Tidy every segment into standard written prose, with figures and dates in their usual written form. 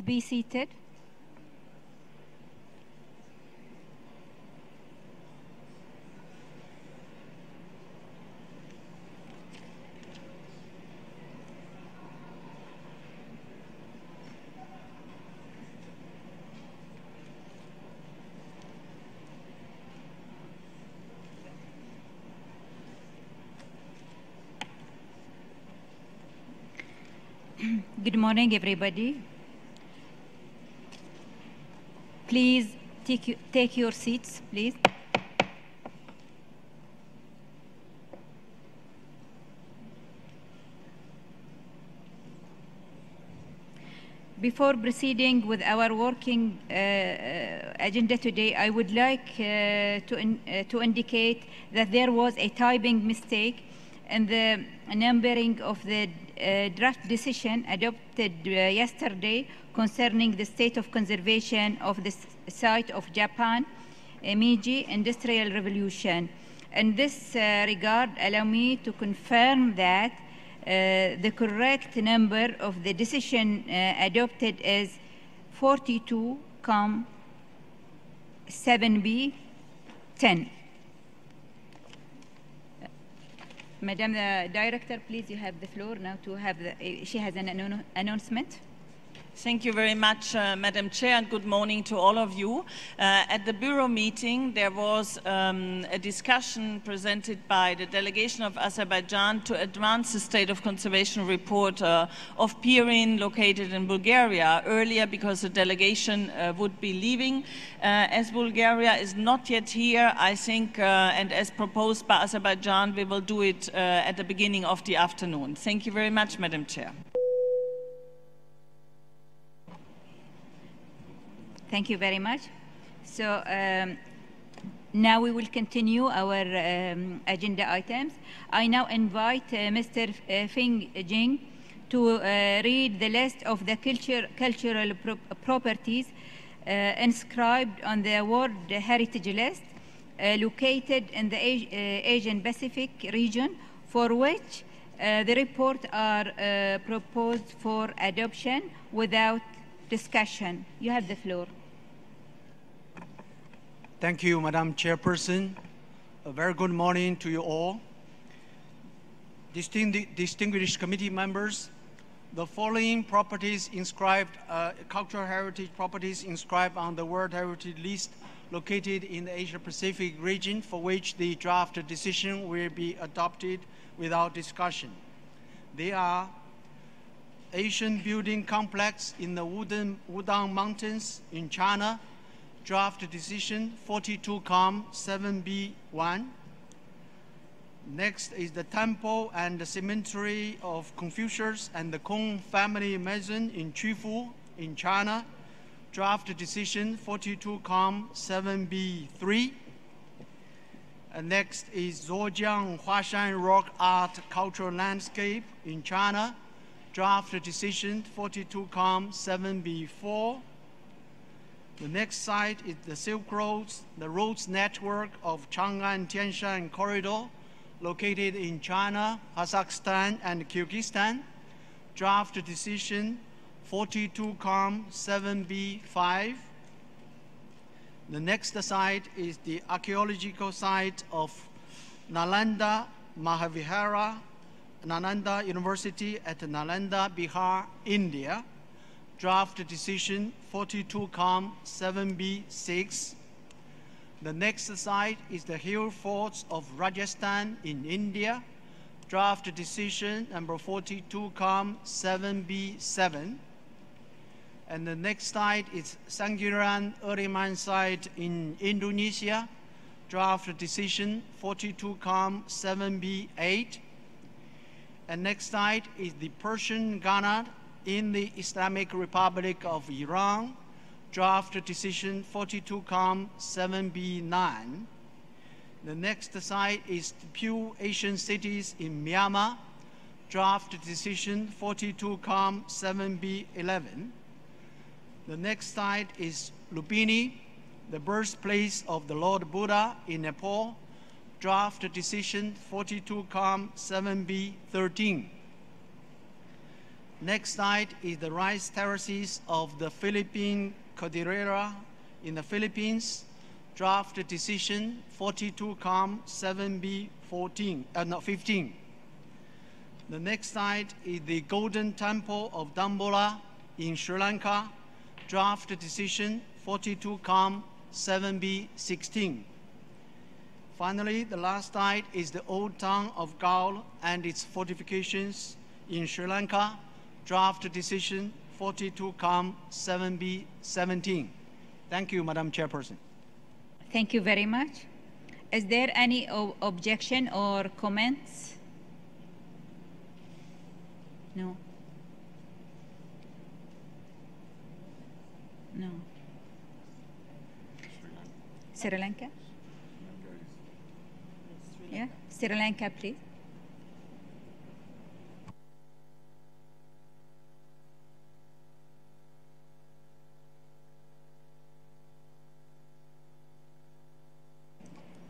Please be seated. Good morning, everybody. Please take your seats, please. Before proceeding with our working agenda today, I would like to indicate that there was a typing mistake in the numbering of the draft decision adopted yesterday concerning the state of conservation of the site of Japan Meiji Industrial Revolution. In this regard, allow me to confirm that the correct number of the decision adopted is 42,7B 10. Madam the Director, please, you have the floor now to have she has an announcement. Thank you very much, Madam Chair, and good morning to all of you. At the Bureau meeting, there was a discussion presented by the delegation of Azerbaijan to advance the state of conservation report of Pirin, located in Bulgaria, earlier because the delegation would be leaving. As Bulgaria is not yet here, I think, and as proposed by Azerbaijan, we will do it at the beginning of the afternoon. Thank you very much, Madam Chair. Thank you very much. So now we will continue our agenda items. I now invite Mr. Feng Jing to read the list of the cultural properties inscribed on the World Heritage List located in the Asian Pacific region, for which the report are proposed for adoption without discussion. You have the floor. Thank you, Madam Chairperson. A very good morning to you all. Distinguished committee members, the following properties inscribed, cultural heritage properties inscribed on the World Heritage List located in the Asia-Pacific region, for which the draft decision will be adopted without discussion. They are Asian Building Complex in the Wudang Mountains in China, draft decision 42-7B1. Next is the Temple and the Cemetery of Confucius and the Kong Family Maison in Qufu in China, draft decision 42-7B3. And next is Zhejiang Huashan Rock Art Cultural Landscape in China, draft decision 42-7B4. The next site is the Silk Roads, the roads network of Chang'an Tianshan Corridor, located in China, Kazakhstan, and Kyrgyzstan, draft decision 42-7B5. The next site is the archaeological site of Nalanda Mahavihara, Nalanda University at Nalanda, Bihar, India, draft decision 42-7B6. The next site is the hill forts of Rajasthan in India, draft decision number 42-7B7. And the next site is Sangiran Eriman site in Indonesia, draft decision 42-7B8. And next site is the Persian Ghana in the Islamic Republic of Iran, draft decision 42-7B9. The next site is the Pew Asian Cities in Myanmar, draft decision 42-7B11. The next site is Lumbini, the birthplace of the Lord Buddha in Nepal, draft decision 42-7B13. Next site is the rice terraces of the Philippine Cordillera in the Philippines. Draft decision 42-COM 7B15. The next site is the Golden Temple of Dambola in Sri Lanka. Draft decision 42-COM 7B16. Finally, the last site is the Old Town of Gaul and its fortifications in Sri Lanka. Draft decision 42-COM 7B17. Thank you, Madam Chairperson. Thank you very much. Is there any objection or comments? No. No. Sri Lanka? Yeah, Sri Lanka, please.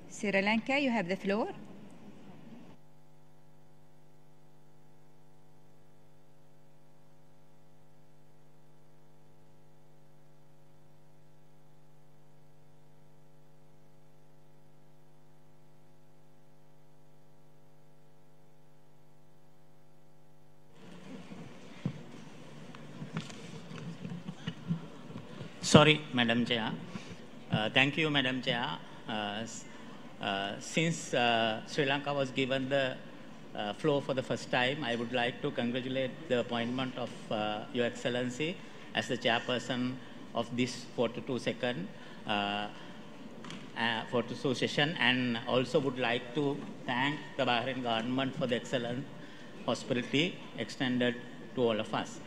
Sri Lanka, you have the floor. Sorry, Madam Chair. Thank you, Madam Chair. Since Sri Lanka was given the floor for the first time, I would like to congratulate the appointment of Your Excellency as the chairperson of this 42 session, and also would like to thank the Bahrain government for the excellent hospitality extended to all of us.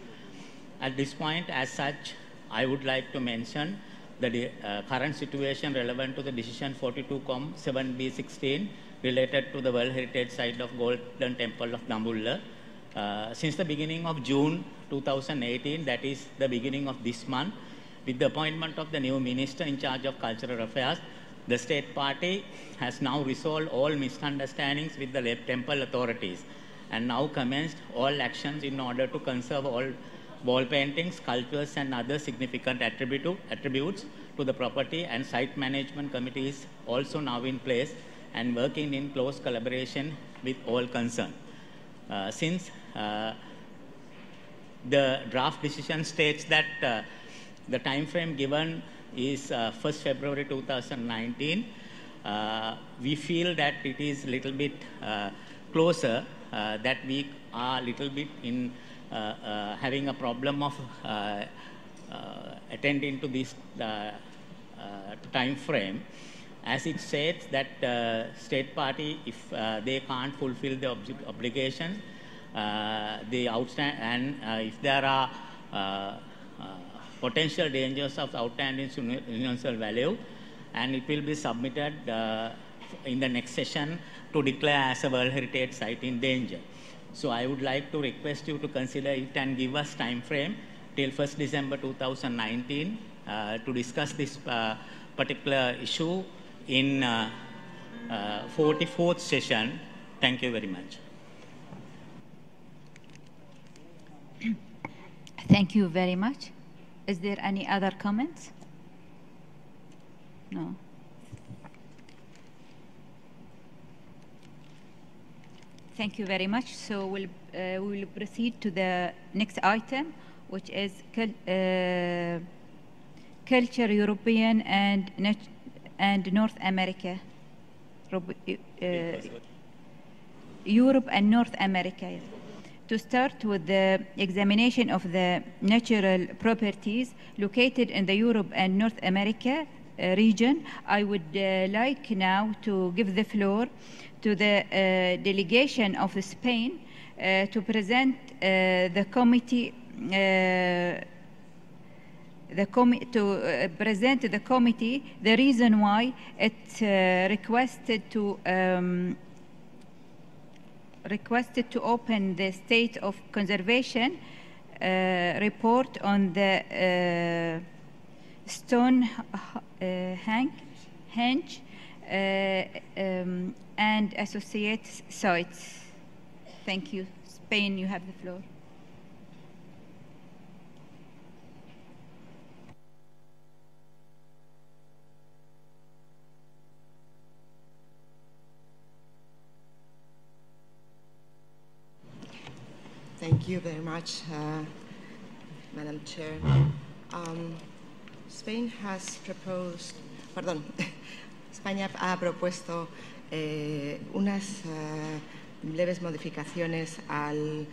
At this point, as such, I would like to mention the current situation relevant to the decision 42-COM 7B16 related to the World Heritage Site of Golden Temple of Dambulla. Since the beginning of June 2018, that is the beginning of this month, with the appointment of the new minister in charge of cultural affairs, the state party has now resolved all misunderstandings with the temple authorities and now commenced all actions in order to conserve all wall paintings, sculptures, and other significant attributes to the property, and site management committee is also now in place and working in close collaboration with all concerned. Since the draft decision states that the time frame given is 1st February 2019, we feel that it is a little bit closer, that we are a little bit in having a problem of attending to this time frame, as it states that state party, if they can't fulfill the obligation, the outstanding, and if there are potential dangers of outstanding universal value, and it will be submitted in the next session to declare as a World Heritage Site in danger. So I would like to request you to consider it and give us time frame till 1st December 2019 to discuss this particular issue in 44th session. Thank you very much. Thank you very much. Is there any other comments? No. Thank you very much. So we'll proceed to the next item, which is culture, European and North America. Europe and North America. Yes. To start with the examination of the natural properties located in the Europe and North America region, I would like now to give the floor to the delegation of Spain to present the committee present the committee the reason why it requested to open the state of conservation report on the Stonehenge and associated sites. Thank you. Spain, you have the floor. Thank you very much, Madam Chair. España ha propuesto unas leves modificaciones al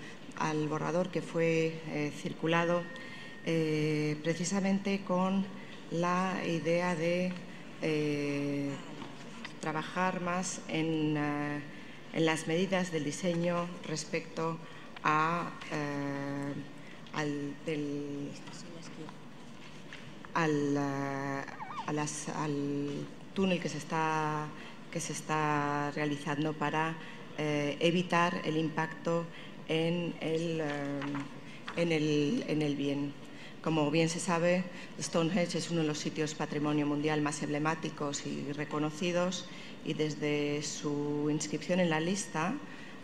borrador que fue circulado precisamente con la idea de trabajar más en las medidas del diseño respecto al túnel que se está realizando para evitar el impacto en el bien. Como bien se sabe, Stonehenge es uno de los sitios patrimonio mundial más emblemáticos y reconocidos, y desde su inscripción en la lista,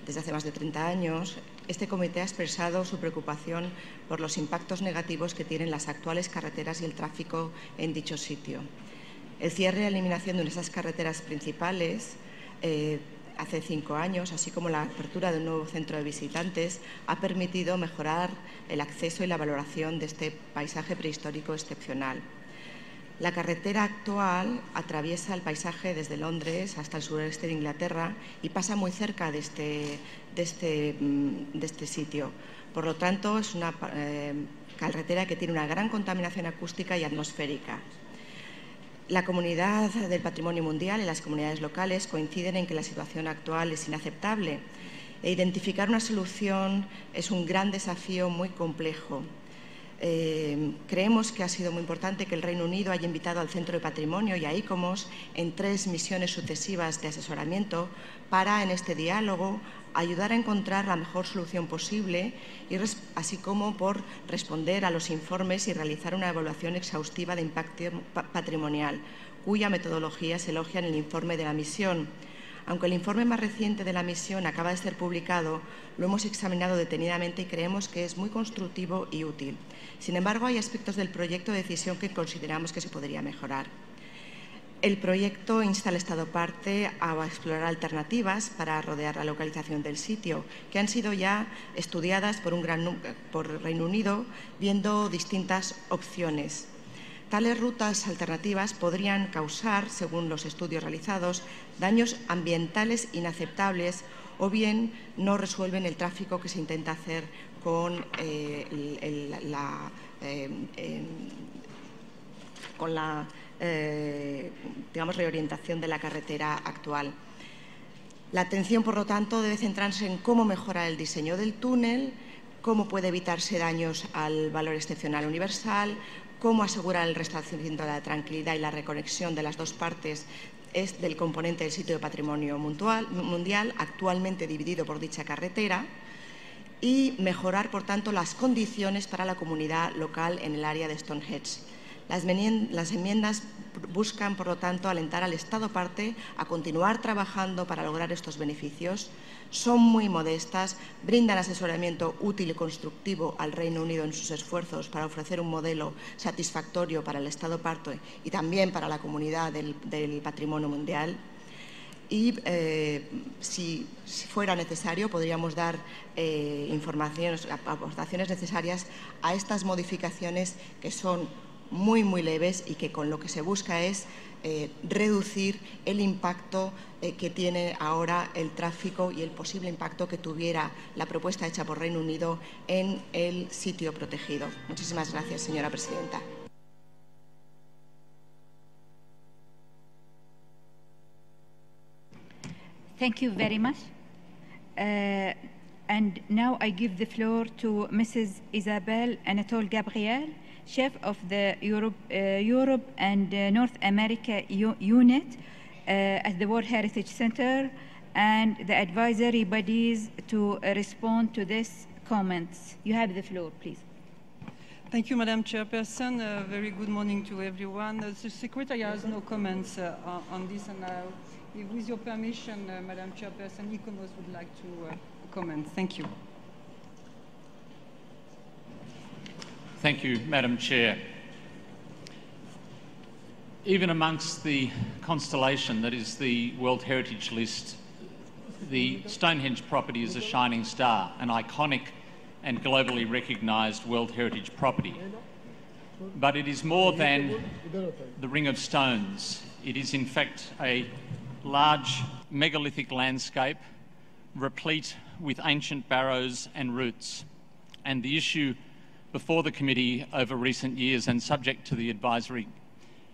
desde hace más de 30 años, este comité ha expresado su preocupación por los impactos negativos que tienen las actuales carreteras y el tráfico en dicho sitio. El cierre y la eliminación de esas carreteras principales hace 5 años, así como la apertura de un nuevo centro de visitantes, ha permitido mejorar el acceso y la valoración de este paisaje prehistórico excepcional. La carretera actual atraviesa el paisaje desde Londres hasta el sureste de Inglaterra y pasa muy cerca de este sitio. Por lo tanto, es una carretera que tiene una gran contaminación acústica y atmosférica. La comunidad del patrimonio mundial y las comunidades locales coinciden en que la situación actual es inaceptable e identificar una solución es un gran desafío muy complejo. Creemos que ha sido muy importante que el Reino Unido haya invitado al Centro de Patrimonio y a ICOMOS en 3 misiones sucesivas de asesoramiento para, en este diálogo, ayudar a encontrar la mejor solución posible, así como por responder a los informes y realizar una evaluación exhaustiva de impacto patrimonial, cuya metodología se elogia en el informe de la misión. Aunque el informe más reciente de la misión acaba de ser publicado, lo hemos examinado detenidamente y creemos que es muy constructivo y útil. Sin embargo, hay aspectos del proyecto de decisión que consideramos que se podría mejorar. El proyecto insta al Estado parte a explorar alternativas para rodear la localización del sitio, que han sido ya estudiadas por Reino Unido, viendo distintas opciones. Tales rutas alternativas podrían causar, según los estudios realizados, daños ambientales inaceptables o bien no resuelven el tráfico que se intenta hacer con la reorientación de la carretera actual. La atención, por lo tanto, debe centrarse en cómo mejorar el diseño del túnel, cómo puede evitarse daños al valor excepcional universal, cómo asegurar el restablecimiento de la tranquilidad y la reconexión de las dos partes del componente del sitio de patrimonio mundial, actualmente dividido por dicha carretera, y mejorar, por tanto, las condiciones para la comunidad local en el área de Stonehenge. Las enmiendas buscan, por lo tanto, alentar al Estado parte a continuar trabajando para lograr estos beneficios. Son muy modestas, brindan asesoramiento útil y constructivo al Reino Unido en sus esfuerzos para ofrecer un modelo satisfactorio para el Estado parte y también para la comunidad del patrimonio mundial. Y si fuera necesario, podríamos dar aportaciones necesarias a estas modificaciones que son muy leves y que con lo que se busca es reducir el impacto que tiene ahora el tráfico y el posible impacto que tuviera la propuesta hecha por Reino Unido en el sitio protegido. Muchísimas gracias, señora presidenta. Thank you very much. And now I give the floor to Mrs. Isabelle Anatole Gabriel, Chef of the Europe and North America Unit at the World Heritage Center, and the advisory bodies to respond to these comments. You have the floor, please. Thank you, Madam Chairperson. Very good morning to everyone. The Secretary has no comments on this, and with your permission, Madam Chairperson, ICOMOS would like to comment. Thank you. Thank you, Madam Chair. Even amongst the constellation that is the World Heritage List, the Stonehenge property is a shining star, an iconic and globally recognised World Heritage property. But it is more than the Ring of Stones. It is in fact a large megalithic landscape replete with ancient barrows and roots. And the issue before the committee over recent years and subject to the advisory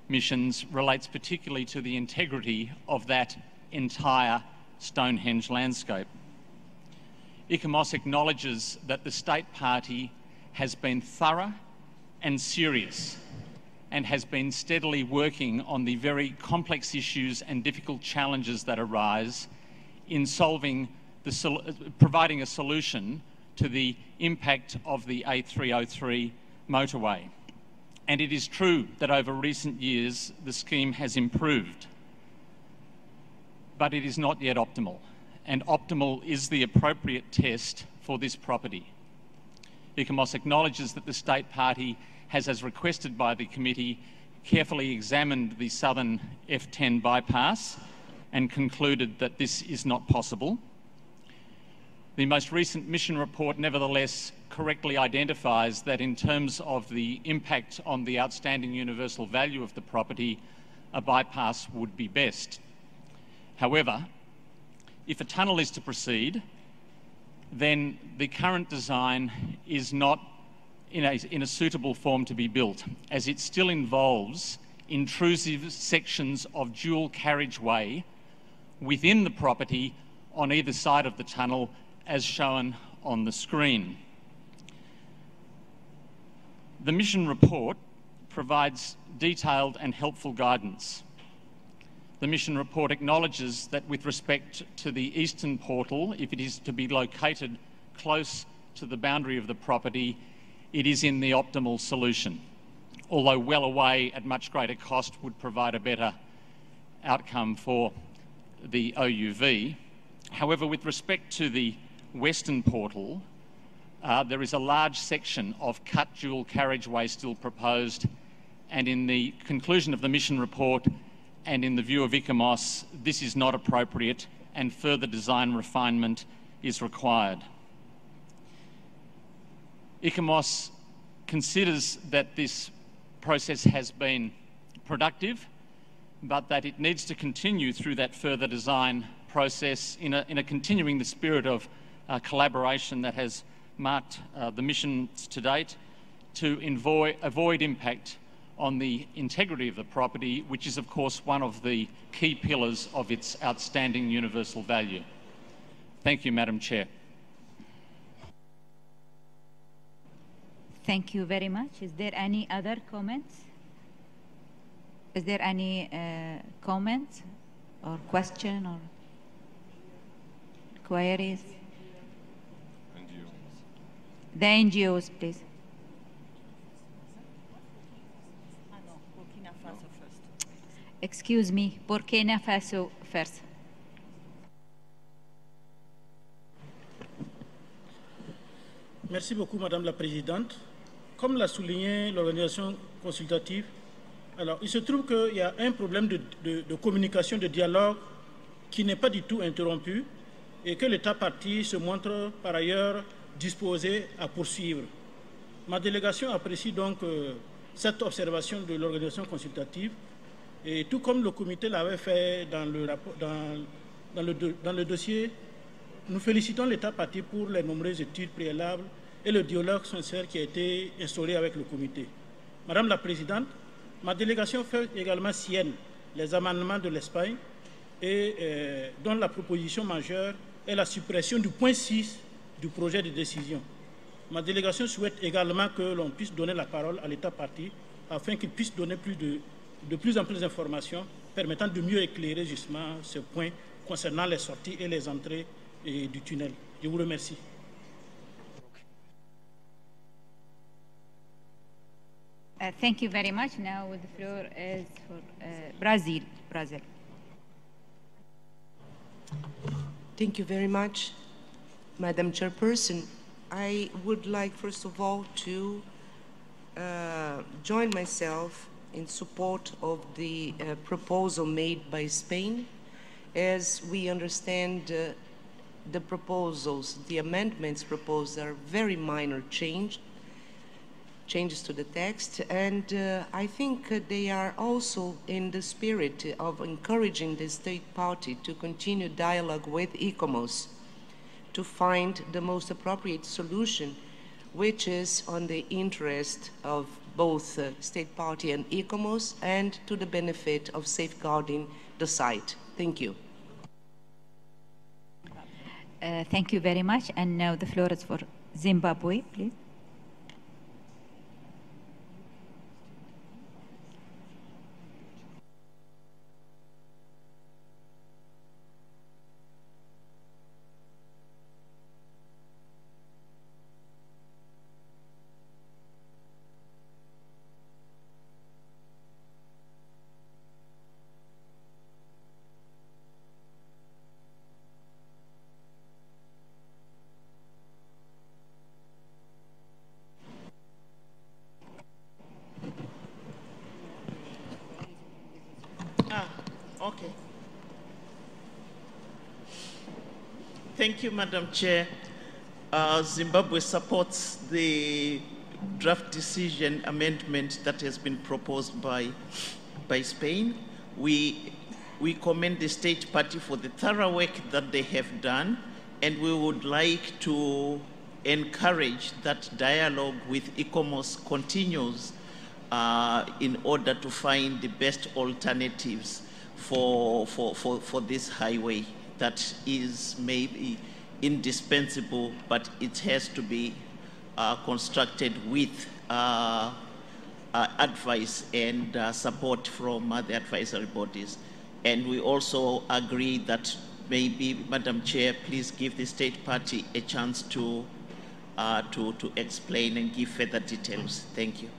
missions relates particularly to the integrity of that entire Stonehenge landscape. ICOMOS acknowledges that the state party has been thorough and serious and has been steadily working on the very complex issues and difficult challenges that arise in providing a solution to the impact of the A303 motorway. And it is true that over recent years the scheme has improved, but it is not yet optimal, and optimal is the appropriate test for this property. ICOMOS acknowledges that the state party has, as requested by the committee, carefully examined the southern F10 bypass and concluded that this is not possible. The most recent mission report nevertheless correctly identifies that in terms of the impact on the outstanding universal value of the property, a bypass would be best. However, if a tunnel is to proceed, then the current design is not in a suitable form to be built, as it still involves intrusive sections of dual carriageway within the property on either side of the tunnel, as shown on the screen. The mission report provides detailed and helpful guidance. The mission report acknowledges that with respect to the eastern portal, if it is to be located close to the boundary of the property, it is in the optimal solution, although well away at much greater cost would provide a better outcome for the OUV. However, with respect to the western portal, there is a large section of cut dual carriageway still proposed, and in the conclusion of the mission report and in the view of ICOMOS, this is not appropriate and further design refinement is required. ICOMOS considers that this process has been productive, but that it needs to continue through that further design process in a continuing the spirit of collaboration that has marked the missions to date, to avoid impact on the integrity of the property, which is of course one of the key pillars of its outstanding universal value. Thank you, Madam Chair. Thank you very much. Is there any other comments? Is there any comments or question or queries? The NGOs, please. Burkina Faso first. Excuse me, Burkina Faso first. Merci beaucoup, Madame la Présidente. Comme l'a souligné l'organisation consultative, alors il se trouve qu'il y a un problème de communication, de dialogue qui n'est pas du tout interrompu et que l'État partie se montre par ailleurs disposé à poursuivre. Ma délégation apprécie donc cette observation de l'organisation consultative et tout comme le comité l'avait fait dans le dossier, nous félicitons l'État partie pour les nombreuses études préalables et le dialogue sincère qui a été instauré avec le comité. Madame la Présidente, ma délégation fait également sienne les amendements de l'Espagne et dont la proposition majeure est la suppression du point 6 du projet de décision. Ma délégation souhaite également que l'on puisse donner la parole à l'État partie afin qu'il puisse donner de plus en plus d'informations permettant de mieux éclairer justement ce point concernant les sorties et les entrées du tunnel. Je vous remercie. Thank you very much. Now the floor is for Brazil. Thank you very much, Madam Chairperson. I would like, first of all, to join myself in support of the proposal made by Spain. As we understand, the proposals, the amendments proposed are very minor changes to the text, and I think they are also in the spirit of encouraging the state party to continue dialogue with ICOMOS to find the most appropriate solution, which is on the interest of both state party and ICOMOS and to the benefit of safeguarding the site. Thank you. Thank you very much. And now the floor is for Zimbabwe, please. Okay. Thank you, Madam Chair. Zimbabwe supports the draft decision amendment that has been proposed by Spain. We commend the state party for the thorough work that they have done, and we would like to encourage that dialogue with ICOMOS continues in order to find the best alternatives for this highway that is maybe indispensable, but it has to be constructed with advice and support from the advisory bodies. And we also agree that maybe, Madam Chair, please give the state party a chance to explain and give further details. Thank you.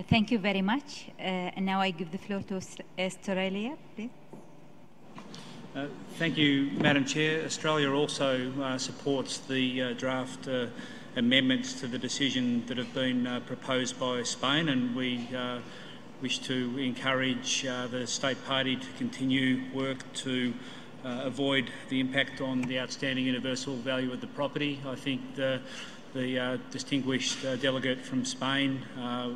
Thank you very much. And now I give the floor to Australia, please. Thank you, Madam Chair. Australia also supports the draft amendments to the decision that have been proposed by Spain, and we wish to encourage the state party to continue work to avoid the impact on the outstanding universal value of the property. I think the distinguished delegate from Spain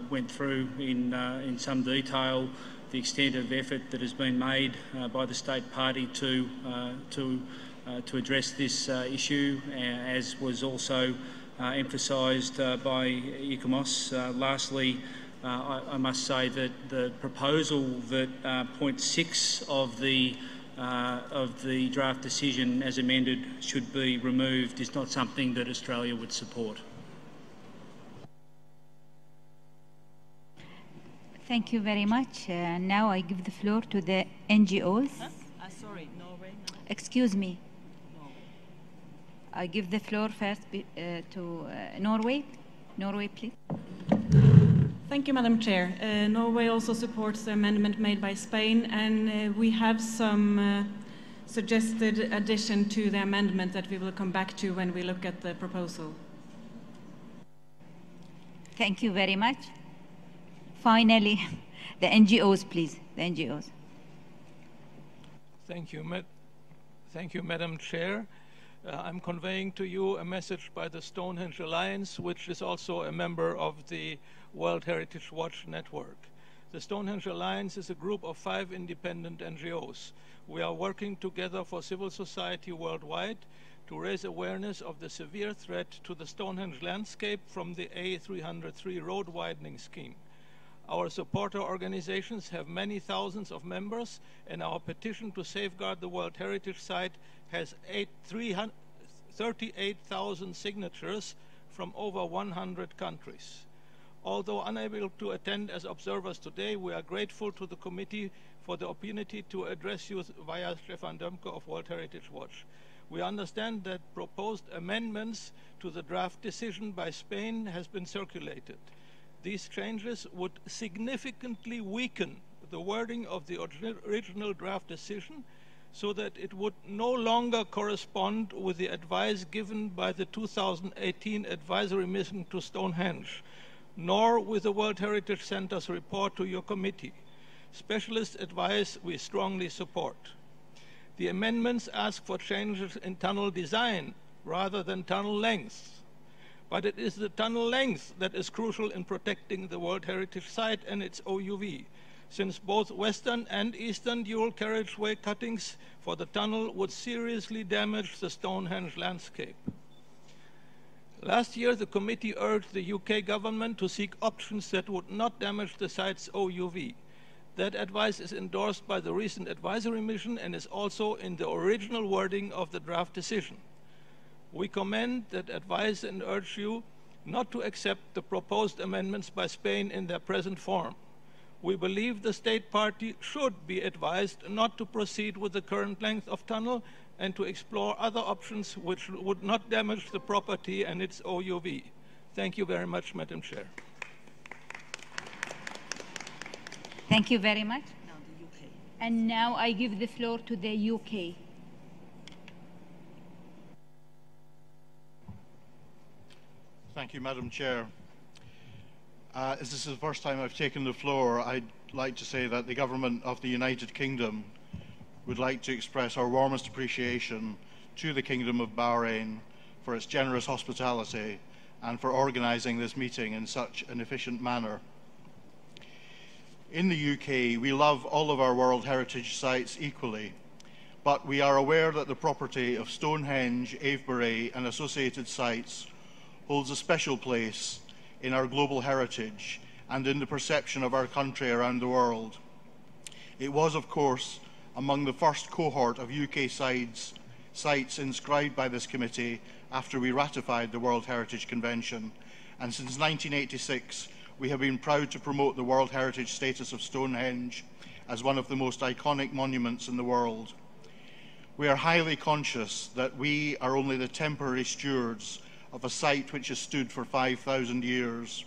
went through in some detail the extent of effort that has been made by the state party to address this issue, as was also emphasised by ICOMOS. Lastly, I must say that the proposal that point 6 of the draft decision as amended should be removed is not something that Australia would support. Thank you very much. Now I give the floor to the NGOs. Sorry, Norway. No. Excuse me. No. I give the floor first to Norway. Norway, please. Thank you, Madam Chair. Norway also supports the amendment made by Spain, and we have some suggested addition to the amendment that we will come back to when we look at the proposal. Thank you very much. Finally, the NGOs, please. The NGOs. Thank you, Madam Chair. I'm conveying to you a message by the Stonehenge Alliance, which is also a member of the World Heritage Watch Network. The Stonehenge Alliance is a group of 5 independent NGOs. We are working together for civil society worldwide to raise awareness of the severe threat to the Stonehenge landscape from the A303 road widening scheme. Our supporter organizations have many thousands of members, and our petition to safeguard the World Heritage Site has 38,000 signatures from over 100 countries. Although unable to attend as observers today, we are grateful to the committee for the opportunity to address you via Stefan Dömke of World Heritage Watch. We understand that proposed amendments to the draft decision by Spain has been circulated. These changes would significantly weaken the wording of the original draft decision so that it would no longer correspond with the advice given by the 2018 advisory mission to Stonehenge, nor with the World Heritage Center's report to your committee. Specialist advice we strongly support. The amendments ask for changes in tunnel design rather than tunnel length. But it is the tunnel length that is crucial in protecting the World Heritage Site and its OUV, since both western and eastern dual carriageway cuttings for the tunnel would seriously damage the Stonehenge landscape. Last year, the committee urged the UK government to seek options that would not damage the site's OUV. That advice is endorsed by the recent advisory mission and is also in the original wording of the draft decision. We commend that advice and urge you not to accept the proposed amendments by Spain in their present form. We believe the state party should be advised not to proceed with the current length of tunnel and to explore other options which would not damage the property and its OUV. Thank you very much, Madam Chair. Thank you very much. Now the UK. And now I give the floor to the UK. Thank you, Madam Chair. As this is the first time I've taken the floor, I'd like to say that the Government of the United Kingdom would like to express our warmest appreciation to the Kingdom of Bahrain for its generous hospitality and for organising this meeting in such an efficient manner. In the UK, we love all of our World Heritage sites equally, but we are aware that the property of Stonehenge, Avebury and associated sites holds a special place in our global heritage and in the perception of our country around the world. It was, of course, among the first cohort of UK sites inscribed by this committee after we ratified the World Heritage Convention, and since 1986 we have been proud to promote the World Heritage status of Stonehenge as one of the most iconic monuments in the world. We are highly conscious that we are only the temporary stewards of a site which has stood for 5,000 years,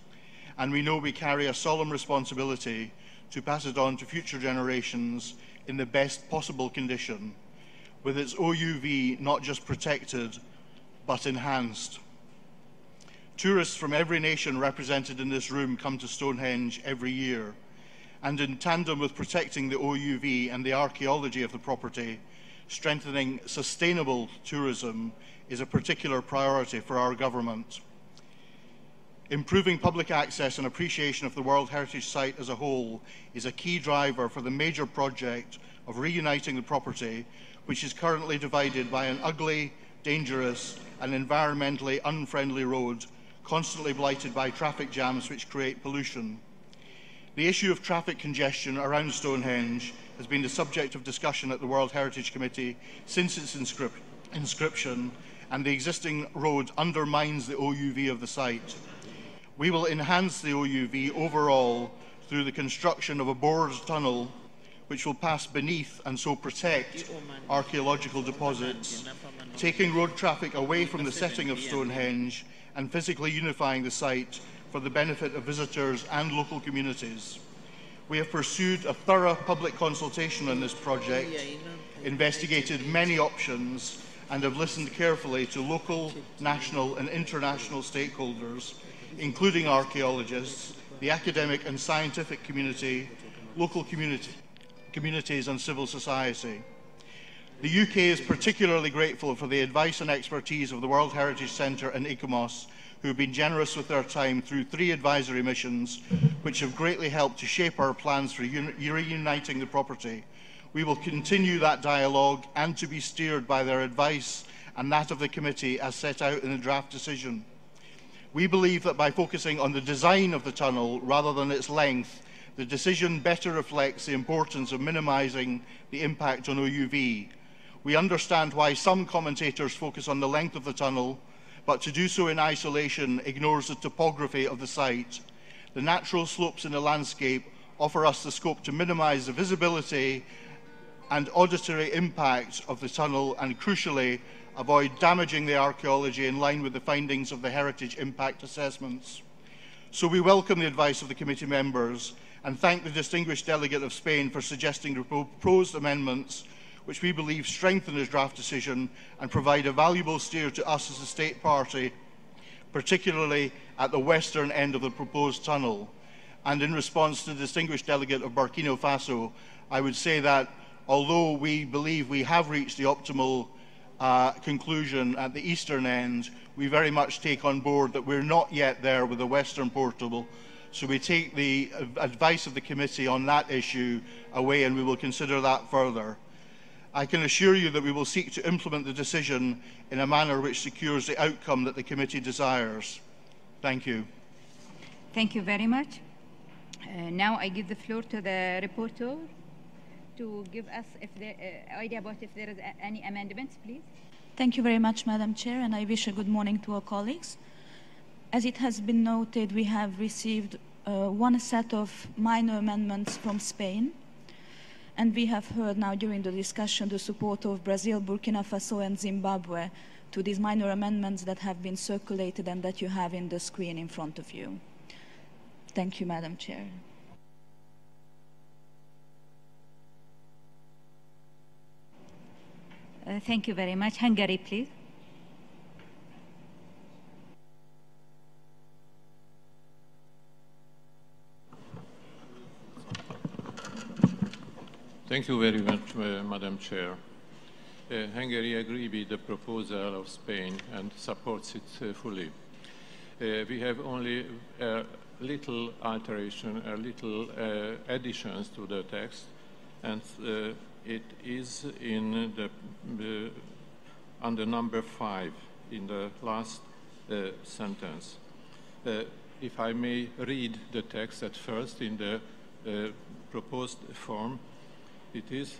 and we know we carry a solemn responsibility to pass it on to future generations in the best possible condition, with its OUV not just protected, but enhanced. Tourists from every nation represented in this room come to Stonehenge every year, and in tandem with protecting the OUV and the archaeology of the property, strengthening sustainable tourism is a particular priority for our government. Improving public access and appreciation of the World Heritage Site as a whole is a key driver for the major project of reuniting the property, which is currently divided by an ugly, dangerous and environmentally unfriendly road, constantly blighted by traffic jams which create pollution. The issue of traffic congestion around Stonehenge has been the subject of discussion at the World Heritage Committee since its inscription, and the existing road undermines the OUV of the site. We will enhance the OUV overall through the construction of a bored tunnel which will pass beneath and so protect archaeological deposits, taking road traffic away from the setting of Stonehenge and physically unifying the site for the benefit of visitors and local communities. We have pursued a thorough public consultation on this project, investigated many options, and have listened carefully to local, national and international stakeholders, including archaeologists, the academic and scientific community, local communities and civil society. The UK is particularly grateful for the advice and expertise of the World Heritage Centre and ICOMOS, who have been generous with their time through 3 advisory missions, which have greatly helped to shape our plans for reuniting the property. We will continue that dialogue and to be steered by their advice and that of the committee as set out in the draft decision. We believe that by focusing on the design of the tunnel rather than its length, the decision better reflects the importance of minimising the impact on OUV. We understand why some commentators focus on the length of the tunnel, but to do so in isolation ignores the topography of the site. The natural slopes in the landscape offer us the scope to minimise the visibility and auditory impact of the tunnel and, crucially, avoid damaging the archaeology in line with the findings of the heritage impact assessments. So we welcome the advice of the committee members and thank the distinguished delegate of Spain for suggesting the proposed amendments, which we believe strengthen his draft decision and provide a valuable steer to us as a state party, particularly at the western end of the proposed tunnel. And in response to the distinguished delegate of Burkina Faso, I would say that although we believe we have reached the optimal conclusion at the eastern end, we very much take on board that we're not yet there with the western portal. So we take the advice of the committee on that issue away, and we will consider that further. I can assure you that we will seek to implement the decision in a manner which secures the outcome that the committee desires. Thank you. Thank you very much. Now I give the floor to the reporter to give us idea about if there is any amendments, please. Thank you very much, Madam Chair, and I wish a good morning to our colleagues. As it has been noted, we have received one set of minor amendments from Spain, and we have heard now during the discussion the support of Brazil, Burkina Faso and Zimbabwe to these minor amendments that have been circulated and that you have in the screen in front of you. Thank you, Madam Chair. Thank you very much. Hungary, please. Thank you very much, Madam Chair. Hungary agrees with the proposal of Spain and supports it fully. We have only a little alteration, a little additions to the text, and it is in the under number 5 in the last sentence. If I may read the text at first in the proposed form, it is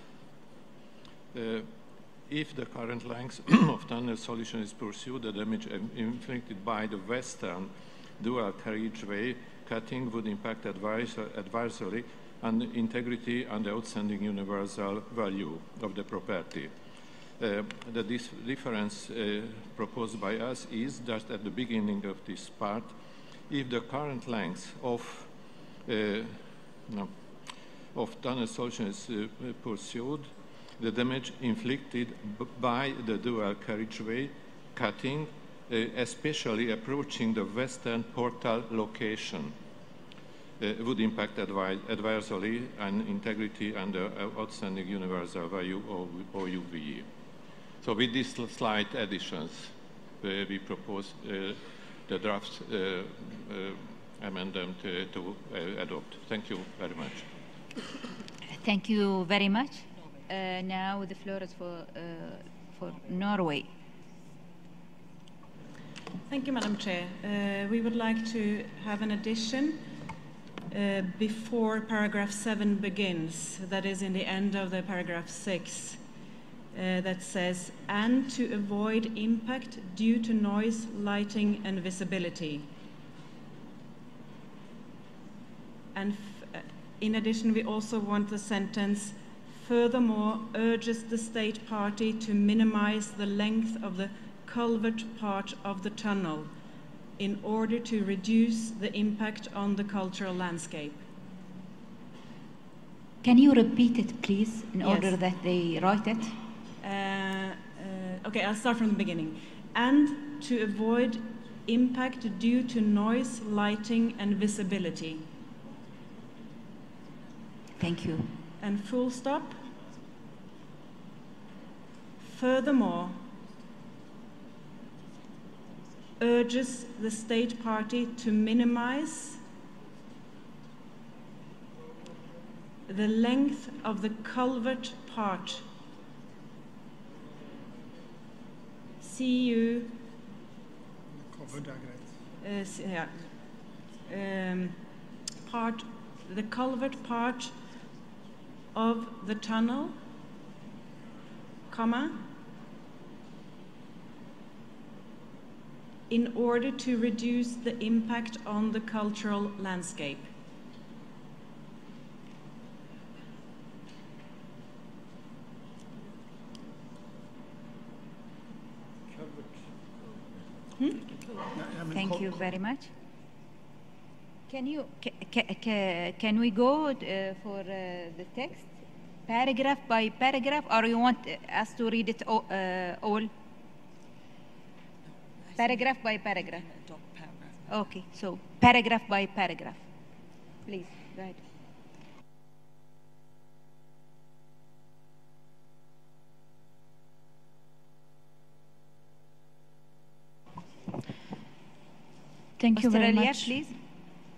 if the current length of tunnel solution is pursued, the damage inflicted by the western dual carriageway cutting would impact adversely on the integrity and the outstanding universal value of the property. The difference proposed by us is that at the beginning of this part, if the current length of tunnel solution is pursued, the damage inflicted by the dual carriageway cutting, especially approaching the western portal location, would impact adversely on integrity and the outstanding universal value of OUVE. So with these slight additions, we propose the draft amendment to adopt. Thank you very much. Thank you very much. Now the floor is for Norway. Thank you, Madam Chair. We would like to have an addition before paragraph 7 begins, that is in the end of the paragraph 6, that says, and to avoid impact due to noise, lighting and visibility. And in addition, we also want the sentence, furthermore urges the state party to minimize the length of the culvert part of the tunnel in order to reduce the impact on the cultural landscape. Can you repeat it, please, in Yes. order that they write it? Okay, I'll start from the beginning. And to avoid impact due to noise, lighting, and visibility. Thank you. And full stop. Furthermore, urges the state party to minimize the length of the culvert part. CU part, the culvert part of the tunnel, comma, in order to reduce the impact on the cultural landscape. Thank you very much. Can we go for the text paragraph by paragraph, or you want us to read it all? Paragraph by paragraph. Okay, so paragraph by paragraph. Please, go ahead. Thank you very Australia, much, please.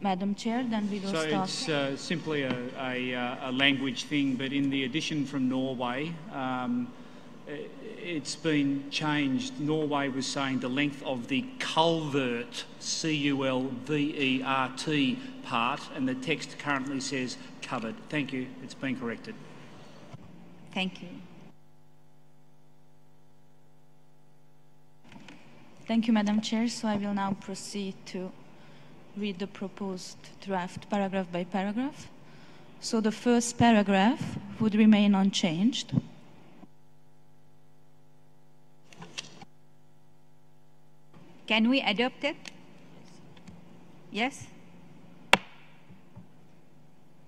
Madam Chair. Then we will start. So it's simply a language thing, but in the addition from Norway, it's been changed. Norway was saying the length of the culvert, C-U-L-V-E-R-T part, and the text currently says covered. Thank you. It's been corrected. Thank you. Thank you, Madam Chair. So I will now proceed to read the proposed draft paragraph by paragraph. So the first paragraph would remain unchanged. Can we adopt it? Yes?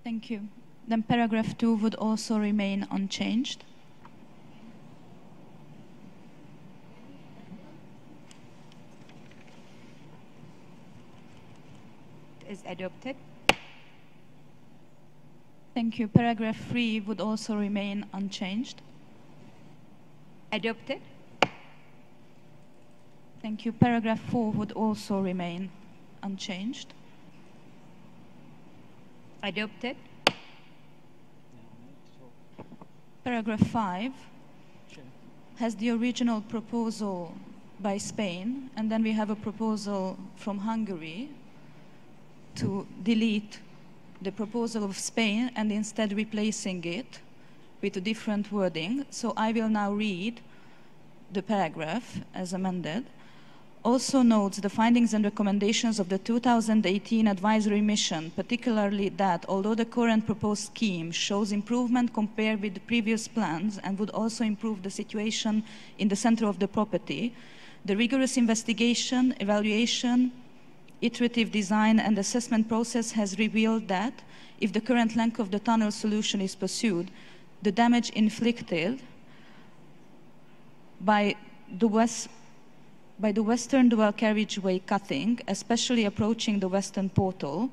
Thank you. Then paragraph 2 would also remain unchanged. Is adopted. Thank you. Paragraph 3 would also remain unchanged. Adopted. Thank you. Paragraph 4 would also remain unchanged. Adopted. Paragraph 5 has the original proposal by Spain, and then we have a proposal from Hungary to delete the proposal of Spain and instead replacing it with a different wording. So I will now read the paragraph as amended. Also notes the findings and recommendations of the 2018 advisory mission, particularly that although the current proposed scheme shows improvement compared with the previous plans and would also improve the situation in the center of the property, the rigorous investigation, evaluation, iterative design and assessment process has revealed that if the current length of the tunnel solution is pursued, the damage inflicted by the western dual carriageway cutting, especially approaching the western portal,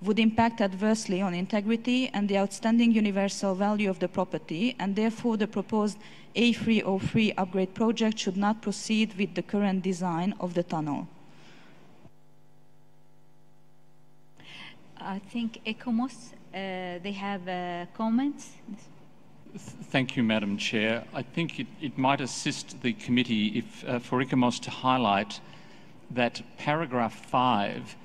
would impact adversely on integrity and the outstanding universal value of the property, and therefore the proposed A303 upgrade project should not proceed with the current design of the tunnel. I think ECOMOS, they have comments. Thank you, Madam Chair. I think it might assist the committee if, for ICOMOS to highlight that paragraph 5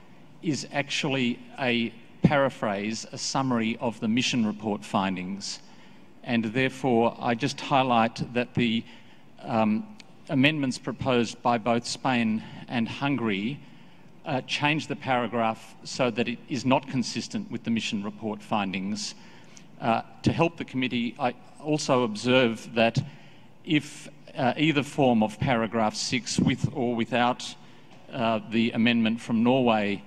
is actually a paraphrase, a summary of the mission report findings. And therefore, I just highlight that the amendments proposed by both Spain and Hungary change the paragraph so that it is not consistent with the mission report findings. To help the committee, I also observe that if either form of paragraph 6, with or without the amendment from Norway,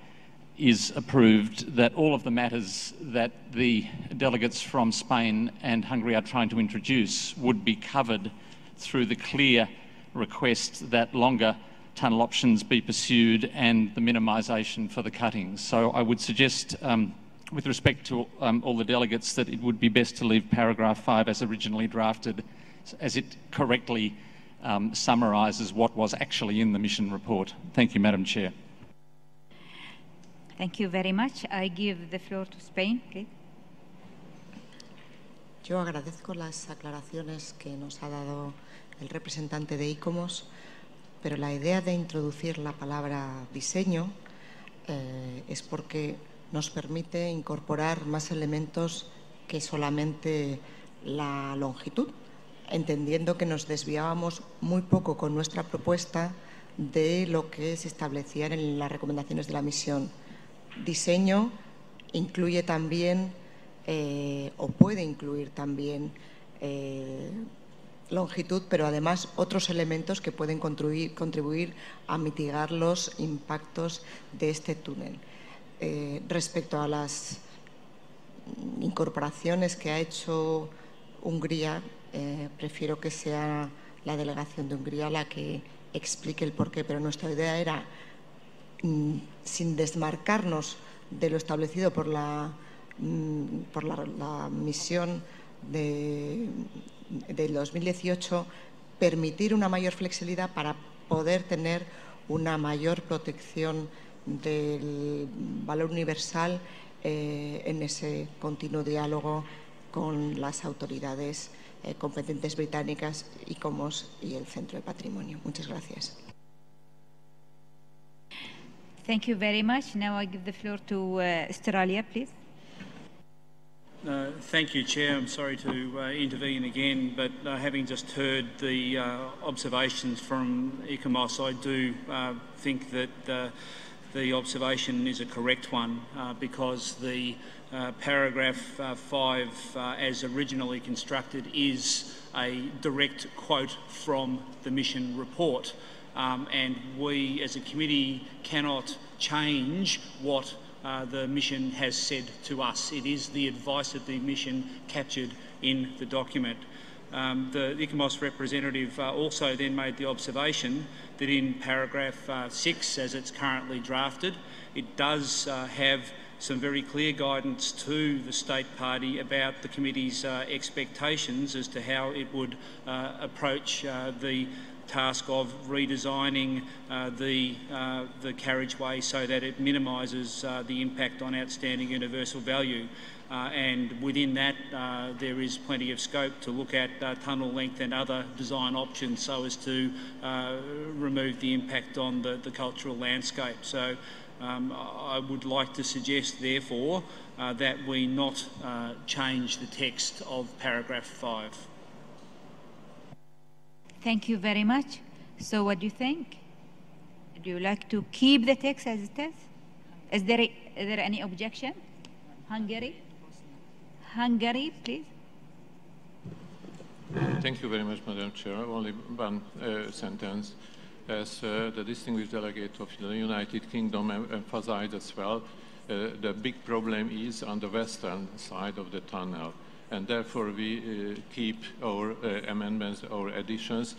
is approved, that all of the matters that the delegates from Spain and Hungary are trying to introduce would be covered through the clear request that longer tunnel options be pursued and the minimisation for the cuttings. So I would suggest, with respect to all the delegates, that it would be best to leave paragraph 5 as originally drafted, as it correctly summarises what was actually in the mission report. Thank you, Madam Chair. Thank you very much. I give the floor to Spain, please. Yo agradezco las aclaraciones que nos ha dado el representante de ICOMOS, pero la idea de introducir la palabra diseño es porque nos permite incorporar más elementos que solamente la longitud, entendiendo que nos desviábamos muy poco con nuestra propuesta de lo que se establecía en las recomendaciones de la misión. Diseño incluye también, o puede incluir también, longitud, pero además otros elementos que pueden contribuir a mitigar los impactos de este túnel. Respecto a las incorporaciones que ha hecho Hungría, prefiero que sea la delegación de Hungría la que explique el porqué, pero nuestra idea era, sin desmarcarnos de lo establecido por la misión del 2018, permitir una mayor flexibilidad para poder tener una mayor protección del valor universal en ese continuo diálogo con las autoridades competentes británicas, ICOMOS y el Centro de Patrimonio. Muchas gracias. Thank you very much. Now I give the floor to Australia, please. Thank you, Chair. I'm sorry to intervene again, but having just heard the observations from ICOMOS, I do think that the observation is a correct one because the paragraph 5 as originally constructed is a direct quote from the mission report, and we as a committee cannot change what the mission has said to us. It is the advice of the mission captured in the document. The ICOMOS representative also then made the observation that in paragraph 6, as it's currently drafted, it does have some very clear guidance to the state party about the committee's expectations as to how it would approach the task of redesigning the carriageway so that it minimises the impact on outstanding universal value. And within that, there is plenty of scope to look at tunnel length and other design options so as to remove the impact on the cultural landscape. So I would like to suggest, therefore, that we not change the text of paragraph 5. Thank you very much. So what do you think? Do you like to keep the text as it is? Is there any objection? Hungary? Hungary, please. Thank you very much, Madam Chair. Only one sentence. As the distinguished delegate of the United Kingdom emphasized as well, the big problem is on the western side of the tunnel. And therefore we keep our amendments or additions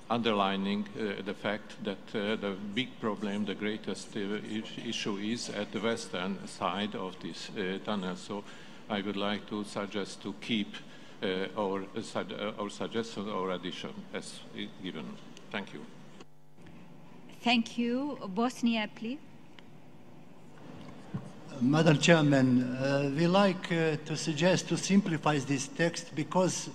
underlining the fact that the big problem, the greatest issue is at the western side of this tunnel. So I would like to suggest to keep our suggestion or addition as given. Thank you. Thank you. Bosnia, please. Madam Chairman, we like to suggest to simplify this text because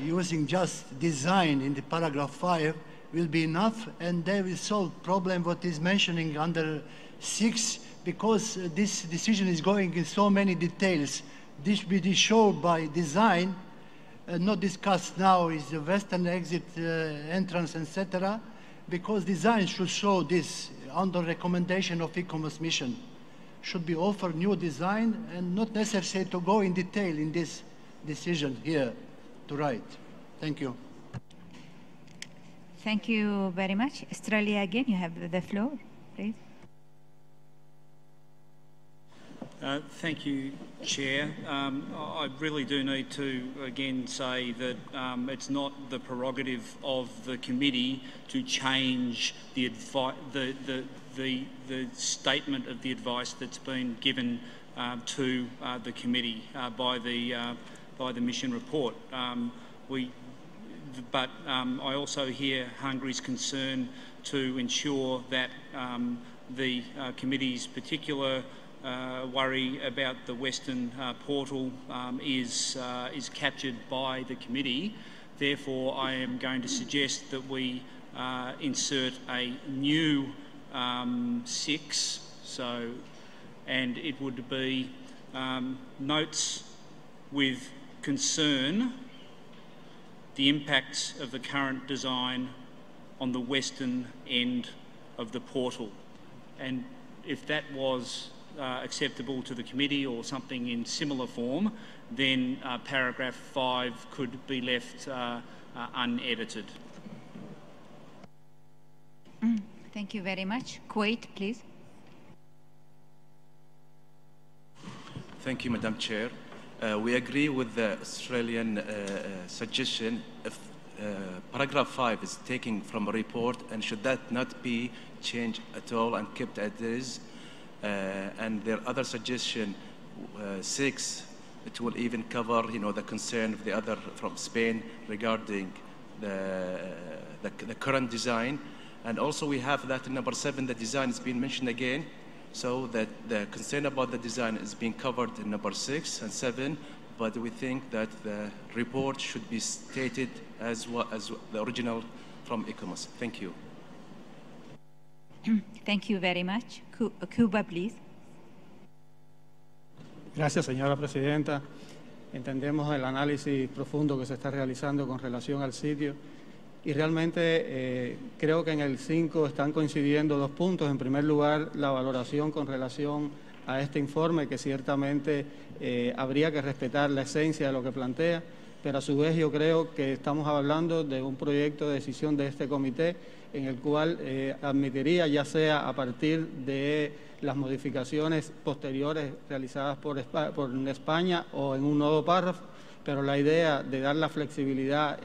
using just design in the paragraph 5 will be enough, and they will solve problem what is mentioning under 6, because this decision is going in so many details. This will be shown by design, not discussed now is the western exit entrance, etc., because design should show this under recommendation of ICOMOS mission. Should be offered new design and not necessary to go in detail in this decision here to write. Thank you. Thank you very much. Australia, again, you have the floor, please. Thank you, Chair. I really do need to again say that it's not the prerogative of the committee to change the statement of the advice that's been given to the committee by the mission report. But I also hear Hungary's concern to ensure that the committee's particular worry about the Western portal is captured by the committee. Therefore, I am going to suggest that we insert a new 6, and it would be notes with concern the impacts of the current design on the western end of the portal. And if that was acceptable to the committee or something in similar form, then paragraph 5 could be left unedited. Thank you very much. Kuwait, please. Thank you, Madam Chair. We agree with the Australian suggestion if paragraph 5 is taken from a report, and should that not be changed at all and kept as is. And their other suggestion, 6, it will even cover, the concern of the other from Spain regarding the current design. And also we have that in number 7, the design is being mentioned again, so that the concern about the design is being covered in number 6 and 7, but we think that the report should be stated as well as the original from ICOMOS. Thank you. Thank you very much. Cuba, please. Gracias, señora presidenta. Entendemos el análisis profundo que se está realizando con relación al sitio y realmente creo que en el 5 están coincidiendo 2 puntos. En primer lugar, la valoración con relación a este informe, que ciertamente habría que respetar la esencia de lo que plantea, pero a su vez yo creo que estamos hablando de un proyecto de decisión de este comité en el cual admitiría, ya sea a partir de las modificaciones posteriores realizadas por España o en un nuevo párrafo, pero la idea de dar la flexibilidad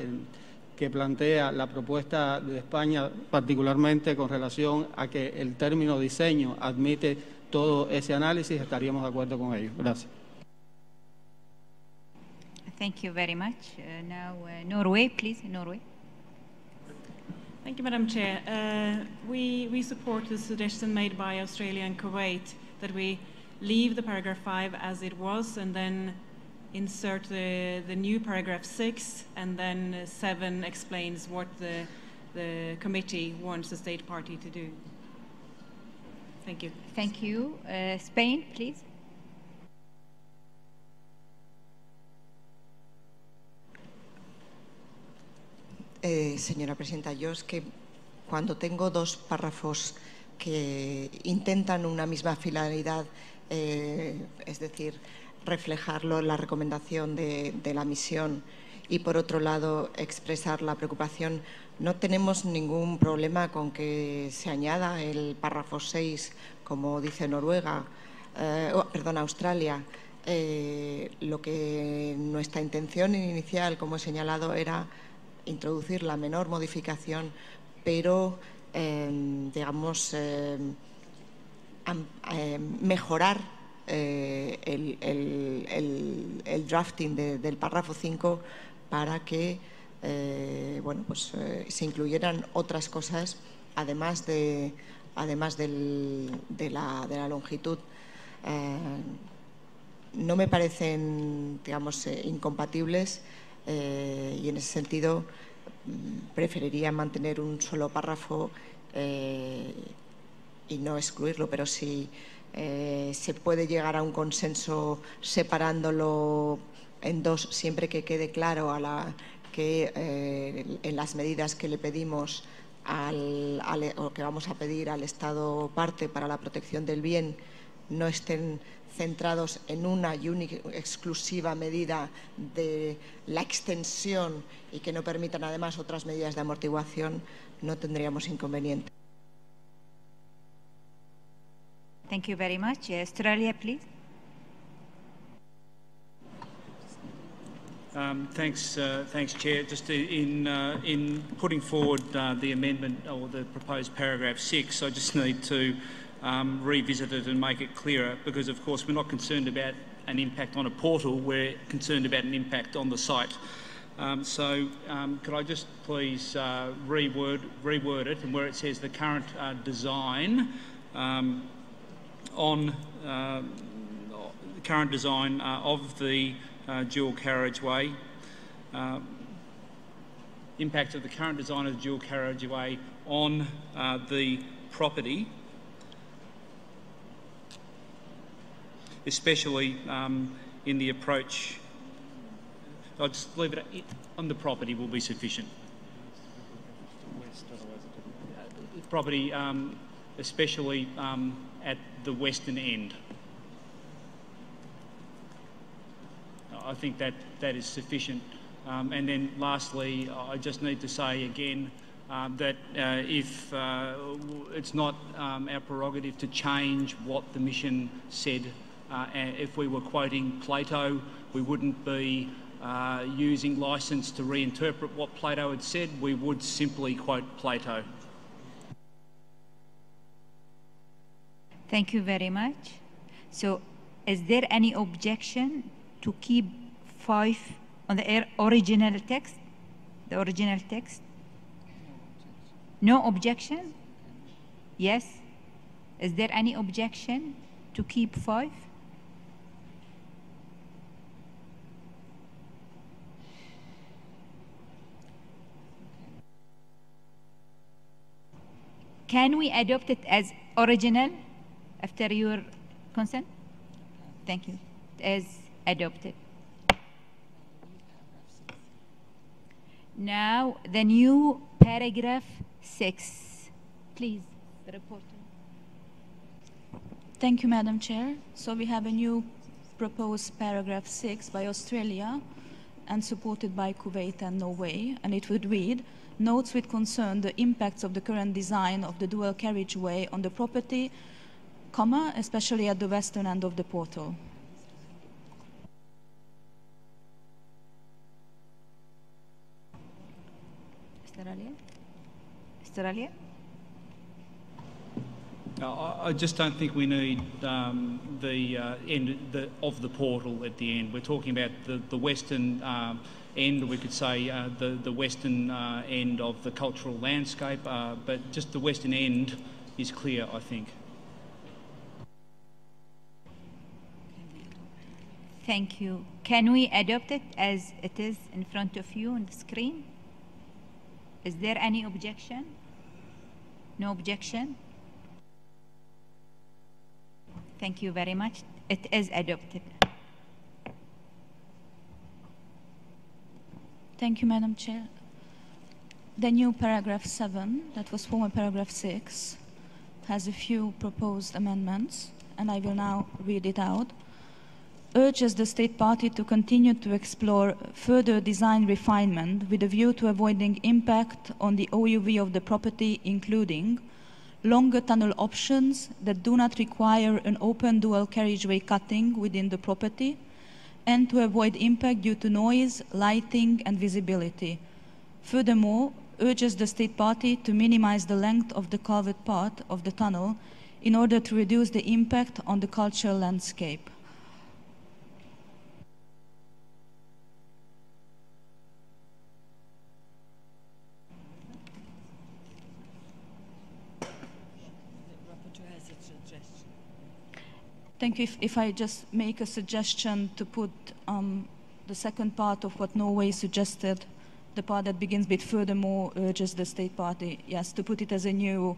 que plantea la propuesta de España, particularmente con relación a que el término diseño admite todo ese análisis, estaríamos de acuerdo con ello. Gracias. Thank you very much. Now, Norway, please. Norway. Thank you, Madam Chair. We support the suggestion made by Australia and Kuwait that we leave the paragraph 5 as it was and then insert the new paragraph 6, and then 7 explains what the committee wants the state party to do. Thank you. Thank you. Spain, please. Señora presidenta, yo es que cuando tengo 2 párrafos que intentan una misma finalidad, es decir, reflejarlo en la recomendación de la misión y, por otro lado, expresar la preocupación, no tenemos ningún problema con que se añada el párrafo 6, como dice Australia. Lo que nuestra intención inicial, como he señalado, era introducir la menor modificación, pero, digamos, mejorar el drafting del párrafo 5 para que se incluyeran otras cosas, además de la longitud. No me parecen, digamos, incompatibles. Y en ese sentido preferiría mantener un solo párrafo y no excluirlo, pero si se puede llegar a un consenso separándolo en 2, siempre que quede claro que en las medidas que le pedimos o que vamos a pedir al Estado parte para la protección del bien no estén centrados en una y única exclusiva medida de la extensión y que no permitan además otras medidas de amortiguación, no tendríamos inconveniente. Thank you very much. Australia, please. Thanks, Chair. Just in putting forward the amendment or the proposed paragraph 6, I just need to revisit it and make it clearer, because of course we're not concerned about an impact on a portal, we're concerned about an impact on the site. Could I just please reword it, and where it says the current design of the dual carriageway, impact of the current design of the dual carriageway on the property, especially in the approach. I'll just leave it on the property will be sufficient. Property, especially at the western end. I think that is sufficient. And then lastly, I just need to say again that if it's not our prerogative to change what the mission said, if we were quoting Plato, we wouldn't be using licence to reinterpret what Plato had said. We would simply quote Plato. Thank you very much. So, is there any objection to keep 5 on the original text? The original text? No objection? Yes? Is there any objection to keep 5? Can we adopt it as original after your consent? Thank you. As adopted. Now, the new paragraph 6. Please, the reporter. Thank you, Madam Chair. So we have a new proposed paragraph 6 by Australia and supported by Kuwait and Norway, and it would read, notes with concern the impacts of the current design of the dual carriageway on the property, comma, especially at the western end of the portal. Mr. Alia? I just don't think we need the end of the portal at the end. We're talking about the western end, we could say the western end of the cultural landscape, but just the western end is clear, I think. Thank you. Can we adopt it as it is in front of you on the screen? Is there any objection? No objection? Thank you very much. It is adopted. Thank you, Madam Chair. The new paragraph 7, that was former paragraph 6, has a few proposed amendments, and I will now read it out. Urges the state party to continue to explore further design refinement with a view to avoiding impact on the OUV of the property, including longer tunnel options that do not require an open dual carriageway cutting within the property, and to avoid impact due to noise, lighting, and visibility. Furthermore, urges the state party to minimize the length of the covered part of the tunnel in order to reduce the impact on the cultural landscape. Thank you. If I just make a suggestion to put the second part of what Norway suggested, the part that begins with furthermore urges the state party, yes, to put it as a new,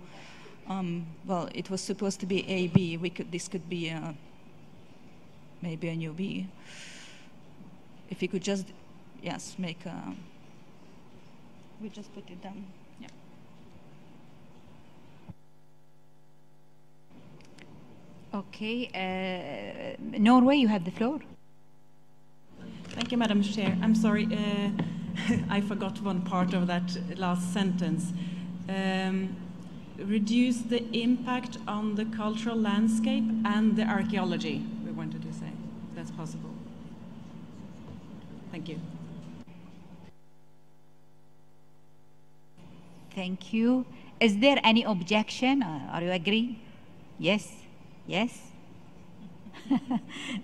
well, it was supposed to be A, B. This could be maybe a new B. If you could just, yes, make a, we just put it down. Yeah. Okay, Norway, you have the floor. Thank you, Madam Chair. I'm sorry, I forgot one part of that last sentence. Reduce the impact on the cultural landscape and the archaeology, we wanted to say, if that's possible. Thank you. Thank you. Is there any objection? Are you agree? Yes? Yes?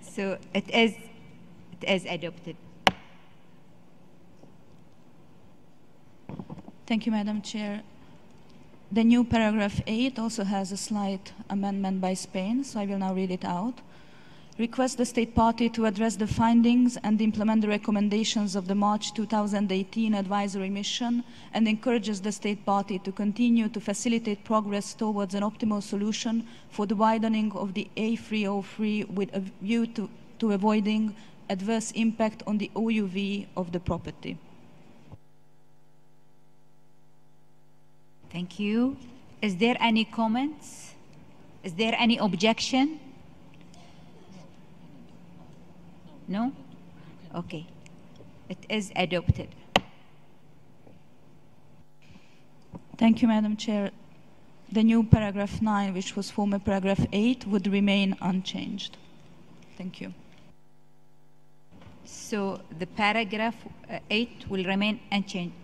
So it is adopted. Thank you, Madam Chair. The new paragraph 8 also has a slight amendment by Spain, so I will now read it out. Request the state party to address the findings and implement the recommendations of the March 2018 advisory mission, and encourages the state party to continue to facilitate progress towards an optimal solution for the widening of the A303 with a view to avoiding adverse impact on the OUV of the property. Thank you. Is there any comments? Is there any objection? No? Okay. It is adopted. Thank you, Madam Chair. The new paragraph 9, which was former paragraph 8, would remain unchanged. Thank you. So the paragraph 8 will remain unchanged.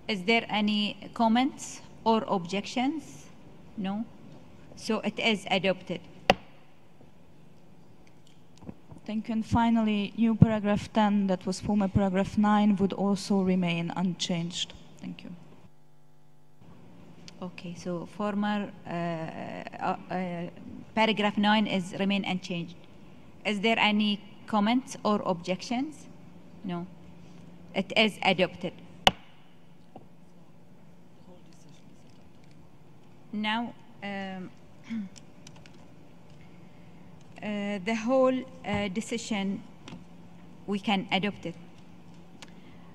Is there any comments or objections? No? So it is adopted. Thank you. And finally, new paragraph 10, that was former paragraph 9, would also remain unchanged. Thank you. Okay, so former paragraph 9 is remain unchanged. Is there any comments or objections? No. It is adopted. Now, the whole decision, we can adopt it.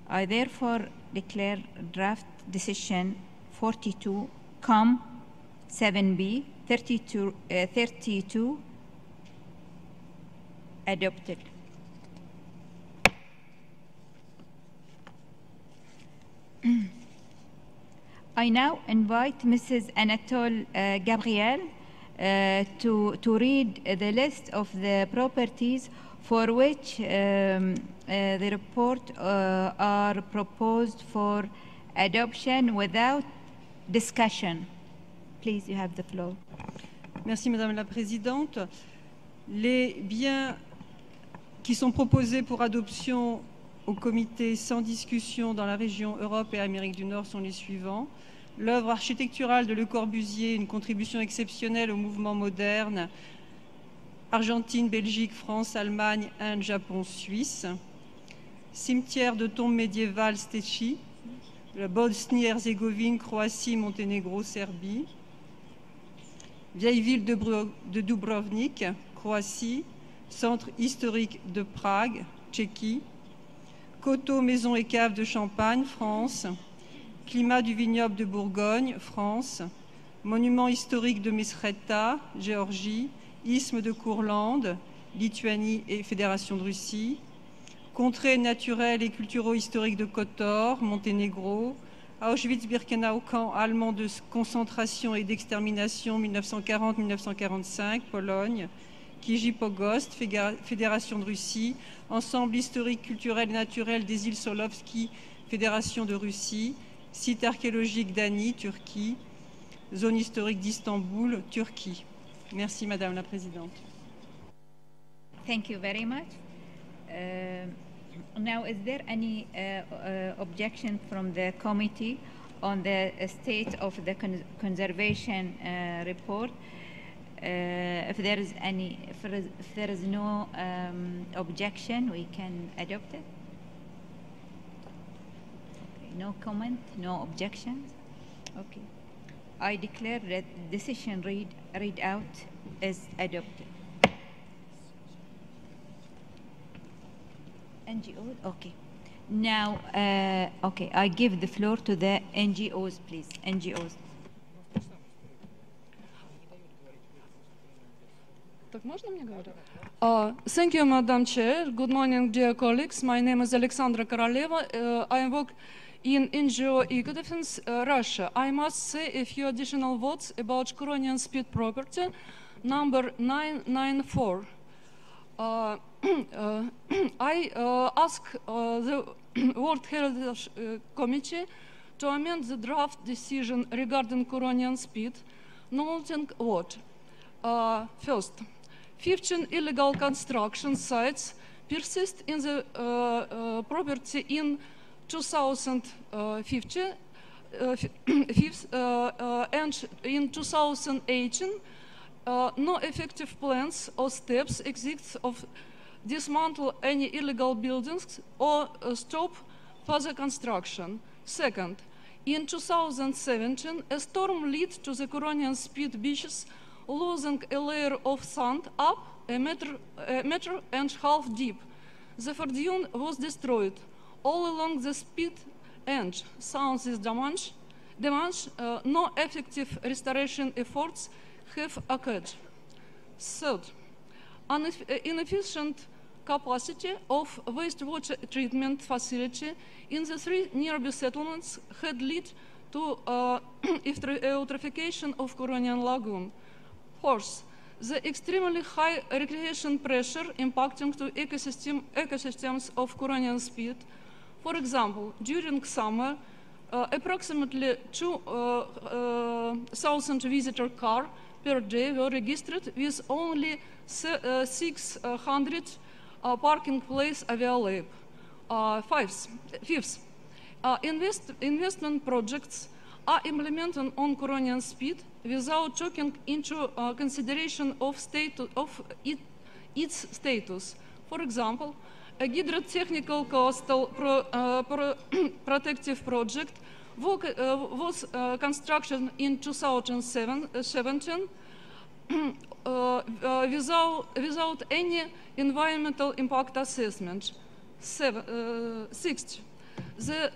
I therefore declare draft decision 42, 7B, 32 adopted. I now invite Mrs. Anatole Gabriel to read the list of the properties for which the report are proposed for adoption without discussion. Please, you have the floor. Merci Madame la Présidente. Les biens qui sont proposés pour adoption au comité sans discussion dans la région Europe et Amérique du Nord sont les suivants. L'œuvre architecturale de Le Corbusier, une contribution exceptionnelle au mouvement moderne, Argentine, Belgique, France, Allemagne, Inde, Japon, Suisse. Cimetière de tombes médiévales Stechi, la Bosnie-Herzégovine, Croatie, Monténégro, Serbie. Vieille ville de Dubrovnik, Croatie. Centre historique de Prague, Tchéquie. Coteaux, maisons et caves de Champagne, France. Climat du vignoble de Bourgogne, France. Monument historique de Mesreta, Géorgie. Isthme de Courlande, Lituanie et Fédération de Russie. Contrées naturelles et culturaux historiques de Kotor, Monténégro. Auschwitz-Birkenau, camp allemand de concentration et d'extermination 1940-1945, Pologne. Kiji-Pogost, Fédération de Russie. Ensemble historique, culturel et naturel des îles Solovski, Fédération de Russie. Site archéologique d'Ani, Turquie. Zone historique d'Istanbul, Turquie. Merci Madame la Présidente. Thank you very much. Now, is there any objection from the committee on the state of the conservation report? If there is no objection, we can adopt it. Okay, no comment, no objections. Okay. I declare that the decision read out is adopted. NGOs, okay. Now, okay, I give the floor to the NGOs, please. NGOs. Thank you, Madam Chair. Good morning, dear colleagues. My name is Alexandra Koroleva. I work in NGO Eco-Defense, Russia. I must say a few additional words about Curonian speed property, number 994. I ask the World Heritage Committee to amend the draft decision regarding Curonian speed, noting what? First, 15 illegal construction sites persist in the property in 2050, and in 2018, no effective plans or steps exist of dismantle any illegal buildings or stop further construction. Second, in 2017, a storm led to the Curonian speed beaches losing a layer of sand up a meter and a half deep. The dune was destroyed. All along the speed edge, sounds is damage, no effective restoration efforts have occurred. Third, inefficient capacity of wastewater treatment facility in the 3 nearby settlements had led to eutrophication of Curonian lagoon. Fourth, the extremely high recreation pressure impacting to ecosystems of Curonian speed. For example, during summer, approximately 2,000 visitor cars per day were registered with only 600 parking places available. Fifth, investment projects are implemented on Coronian speed without taking into consideration of its status. For example, a hydrotechnical coastal protective project was constructed in 2017 without any environmental impact assessment. Sixth, the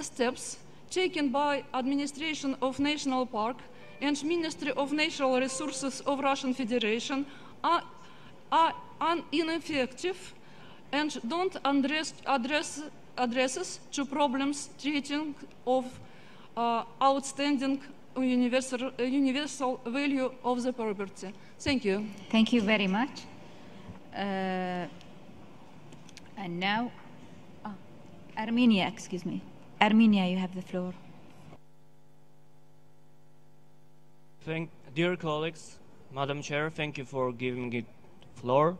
steps taken by Administration of National Park and Ministry of Natural Resources of Russian Federation are ineffective and don't addresses to problems treating of outstanding universal value of the property. Thank you. Thank you very much. And now, Armenia, excuse me. Armenia, you have the floor. Dear colleagues, Madam Chair, thank you for giving me the floor.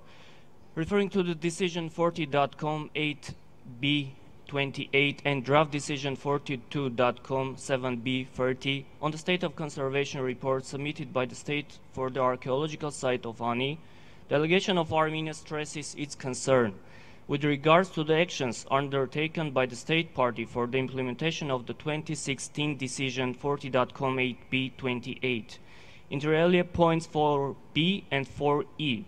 Referring to the decision 40.com 8B28 and draft decision 42.com 7B30 on the state of conservation report submitted by the state for the archaeological site of Ani, delegation of Armenia stresses its concern with regards to the actions undertaken by the state party for the implementation of the 2016 decision 40.com 8B28. Inter alia points 4B and 4E.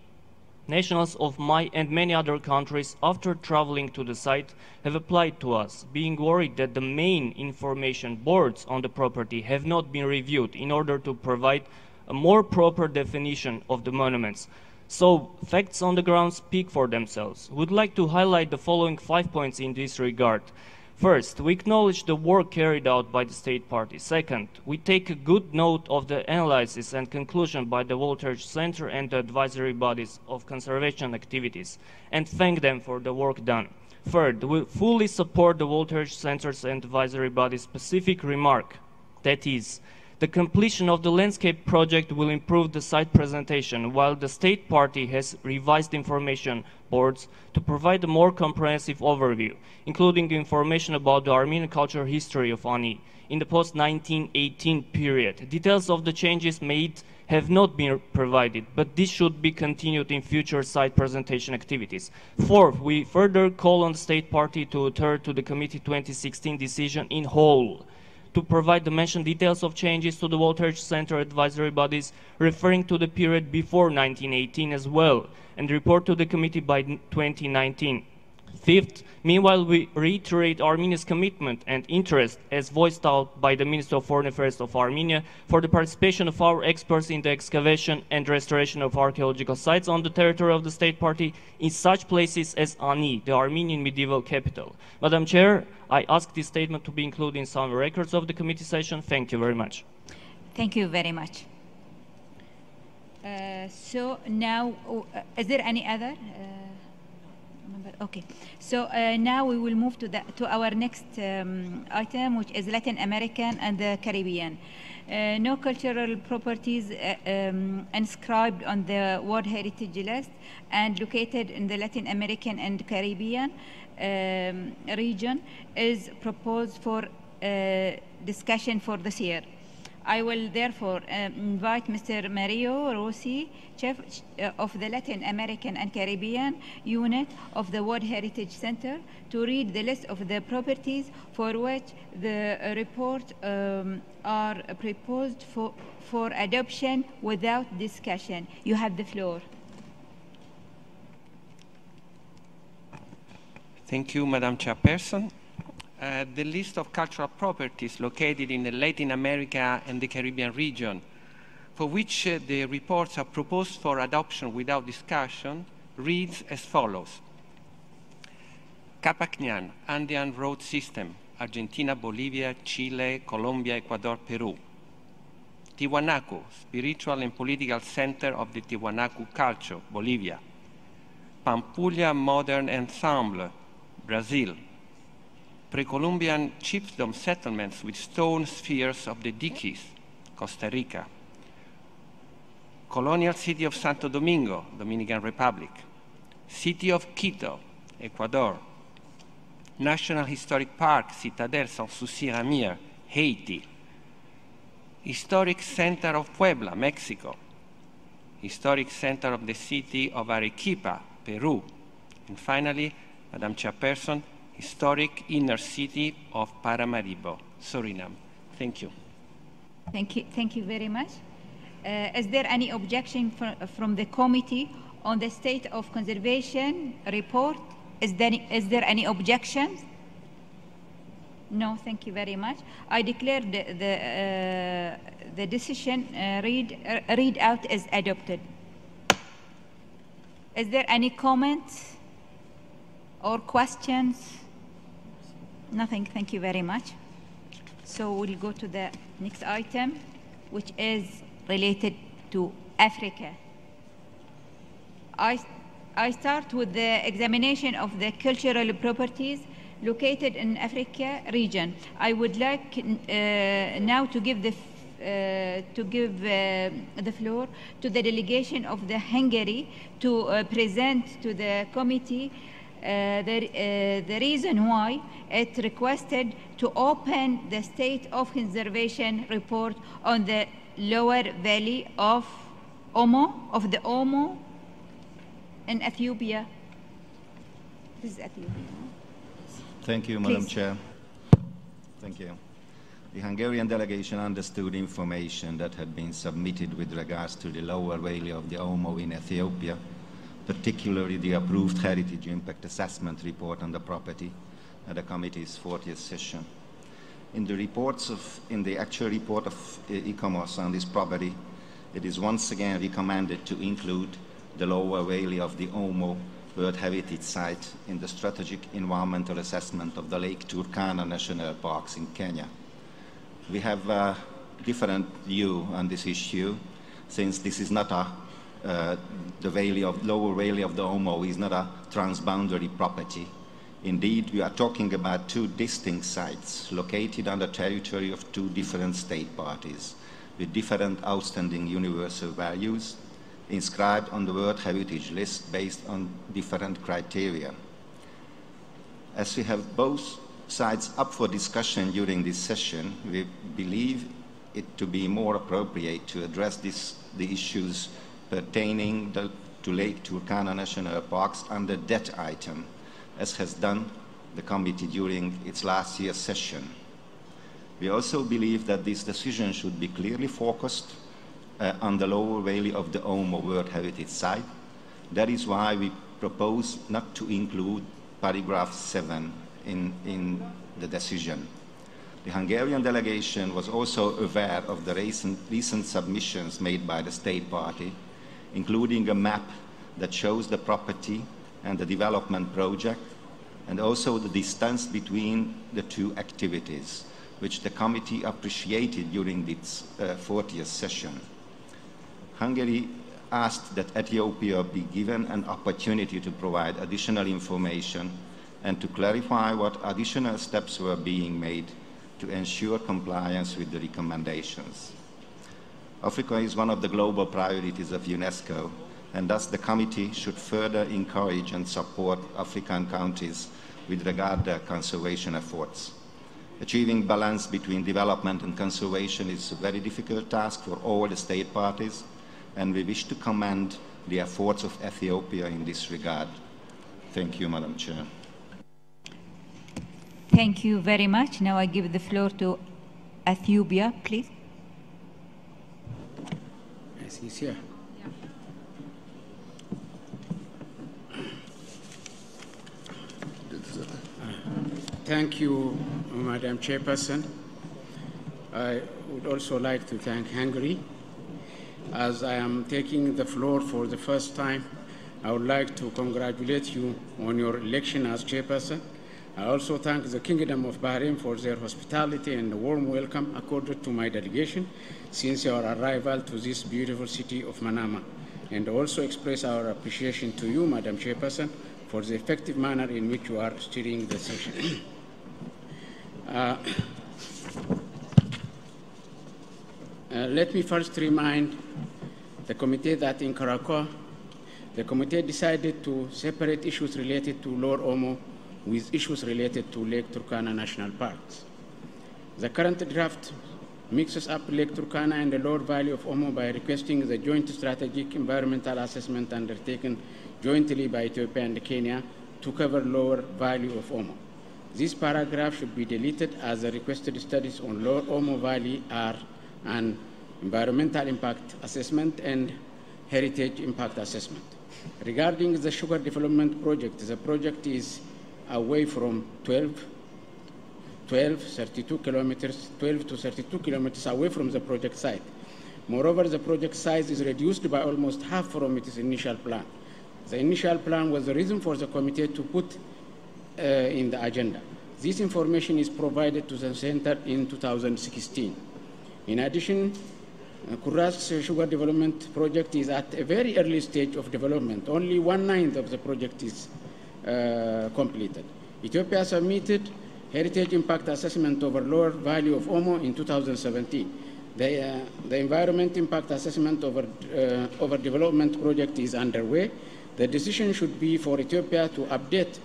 Nationals of my and many other countries, after traveling to the site, have applied to us, being worried that the main information boards on the property have not been reviewed in order to provide a more proper definition of the monuments. So, facts on the ground speak for themselves. Would like to highlight the following 5 points in this regard. First, we acknowledge the work carried out by the state party. Second, we take a good note of the analysis and conclusion by the Voltage Center and the advisory bodies of conservation activities, and thank them for the work done. Third, we fully support the Voltage Center's and advisory bodies' specific remark, that is, the completion of the landscape project will improve the site presentation, while the state party has revised information boards to provide a more comprehensive overview, including information about the Armenian cultural history of Ani in the post-1918 period. Details of the changes made have not been provided, but this should be continued in future site presentation activities. Fourth, we further call on the state party to adhere to the Committee 2016 decision in whole, to provide the mentioned details of changes to the Voltage Center advisory bodies referring to the period before 1918 as well, and report to the committee by 2019. Fifth, meanwhile, we reiterate Armenia's commitment and interest as voiced out by the Minister of Foreign Affairs of Armenia for the participation of our experts in the excavation and restoration of archaeological sites on the territory of the state party in such places as Ani, the Armenian medieval capital. Madam Chair, I ask this statement to be included in some records of the committee session. Thank you very much. Thank you very much. So now, is there any other? Okay, so now we will move to our next item, which is Latin American and the Caribbean. No cultural properties inscribed on the World Heritage List and located in the Latin American and Caribbean region is proposed for discussion for this year. I will therefore invite Mr. Mario Rossi, Chief of the Latin American and Caribbean Unit of the World Heritage Center, to read the list of the properties for which the report are proposed for adoption without discussion. You have the floor. Thank you, Madam Chairperson. The list of cultural properties located in the Latin America and the Caribbean region, for which the reports are proposed for adoption without discussion, reads as follows. Capacñan, Andean Road System, Argentina, Bolivia, Chile, Colombia, Ecuador, Peru. Tiwanaku, Spiritual and Political Center of the Tiwanaku Culture, Bolivia. Pampulha Modern Ensemble, Brazil. Pre-Columbian chiefdom settlements with stone spheres of the Diquis, Costa Rica. Colonial city of Santo Domingo, Dominican Republic. City of Quito, Ecuador. National Historic Park, Citadel Sans Souci Ramire, Haiti. Historic Center of Puebla, Mexico. Historic Center of the city of Arequipa, Peru. And finally, Madam Chairperson, Historic Inner City of Paramaribo, Suriname. Thank you. Thank you very much. Is there any objection from the committee on the state of conservation report? Is there any objections? No, thank you very much. I declare the decision read out as adopted. Is there any comments or questions? Nothing, thank you very much. So we'll go to the next item, which is related to Africa. I start with the examination of the cultural properties located in Africa region. I would like now to give the floor to the delegation of the Hungary to present to the committee the reason why it requested to open the state of conservation report on the lower valley of the Omo in Ethiopia. This is Ethiopia. Thank you, Madam Chair. Thank you. The Hungarian delegation understood information that had been submitted with regards to the lower valley of the Omo in Ethiopia, particularly the approved heritage impact assessment report on the property at the committee's 40th session. In the actual report of ICOMOS on this property, it is once again recommended to include the lower valley of the Omo World Heritage Site in the strategic environmental assessment of the Lake Turkana National Parks in Kenya. We have a different view on this issue, since this is not the lower valley of the Omo is not a transboundary property. Indeed, we are talking about two distinct sites located on the territory of two different state parties with different outstanding universal values inscribed on the World Heritage List based on different criteria. As we have both sides up for discussion during this session, we believe it to be more appropriate to address the issues pertaining to Lake Turkana National Parks under that item, as has done the committee during its last year's session. We also believe that this decision should be clearly focused on the lower valley of the Omo World Heritage Site. That is why we propose not to include paragraph 7 in the decision. The Hungarian delegation was also aware of the recent submissions made by the state party, including a map that shows the property and the development project, and also the distance between the two activities, which the committee appreciated during its 40th session. Hungary asked that Ethiopia be given an opportunity to provide additional information and to clarify what additional steps were being made to ensure compliance with the recommendations. Africa is one of the global priorities of UNESCO, and thus the committee should further encourage and support African countries with regard to their conservation efforts. Achieving balance between development and conservation is a very difficult task for all the state parties, and we wish to commend the efforts of Ethiopia in this regard. Thank you, Madam Chair. Thank you very much. Now I give the floor to Ethiopia, please. Yes, he's here. Thank you, Madam Chairperson. I would also like to thank Hungary. As I am taking the floor for the first time, I would like to congratulate you on your election as Chairperson. I also thank the Kingdom of Bahrain for their hospitality and the warm welcome accorded to my delegation since your arrival to this beautiful city of Manama, and also express our appreciation to you, Madam Chairperson, for the effective manner in which you are steering the session. Let me first remind the committee that in Karakoa, the committee decided to separate issues related to Lower Omo with issues related to Lake Turkana National Parks. The current draft mixes up Lake Turkana and the lower valley of Omo by requesting the joint strategic environmental assessment undertaken jointly by Ethiopia and Kenya to cover lower valley of Omo. This paragraph should be deleted as the requested studies on lower Omo Valley are an environmental impact assessment and heritage impact assessment. Regarding the sugar development project, the project is away from 12 to 32 kilometers away from the project site. Moreover, the project size is reduced by almost half from its initial plan. The initial plan was the reason for the committee to put in the agenda. This information is provided to the center in 2016. In addition, Kuraz Sugar Development Project is at a very early stage of development. Only 1/9 of the project is completed. Ethiopia submitted Heritage Impact Assessment over lower value of Omo in 2017. The Environment Impact Assessment over Development Project is underway. The decision should be for Ethiopia to update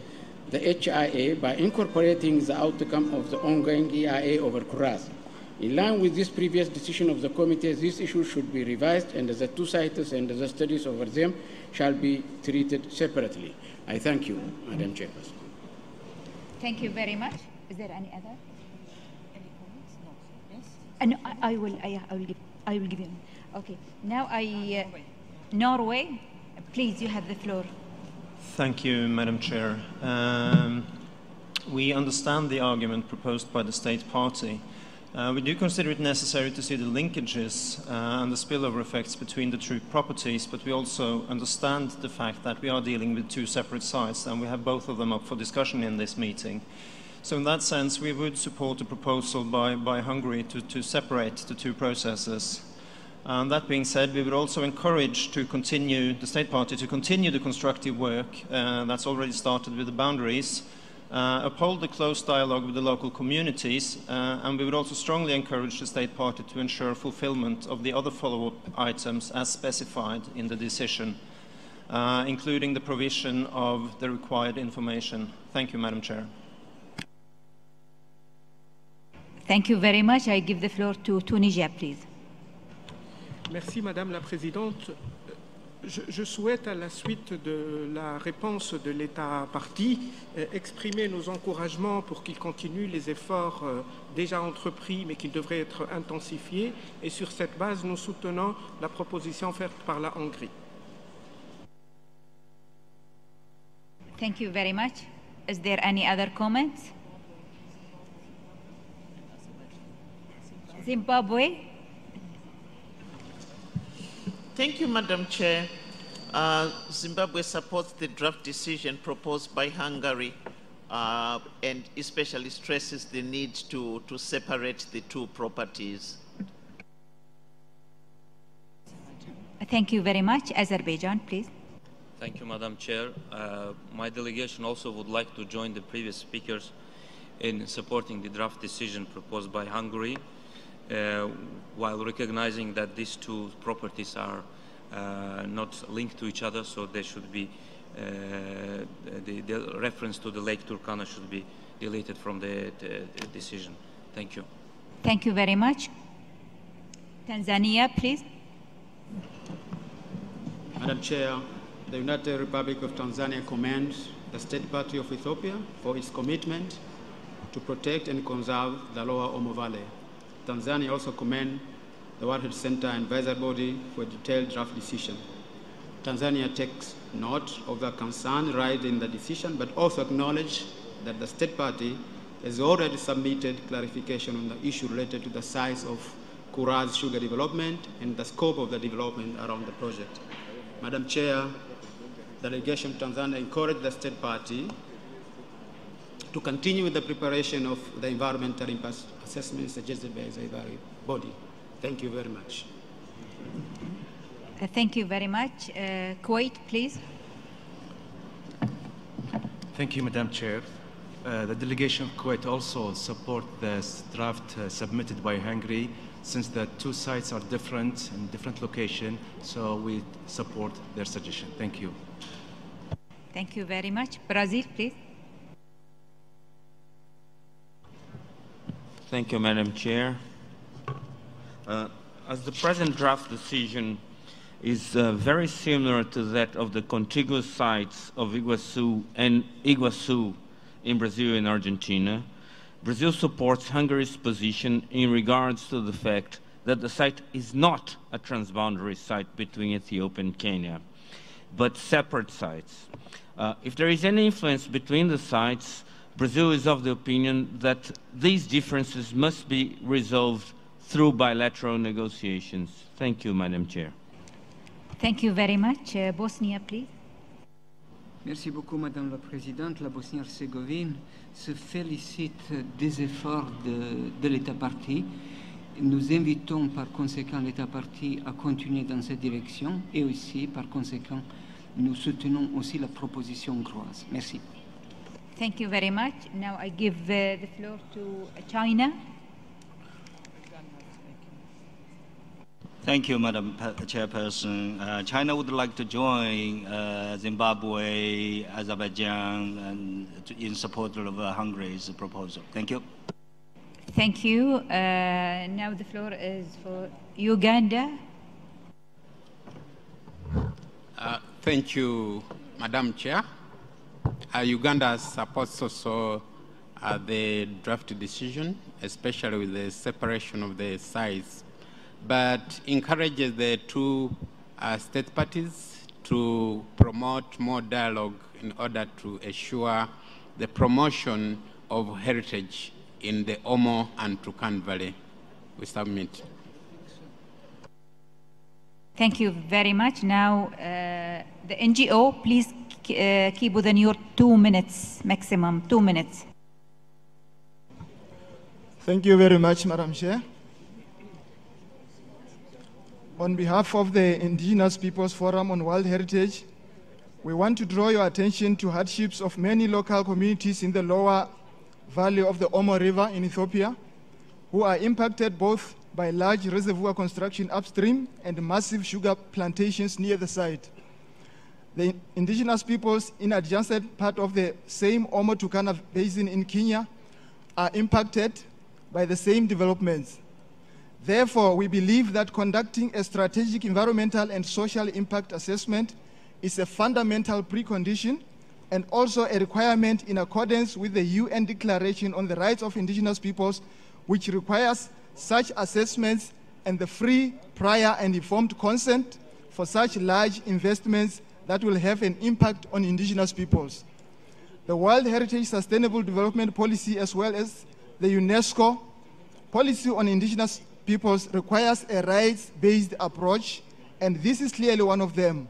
the HIA by incorporating the outcome of the ongoing EIA over Kuraz. In line with this previous decision of the committee, this issue should be revised and the two sites and the studies over them shall be treated separately. I thank you, Madam Chairperson. Thank you very much. Is there any other? Any comments? No. Yes? No, I will give you. Okay. Now Norway, please, you have the floor. Thank you, Madam Chair. We understand the argument proposed by the state party. We do consider it necessary to see the linkages and the spillover effects between the two properties, but we also understand the fact that we are dealing with two separate sites and we have both of them up for discussion in this meeting. So in that sense, we would support a proposal by Hungary to separate the two processes. That being said, we would also encourage the state party to continue the constructive work that's already started with the boundaries, uphold the close dialogue with the local communities, and we would also strongly encourage the state party to ensure fulfillment of the other follow-up items as specified in the decision, including the provision of the required information. Thank you, Madam Chair. Thank you very much. I give the floor to Tunisia, please. Merci, Madame la Présidente. Je souhaite, à la suite de la réponse de l'État partie, exprimer nos encouragements pour qu'il continue les efforts déjà entrepris, mais qui devraient être intensifiés. Et sur cette base, nous soutenons la proposition faite par la Hongrie. Thank you very much. Is there any other comments? Zimbabwe. Thank you, Madam Chair. Zimbabwe supports the draft decision proposed by Hungary and especially stresses the need to separate the two properties. Thank you very much. Azerbaijan, please. Thank you, Madam Chair. My delegation also would like to join the previous speakers in supporting the draft decision proposed by Hungary, while recognizing that these two properties are not linked to each other, so there should be the reference to the Lake Turkana should be deleted from the decision. Thank you. Thank you very much. Tanzania, please. Madam Chair, the United Republic of Tanzania commends the State Party of Ethiopia for its commitment to protect and conserve the lower Omo Valley. Tanzania also commends the World Health Center Advisory Body for a detailed draft decision. Tanzania takes note of the concern raised in the decision, but also acknowledge that the State Party has already submitted clarification on the issue related to the size of Kuraz sugar development and the scope of the development around the project. Madam Chair, the delegation of Tanzania encouraged the State Party to continue with the preparation of the environmental impact assessment suggested by the advisory body. Thank you very much. Thank you very much. Kuwait, please. Thank you, Madam Chair. The delegation of Kuwait also support the draft submitted by Hungary, since the two sites are different in different locations, so we support their suggestion. Thank you. Thank you very much. Brazil, please. Thank you, Madam Chair. As the present draft decision is very similar to that of the contiguous sites of Iguazu and Iguazu in Brazil and Argentina, Brazil supports Hungary's position in regards to the fact that the site is not a transboundary site between Ethiopia and Kenya, but separate sites. If there is any influence between the sites, Brazil is of the opinion that these differences must be resolved through bilateral negotiations. Thank you, Madam Chair. Thank you very much. Bosnia, please. Merci beaucoup, Madame la Présidente. La Bosnie-Herzégovine se félicite des efforts de l'État parti. Nous invitons par conséquent l'État parti à continuer dans cette direction et aussi, par conséquent, nous soutenons aussi la proposition hongroise. Merci. Thank you very much. Now I give the floor to China. Thank you, Madam Chairperson. China would like to join Zimbabwe, Azerbaijan, and in support of Hungary's proposal. Thank you. Thank you. Now the floor is for Uganda. Thank you, Madam Chair. Uganda supports also the draft decision, especially with the separation of the sites, but encourages the two state parties to promote more dialogue in order to assure the promotion of heritage in the Omo and Turkana Valley. We submit. Thank you very much. Now, the NGO, please keep within your 2 minutes, maximum 2 minutes. Thank you very much, Madam Chair. On behalf of the Indigenous Peoples Forum on World Heritage, we want to draw your attention to hardships of many local communities in the lower valley of the Omo River in Ethiopia, who are impacted both by large reservoir construction upstream and massive sugar plantations near the site. The indigenous peoples in adjacent part of the same Omo Turkana Basin in Kenya are impacted by the same developments. Therefore, we believe that conducting a strategic environmental and social impact assessment is a fundamental precondition and also a requirement in accordance with the UN Declaration on the Rights of Indigenous Peoples, which requires such assessments and the free, prior, and informed consent for such large investments that will have an impact on indigenous peoples. The World Heritage Sustainable Development Policy, as well as the UNESCO policy on indigenous peoples, requires a rights-based approach, and this is clearly one of them.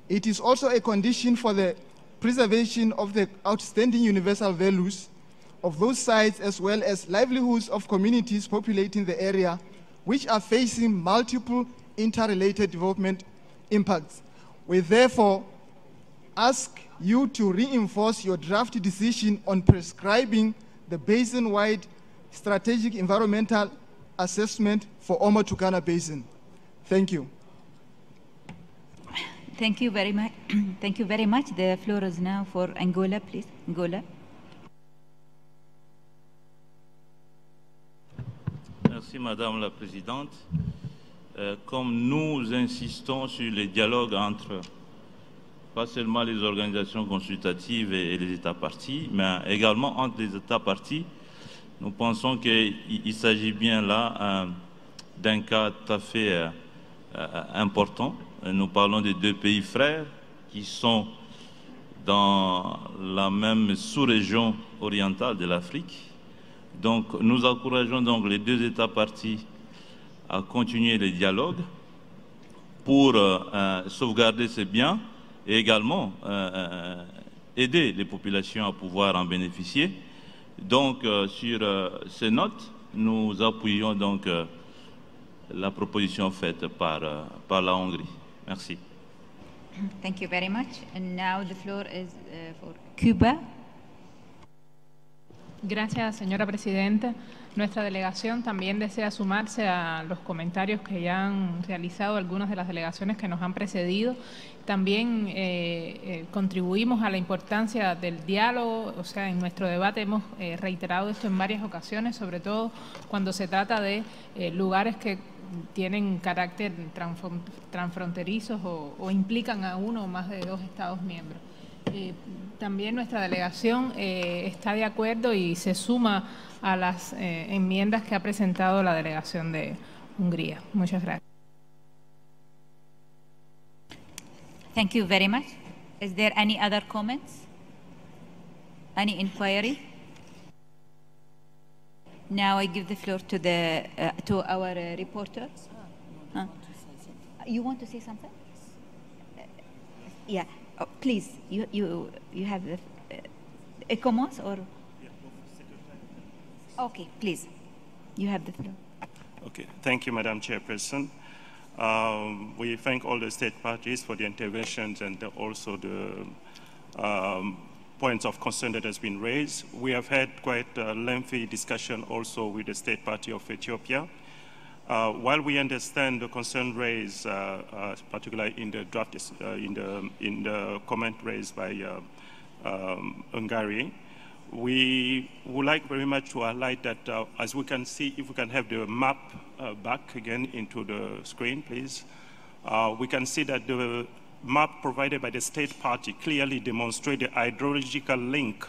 It is also a condition for the preservation of the outstanding universal values of those sites, as well as livelihoods of communities populating the area, which are facing multiple interrelated development impacts. We therefore ask you to reinforce your draft decision on prescribing the basin-wide strategic environmental assessment for Omo Turkana Basin. Thank you. Thank you very much. Thank you very much. The floor is now for Angola, please. Angola. Merci, Madame la Présidente. Comme nous insistons sur les dialogues entre pas seulement les organisations consultatives et les États partis, mais également entre les États partis, nous pensons qu'il s'agit bien là d'un cas tout à fait important. Nous parlons de deux pays frères qui sont dans la même sous-région orientale de l'Afrique. Donc nous encourageons donc les deux États partis à continuer les dialogues pour sauvegarder ces biens et également aider les populations à pouvoir en bénéficier. Donc sur ces notes, nous appuyons donc la proposition faite par la Hongrie. Merci. Thank you very much. And now the floor is for Cuba. Gracias, señora Presidenta. Nuestra delegación también desea sumarse a los comentarios que ya han realizado algunas de las delegaciones que nos han precedido. También contribuimos a la importancia del diálogo, o sea, en nuestro debate hemos reiterado esto en varias ocasiones, sobre todo cuando se trata de lugares que tienen carácter transfronterizos o implican a uno o más de dos Estados miembros. También nuestra delegación está de acuerdo y se suma a las enmiendas que ha presentado la delegación de Hungría. Muchas gracias. Thank you very much. Is there any other comments? Any inquiry? Now I give the floor to our reporters. You want to say something? Yeah. Oh, please. You have the ECOMOS or? Okay, please. You have the floor. Okay. Thank you, Madam Chairperson. We thank all the state parties for the interventions and also the points of concern that has been raised. We have had quite a lengthy discussion also with the state party of Ethiopia. While we understand the concern raised, particularly in the draft, in the comment raised by Hungary, we would like very much to highlight that, as we can see, if we can have the map back again into the screen, please, we can see that the map provided by the state party clearly demonstrates the hydrological link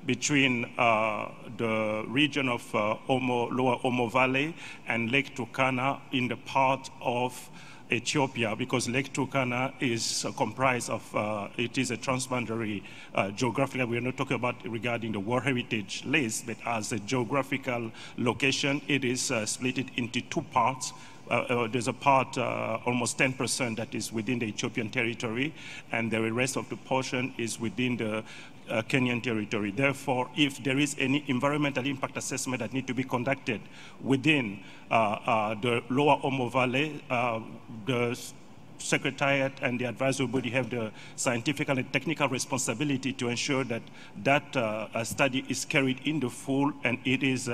between the region of Lower Omo Valley and Lake Turkana in the part of Ethiopia, because Lake Turkana is comprised of, it is a transboundary geographical, we are not talking about regarding the World Heritage List, but as a geographical location, it is split into two parts. There's a part, almost 10%, that is within the Ethiopian territory, and the rest of the portion is within the Kenyan territory. Therefore, if there is any environmental impact assessment that need to be conducted within the Lower Omo Valley, the Secretariat and the advisory body have the scientific and technical responsibility to ensure that that study is carried in the full and it is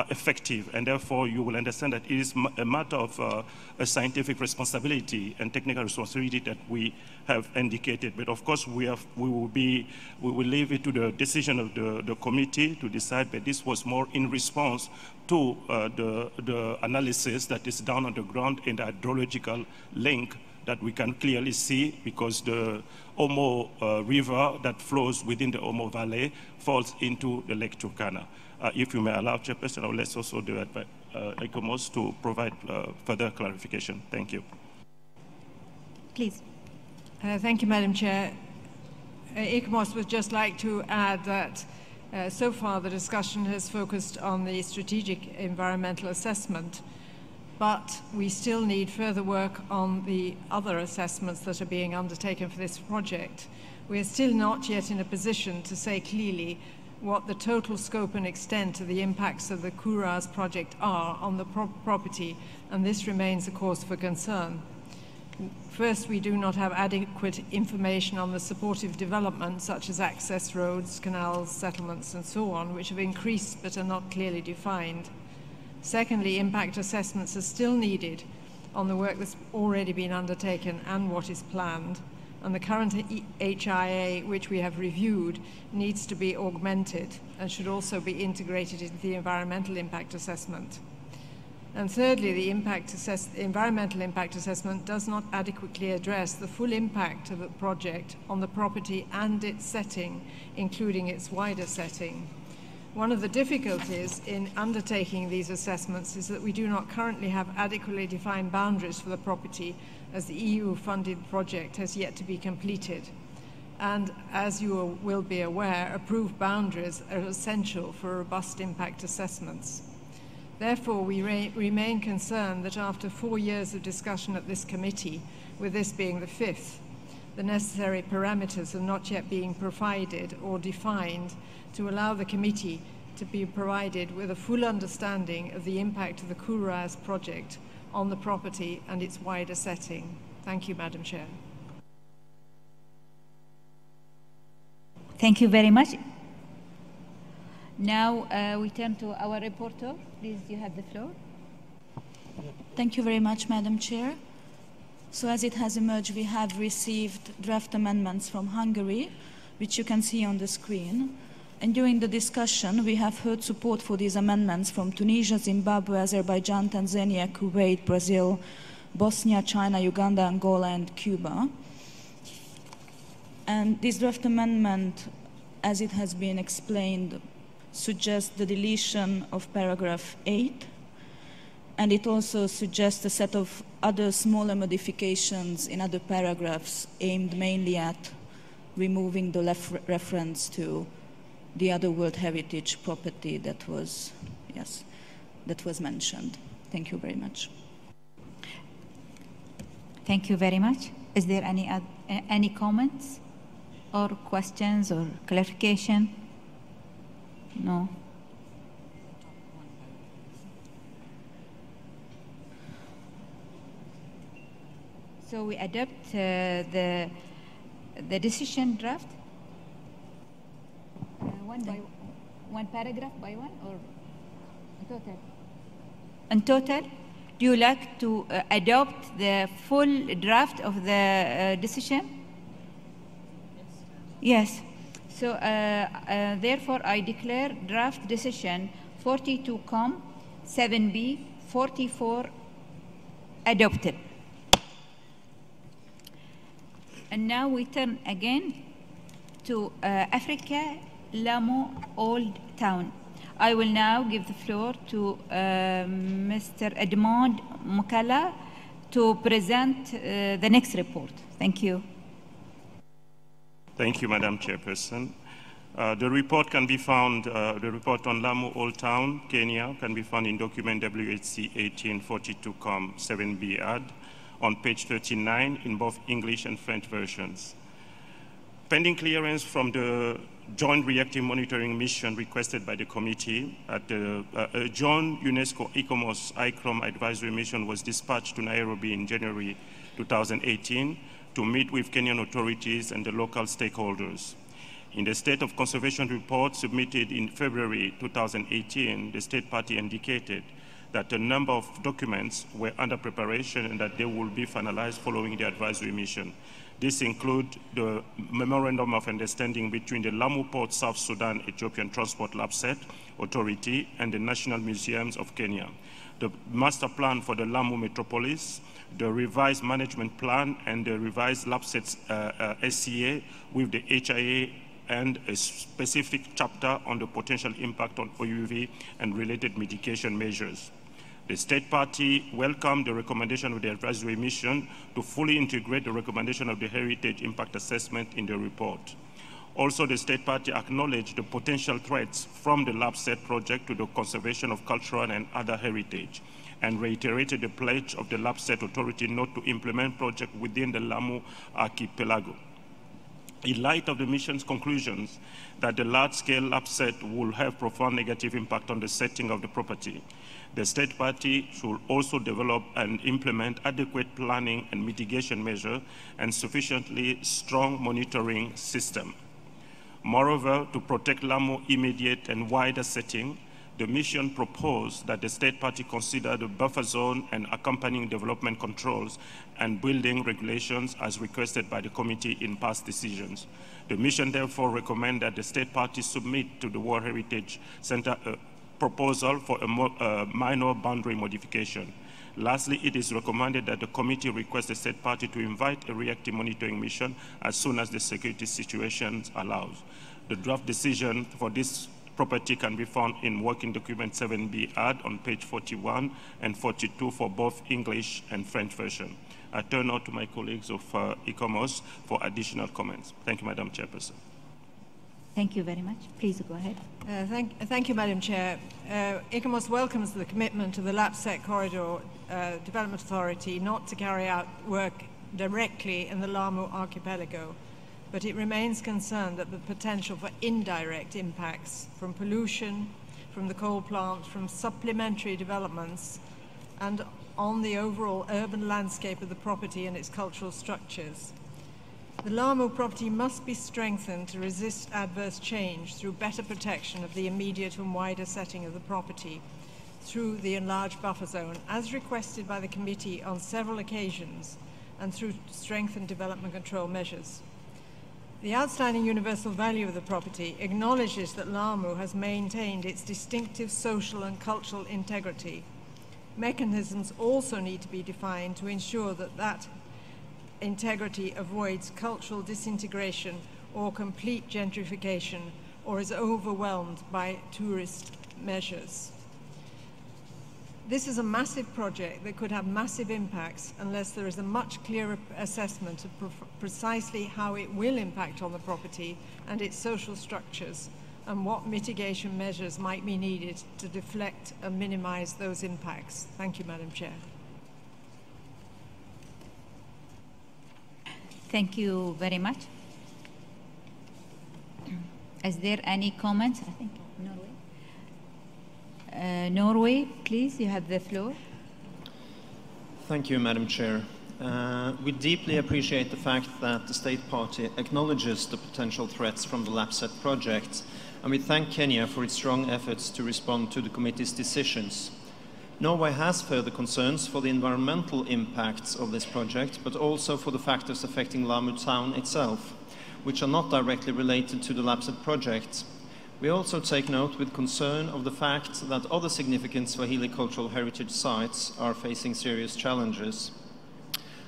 effective, and therefore you will understand that it is a matter of a scientific responsibility and technical responsibility that we have indicated. But of course, we will leave it to the decision of the committee to decide. But this was more in response to the analysis that is down on the ground in the hydrological link that we can clearly see, because the Omo River that flows within the Omo Valley falls into the Lake Turkana. If you may allow, Chairperson, I will let also the ECOMOS to provide further clarification. Thank you. Please. Thank you, Madam Chair. ECOMOS would just like to add that so far the discussion has focused on the strategic environmental assessment, but we still need further work on the other assessments that are being undertaken for this project. We are still not yet in a position to say clearly what the total scope and extent of the impacts of the Kuraz project are on the property, and this remains a cause for concern. First, we do not have adequate information on the supportive development, such as access roads, canals, settlements, and so on, which have increased but are not clearly defined. Secondly, impact assessments are still needed on the work that's already been undertaken and what is planned. And the current HIA, which we have reviewed, needs to be augmented and should also be integrated into the environmental impact assessment. And thirdly, the environmental impact assessment does not adequately address the full impact of the project on the property and its setting, including its wider setting. One of the difficulties in undertaking these assessments is that we do not currently have adequately defined boundaries for the property, as the EU-funded project has yet to be completed. And as you will be aware, approved boundaries are essential for robust impact assessments. Therefore, we remain concerned that after 4 years of discussion at this committee, with this being the 5th, the necessary parameters are not yet being provided or defined to allow the committee to be provided with a full understanding of the impact of the Kuraz project on the property and its wider setting. Thank you, Madam Chair. Thank you very much. Now we turn to our reporter. Please, you have the floor. Thank you very much, Madam Chair. So as it has emerged, we have received draft amendments from Hungary, which you can see on the screen. And during the discussion, we have heard support for these amendments from Tunisia, Zimbabwe, Azerbaijan, Tanzania, Kuwait, Brazil, Bosnia, China, Uganda, Angola, and Cuba. And this draft amendment, as it has been explained, suggests the deletion of paragraph 8, and it also suggests a set of other smaller modifications in other paragraphs aimed mainly at removing the reference to the other World Heritage property that was, that was mentioned. Thank you very much. Thank you very much. Is there any comments or questions or clarification? No. So we adopt the decision draft one paragraph by one, or in total? In total, do you like to adopt the full draft of the decision? Yes. So therefore, I declare draft decision 42.7b 44 adopted. And now we turn again to Africa, Lamu Old Town. I will now give the floor to Mr. Edmond Mukala to present the next report. Thank you. Thank you, Madam Chairperson. The report can be found, the report on Lamu Old Town, Kenya, can be found in document WHC 1842.7b ad on page 39 in both English and French versions. Pending clearance from the joint reactive monitoring mission requested by the committee, a joint UNESCO ICOMOS ICROM advisory mission was dispatched to Nairobi in January 2018 to meet with Kenyan authorities and the local stakeholders. In the State of Conservation report submitted in February 2018, the state party indicated that a number of documents were under preparation and that they will be finalized following the advisory mission. This includes the Memorandum of Understanding between the Lamu Port South Sudan Ethiopian Transport LAPSET Authority and the National Museums of Kenya, the Master Plan for the Lamu Metropolis, the revised management plan, and the revised LAPSET SCA with the HIA, and a specific chapter on the potential impact on OUV and related mitigation measures. The state party welcomed the recommendation of the advisory mission to fully integrate the recommendation of the heritage impact assessment in the report. Also, the state party acknowledged the potential threats from the LAPSET project to the conservation of cultural and other heritage, and reiterated the pledge of the LAPSET authority not to implement projects within the Lamu archipelago. In light of the mission's conclusions that the large-scale LAPSET will have profound negative impact on the setting of the property, the state party should also develop and implement adequate planning and mitigation measures and sufficiently strong monitoring system. Moreover, to protect Lamu's immediate and wider setting, the mission proposed that the state party consider the buffer zone and accompanying development controls and building regulations as requested by the committee in past decisions. The mission therefore recommends that the state party submit to the World Heritage Center a proposal for a minor boundary modification. Lastly, it is recommended that the committee request the state party to invite a reactive monitoring mission as soon as the security situation allows. The draft decision for this property can be found in Working Document 7B ad on page 41 and 42 for both English and French version. I turn now to my colleagues of ICOMOS for additional comments. Thank you, Madam Chairperson. Thank you very much. Please go ahead. Thank you, Madam Chair. ICOMOS welcomes the commitment of the LAPSET Corridor Development Authority not to carry out work directly in the Lamu archipelago, but it remains concerned that the potential for indirect impacts from pollution, from the coal plant, from supplementary developments, and on the overall urban landscape of the property and its cultural structures. The Lamu property must be strengthened to resist adverse change through better protection of the immediate and wider setting of the property through the enlarged buffer zone, as requested by the committee on several occasions, and through strengthened development control measures. The outstanding universal value of the property acknowledges that Lamu has maintained its distinctive social and cultural integrity. Mechanisms also need to be defined to ensure that that integrity avoids cultural disintegration or complete gentrification, or is overwhelmed by tourist measures. This is a massive project that could have massive impacts unless there is a much clearer assessment of precisely how it will impact on the property and its social structures, and what mitigation measures might be needed to deflect and minimize those impacts. Thank you, Madam Chair. Thank you very much. Is there any comments? I think Norway. Norway, please, you have the floor. Thank you, Madam Chair. We deeply appreciate the fact that the State Party acknowledges the potential threats from the LAPSET project, and we thank Kenya for its strong efforts to respond to the committee's decisions. Norway has further concerns for the environmental impacts of this project, but also for the factors affecting Lamu Town itself, which are not directly related to the LAPSET project. We also take note with concern of the fact that other significant Swahili cultural heritage sites are facing serious challenges.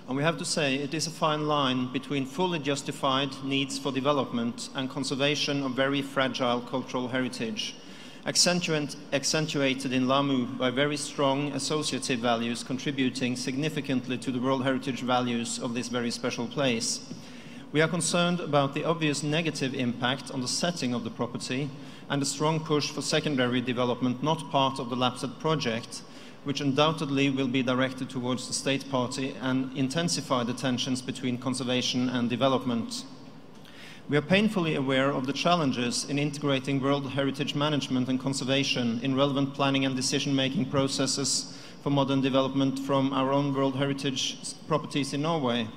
And we have to say it is a fine line between fully justified needs for development and conservation of very fragile cultural heritage, accentuated in Lamu by very strong associative values contributing significantly to the World Heritage values of this very special place. We are concerned about the obvious negative impact on the setting of the property and a strong push for secondary development not part of the LAPSET project, which undoubtedly will be directed towards the State Party and intensify the tensions between conservation and development. We are painfully aware of the challenges in integrating World Heritage management and conservation in relevant planning and decision-making processes for modern development from our own World Heritage properties in Norway.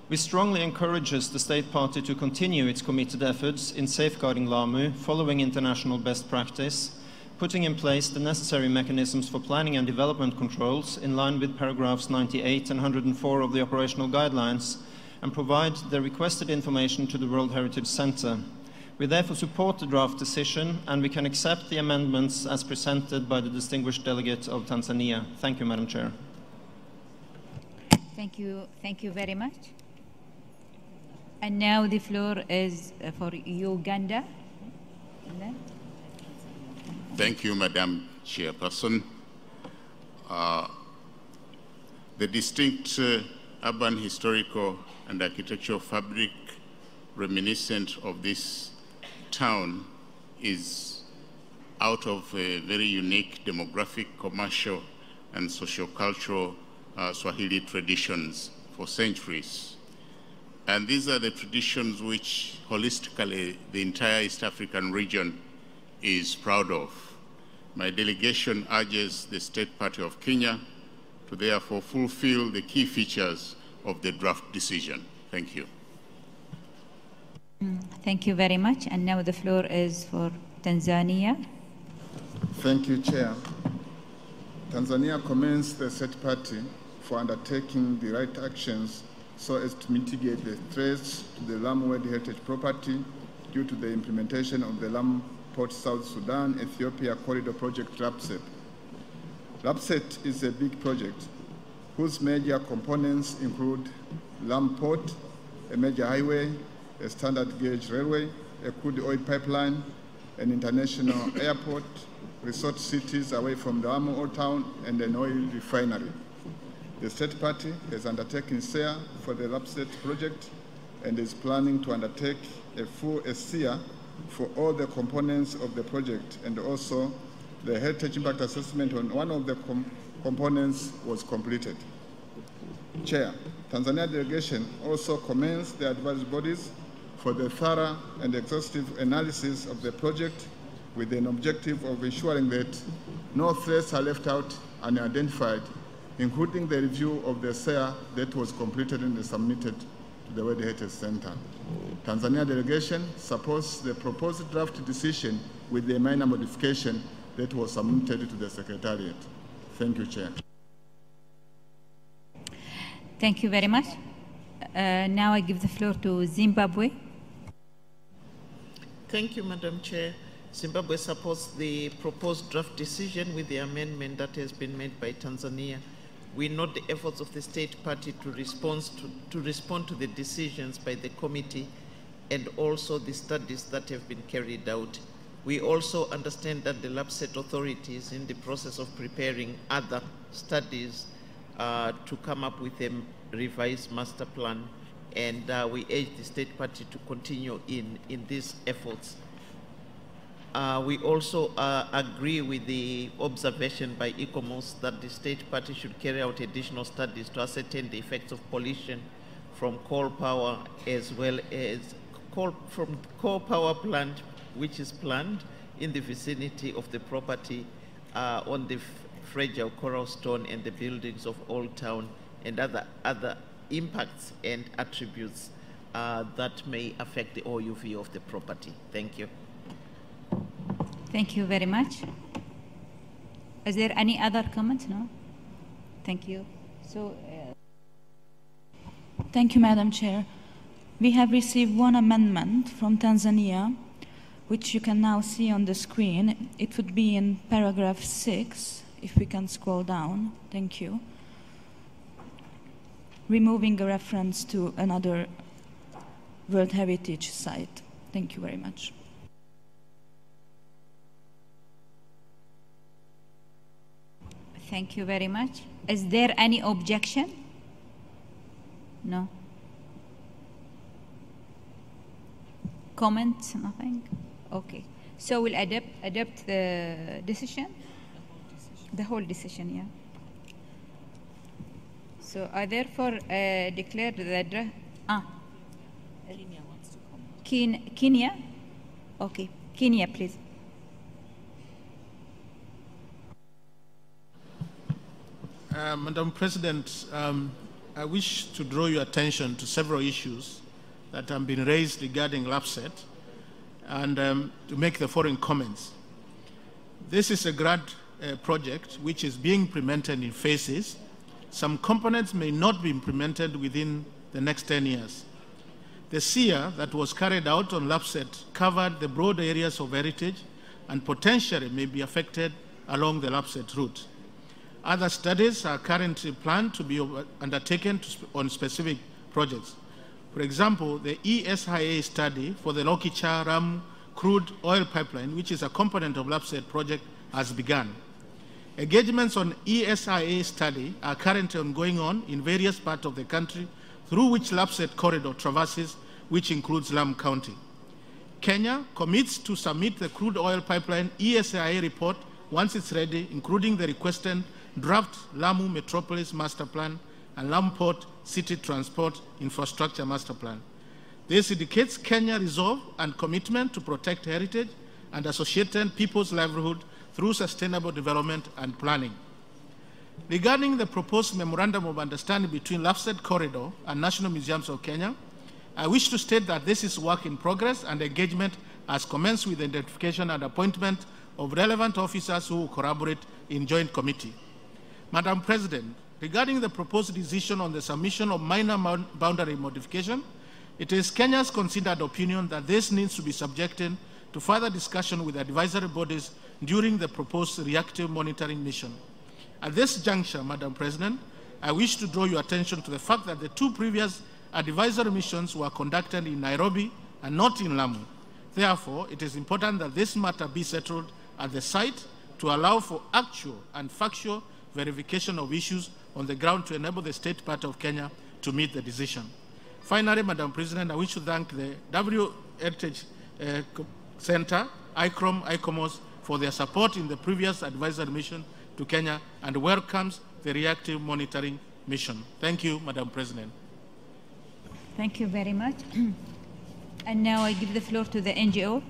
We strongly encourage the State Party to continue its committed efforts in safeguarding Lamu, following international best practice, putting in place the necessary mechanisms for planning and development controls in line with paragraphs 98 and 104 of the operational guidelines, and provide the requested information to the World Heritage Centre. We therefore support the draft decision, and we can accept the amendments as presented by the distinguished delegate of Tanzania. Thank you, Madam Chair. Thank you very much. And now the floor is for Uganda. Thank you, Madam Chairperson. The distinct urban, historical, and architectural fabric reminiscent of this town is out of a very unique demographic, commercial, and socio-cultural Swahili traditions for centuries. And these are the traditions which, holistically, the entire East African region is proud of. My delegation urges the State Party of Kenya to therefore fulfill the key features of the draft decision. Thank you. Thank you very much. And now the floor is for Tanzania. Thank you, Chair. Tanzania commends the State Party for undertaking the right actions so as to mitigate the threats to the Lamu World Heritage property due to the implementation of the Lamu Port South Sudan Ethiopia Corridor Project LAPSET. LAPSET is a big project whose major components include Lamu Port, a major highway, a standard gauge railway, a crude oil pipeline, an international airport, resort cities away from the Lamu Old Town, and an oil refinery. The State Party has undertaken SEA for the LAPSET project and is planning to undertake a full SEA for all the components of the project, and also the Heritage Impact Assessment on one of the components was completed. Chair, Tanzania delegation also commends the advisory bodies for the thorough and exhaustive analysis of the project with an objective of ensuring that no threats are left out unidentified, including the review of the SEA that was completed and submitted to the World Heritage Center. Tanzania delegation supports the proposed draft decision with the minor modification that was submitted to the Secretariat. Thank you, Chair. Thank you very much. Now I give the floor to Zimbabwe. Thank you, Madam Chair. Zimbabwe supports the proposed draft decision with the amendment that has been made by Tanzania. We note the efforts of the State Party to respond to the decisions by the committee and also the studies that have been carried out. We also understand that the LAPSET authority is in the process of preparing other studies to come up with a revised master plan, and we urge the State Party to continue in these efforts. We also agree with the observation by ICOMOS that the State Party should carry out additional studies to ascertain the effects of pollution from coal power, as well as from coal power plant which is planned in the vicinity of the property on the fragile coral stone and the buildings of Old Town, and other impacts and attributes that may affect the OUV of the property. Thank you. Thank you very much. Is there any other comments? No? Thank you. So, Thank you, Madam Chair. We have received one amendment from Tanzania, which you can now see on the screen. It would be in paragraph 6, if we can scroll down. Thank you. Removing a reference to another World Heritage site. Thank you very much. thank you very much. Is there any objection? No. Comments? Nothing? Okay. So we'll adopt the decision? The whole decision, yeah. So I therefore declare the draft. Kenya wants to comment. Kenya? Okay. Kenya, please. Madam President, I wish to draw your attention to several issues that have been raised regarding LAPSET and to make the following comments. This is a grant project which is being implemented in phases. Some components may not be implemented within the next 10 years. The SEER that was carried out on LAPSET covered the broad areas of heritage and potentially may be affected along the LAPSET route. Other studies are currently planned to be undertaken on specific projects. For example, the ESIA study for the Lokicha-Lamu crude oil pipeline, which is a component of LAPSET project, has begun. Engagements on ESIA study are currently ongoing in various parts of the country through which LAPSET corridor traverses, which includes Lamu County. Kenya commits to submit the crude oil pipeline ESIA report once it's ready, including the requested draft Lamu Metropolis Master Plan and Lamu Port City Transport Infrastructure Master Plan. This indicates Kenya's resolve and commitment to protect heritage and associated people's livelihood through sustainable development and planning. Regarding the proposed Memorandum of Understanding between LAPSET Corridor and National Museums of Kenya, I wish to state that this is work in progress and engagement has commenced with the identification and appointment of relevant officers who will collaborate in joint committee. Madam President, regarding the proposed decision on the submission of minor boundary modification, it is Kenya's considered opinion that this needs to be subjected to further discussion with advisory bodies during the proposed reactive monitoring mission. At this juncture, Madam President, I wish to draw your attention to the fact that the two previous advisory missions were conducted in Nairobi and not in Lamu. Therefore, it is important that this matter be settled at the site to allow for actual and factual verification of issues on the ground to enable the State Party of Kenya to meet the decision. Finally, Madam President, I wish to thank the W Heritage Center, ICOMOS, for their support in the previous advisory mission to Kenya and welcomes the reactive monitoring mission. Thank you, Madam President. Thank you very much. And now I give the floor to the NGO.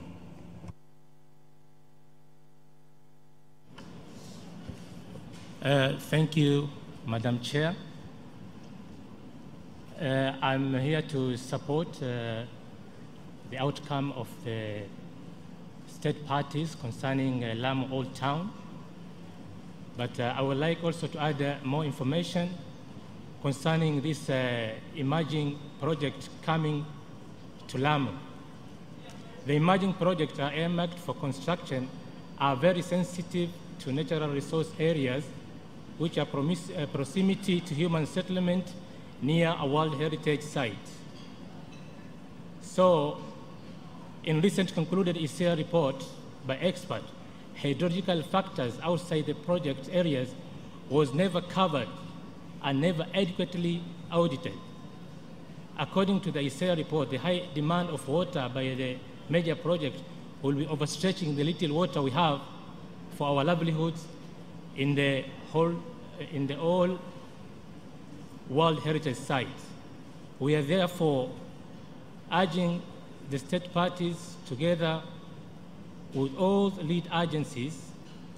Thank you, Madam Chair. I'm here to support the outcome of the state parties concerning Lamu Old Town. But I would like also to add more information concerning this emerging project coming to Lamu. The emerging projects are earmarked for construction are very sensitive to natural resource areas which are proximity to human settlement near a World Heritage Site. So, in recent concluded ICEA report by experts, hydrological factors outside the project areas was never covered and never adequately audited. According to the ICEA report, the high demand of water by the major project will be overstretching the little water we have for our livelihoods in the all World Heritage Sites. We are therefore urging the state parties together with all lead agencies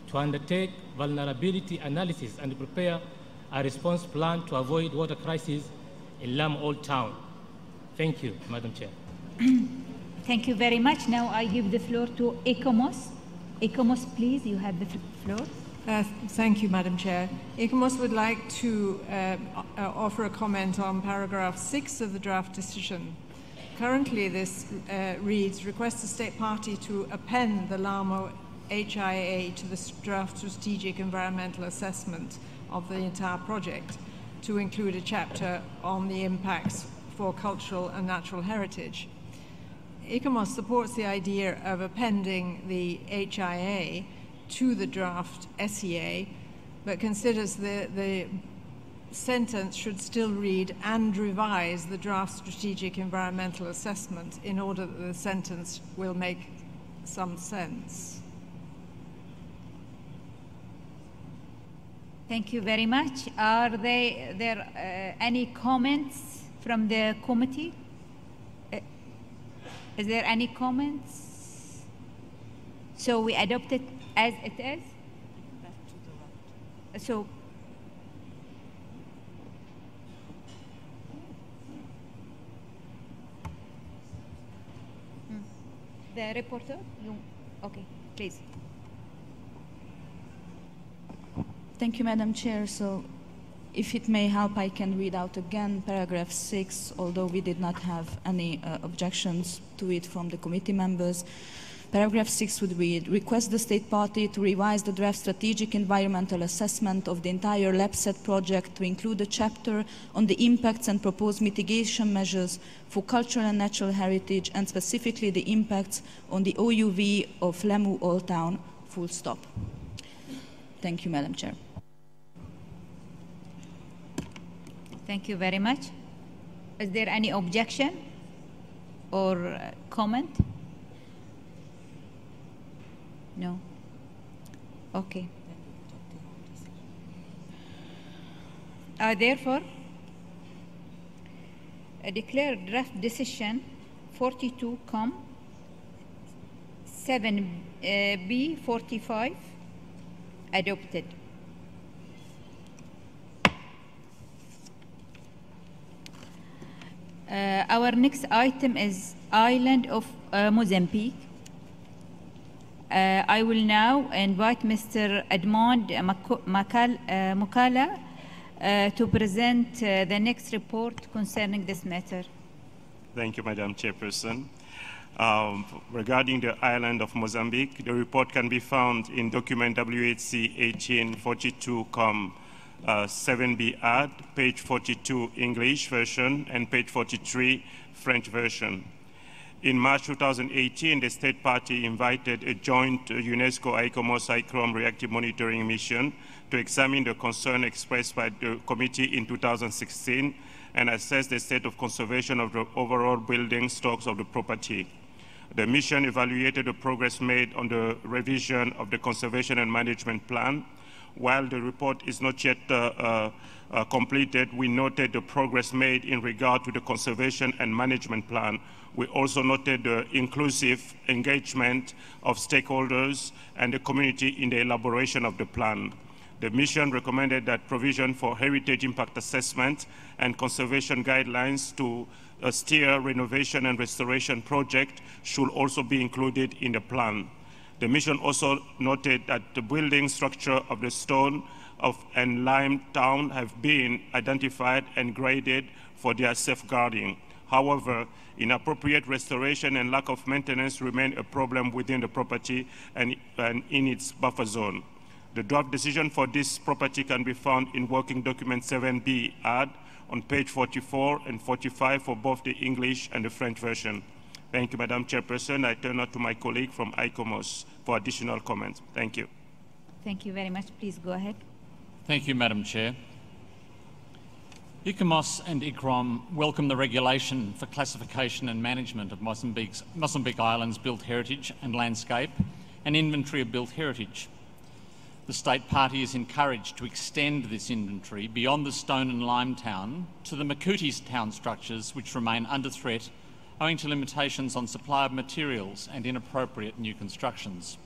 to undertake vulnerability analysis and prepare a response plan to avoid water crisis in Lamu Old Town. Thank you, Madam Chair. Thank you very much. Now I give the floor to ECOMOS. ECOMOS, please, you have the floor. Thank you, Madam Chair. ECOMOS would like to offer a comment on paragraph 6 of the draft decision. Currently, this reads, request the state party to append the Lamu HIA to the draft strategic environmental assessment of the entire project to include a chapter on the impacts for cultural and natural heritage. ECOMOS supports the idea of appending the HIA to the draft SEA, but considers the sentence should still read and revise the draft strategic environmental assessment in order that the sentence will make some sense. Thank you very much. Are there any comments from the committee? Is there any comments? So we adopt it as it is? So the reporter, okay, please. Thank you, Madam Chair. So if it may help, I can read out again paragraph 6, although we did not have any objections to it from the committee members. Paragraph 6 would read, request the state party to revise the draft strategic environmental assessment of the entire LabSet project to include a chapter on the impacts and proposed mitigation measures for cultural and natural heritage, and specifically the impacts on the OUV of Lamu Old Town, full stop. Thank you, Madam Chair. Thank you very much. Is there any objection or comment? No. Okay. Therefore, I declare draft decision 42(7)B45 adopted. Our next item is Island of Mozambique. I will now invite Mr. Edmond Mukala to present the next report concerning this matter. Thank you, Madam Chairperson. Regarding the island of Mozambique, the report can be found in document WHC 1842-7B add, page 42 English version, and page 43 French version. In March 2018, the state party invited a joint UNESCO ICOMOS ICROM reactive monitoring mission to examine the concern expressed by the committee in 2016 and assess the state of conservation of the overall building stocks of the property. The mission evaluated the progress made on the revision of the conservation and management plan. While the report is not yet completed, we noted the progress made in regard to the conservation and management plan. We also noted the inclusive engagement of stakeholders and the community in the elaboration of the plan. The mission recommended that provision for heritage impact assessment and conservation guidelines to steer renovation and restoration project should also be included in the plan. The mission also noted that the building structure of the stone and lime town have been identified and graded for their safeguarding. However, inappropriate restoration and lack of maintenance remain a problem within the property and in its buffer zone. The draft decision for this property can be found in Working Document 7B add on page 44 and 45 for both the English and the French version. Thank you, Madam Chairperson. I turn now to my colleague from ICOMOS for additional comments. Thank you. Thank you very much. Please go ahead. Thank you, Madam Chair. ICOMOS and ICROM welcome the regulation for classification and management of Mozambique Island's built heritage and landscape and inventory of built heritage. The State Party is encouraged to extend this inventory beyond the stone and lime town to the Makuti town structures which remain under threat owing to limitations on supply of materials and inappropriate new constructions.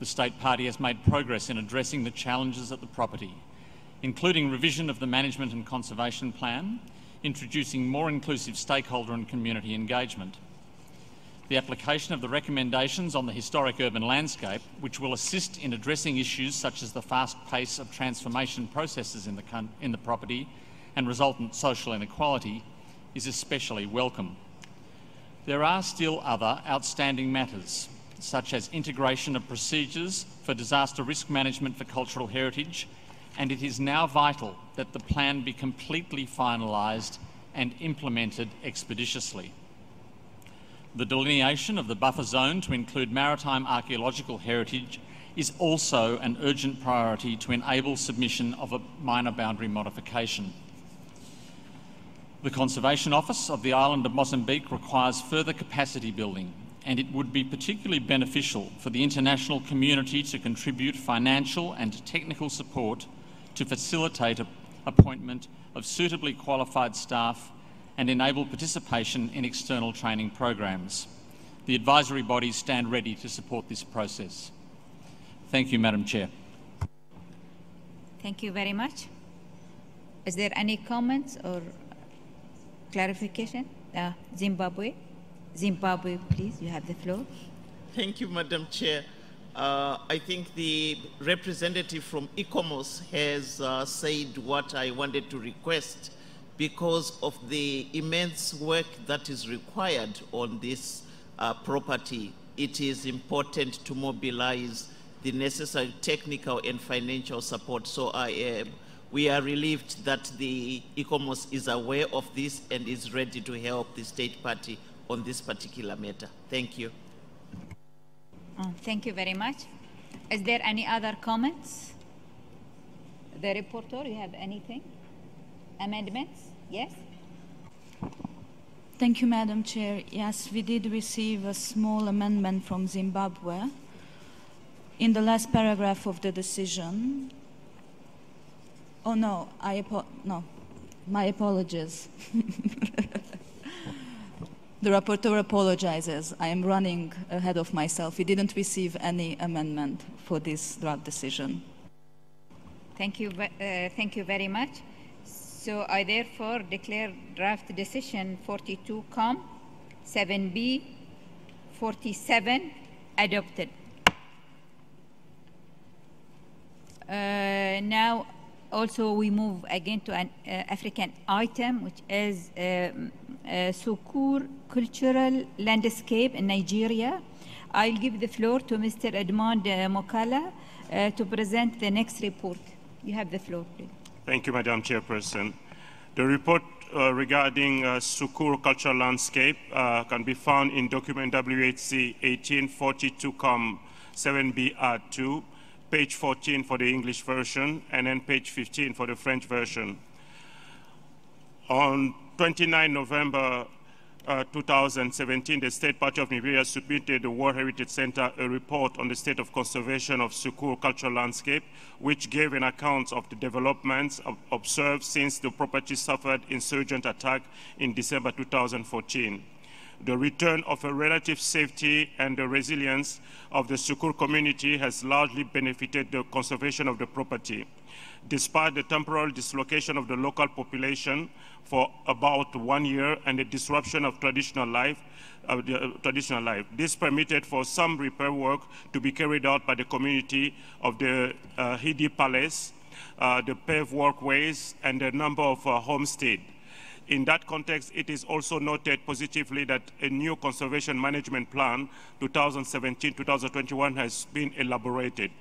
The State Party has made progress in addressing the challenges at the property, including revision of the management and conservation plan, introducing more inclusive stakeholder and community engagement. The application of the recommendations on the historic urban landscape, which will assist in addressing issues such as the fast pace of transformation processes in the property and resultant social inequality, is especially welcome. There are still other outstanding matters, such as integration of procedures for disaster risk management for cultural heritage, and it is now vital that the plan be completely finalised and implemented expeditiously. The delineation of the buffer zone to include maritime archaeological heritage is also an urgent priority to enable submission of a minor boundary modification. The Conservation Office of the island of Mozambique requires further capacity building, and it would be particularly beneficial for the international community to contribute financial and technical support to facilitate appointment of suitably qualified staff and enable participation in external training programs. The advisory bodies stand ready to support this process. Thank you, Madam Chair. Thank you very much. Is there any comments or clarification? Zimbabwe, please, you have the floor. Thank you, Madam Chair. I think the representative from ICOMOS has said what I wanted to request. Because of the immense work that is required on this property, it is important to mobilize the necessary technical and financial support. So we are relieved that the ICOMOS is aware of this and is ready to help the State Party on this particular matter. Thank you. Thank you very much. Is there any other comments? The reporter, you have anything? Amendments? Yes? Thank you, Madam Chair. Yes, we did receive a small amendment from Zimbabwe. In the last paragraph of the decision, oh no, my apologies. The rapporteur apologizes. I am running ahead of myself. We didn't receive any amendment for this draft decision. Thank you very much. So I therefore declare draft decision 42 7B 47 adopted. Now also we move again to an African item, which is Sukur cultural landscape in Nigeria. I'll give the floor to Mr. Edmond Mokala to present the next report. You have the floor, please. Thank you, Madam Chairperson. The report regarding Sukur cultural landscape can be found in document WHC 1842 7B-2, page 14 for the English version, and then page 15 for the French version. On 29 November 2017, the State Party of Nigeria submitted the World Heritage Center a report on the state of conservation of Sukur cultural landscape, which gave an account of the developments observed since the property suffered insurgent attack in December 2014. The return of a relative safety and the resilience of the Sukur community has largely benefited the conservation of the property. Despite the temporal dislocation of the local population for about 1 year and the disruption of traditional life, this permitted for some repair work to be carried out by the community of the Hidi Palace, the paved walkways, and the number of homesteads. In that context, it is also noted positively that a new conservation management plan 2017-2021 has been elaborated.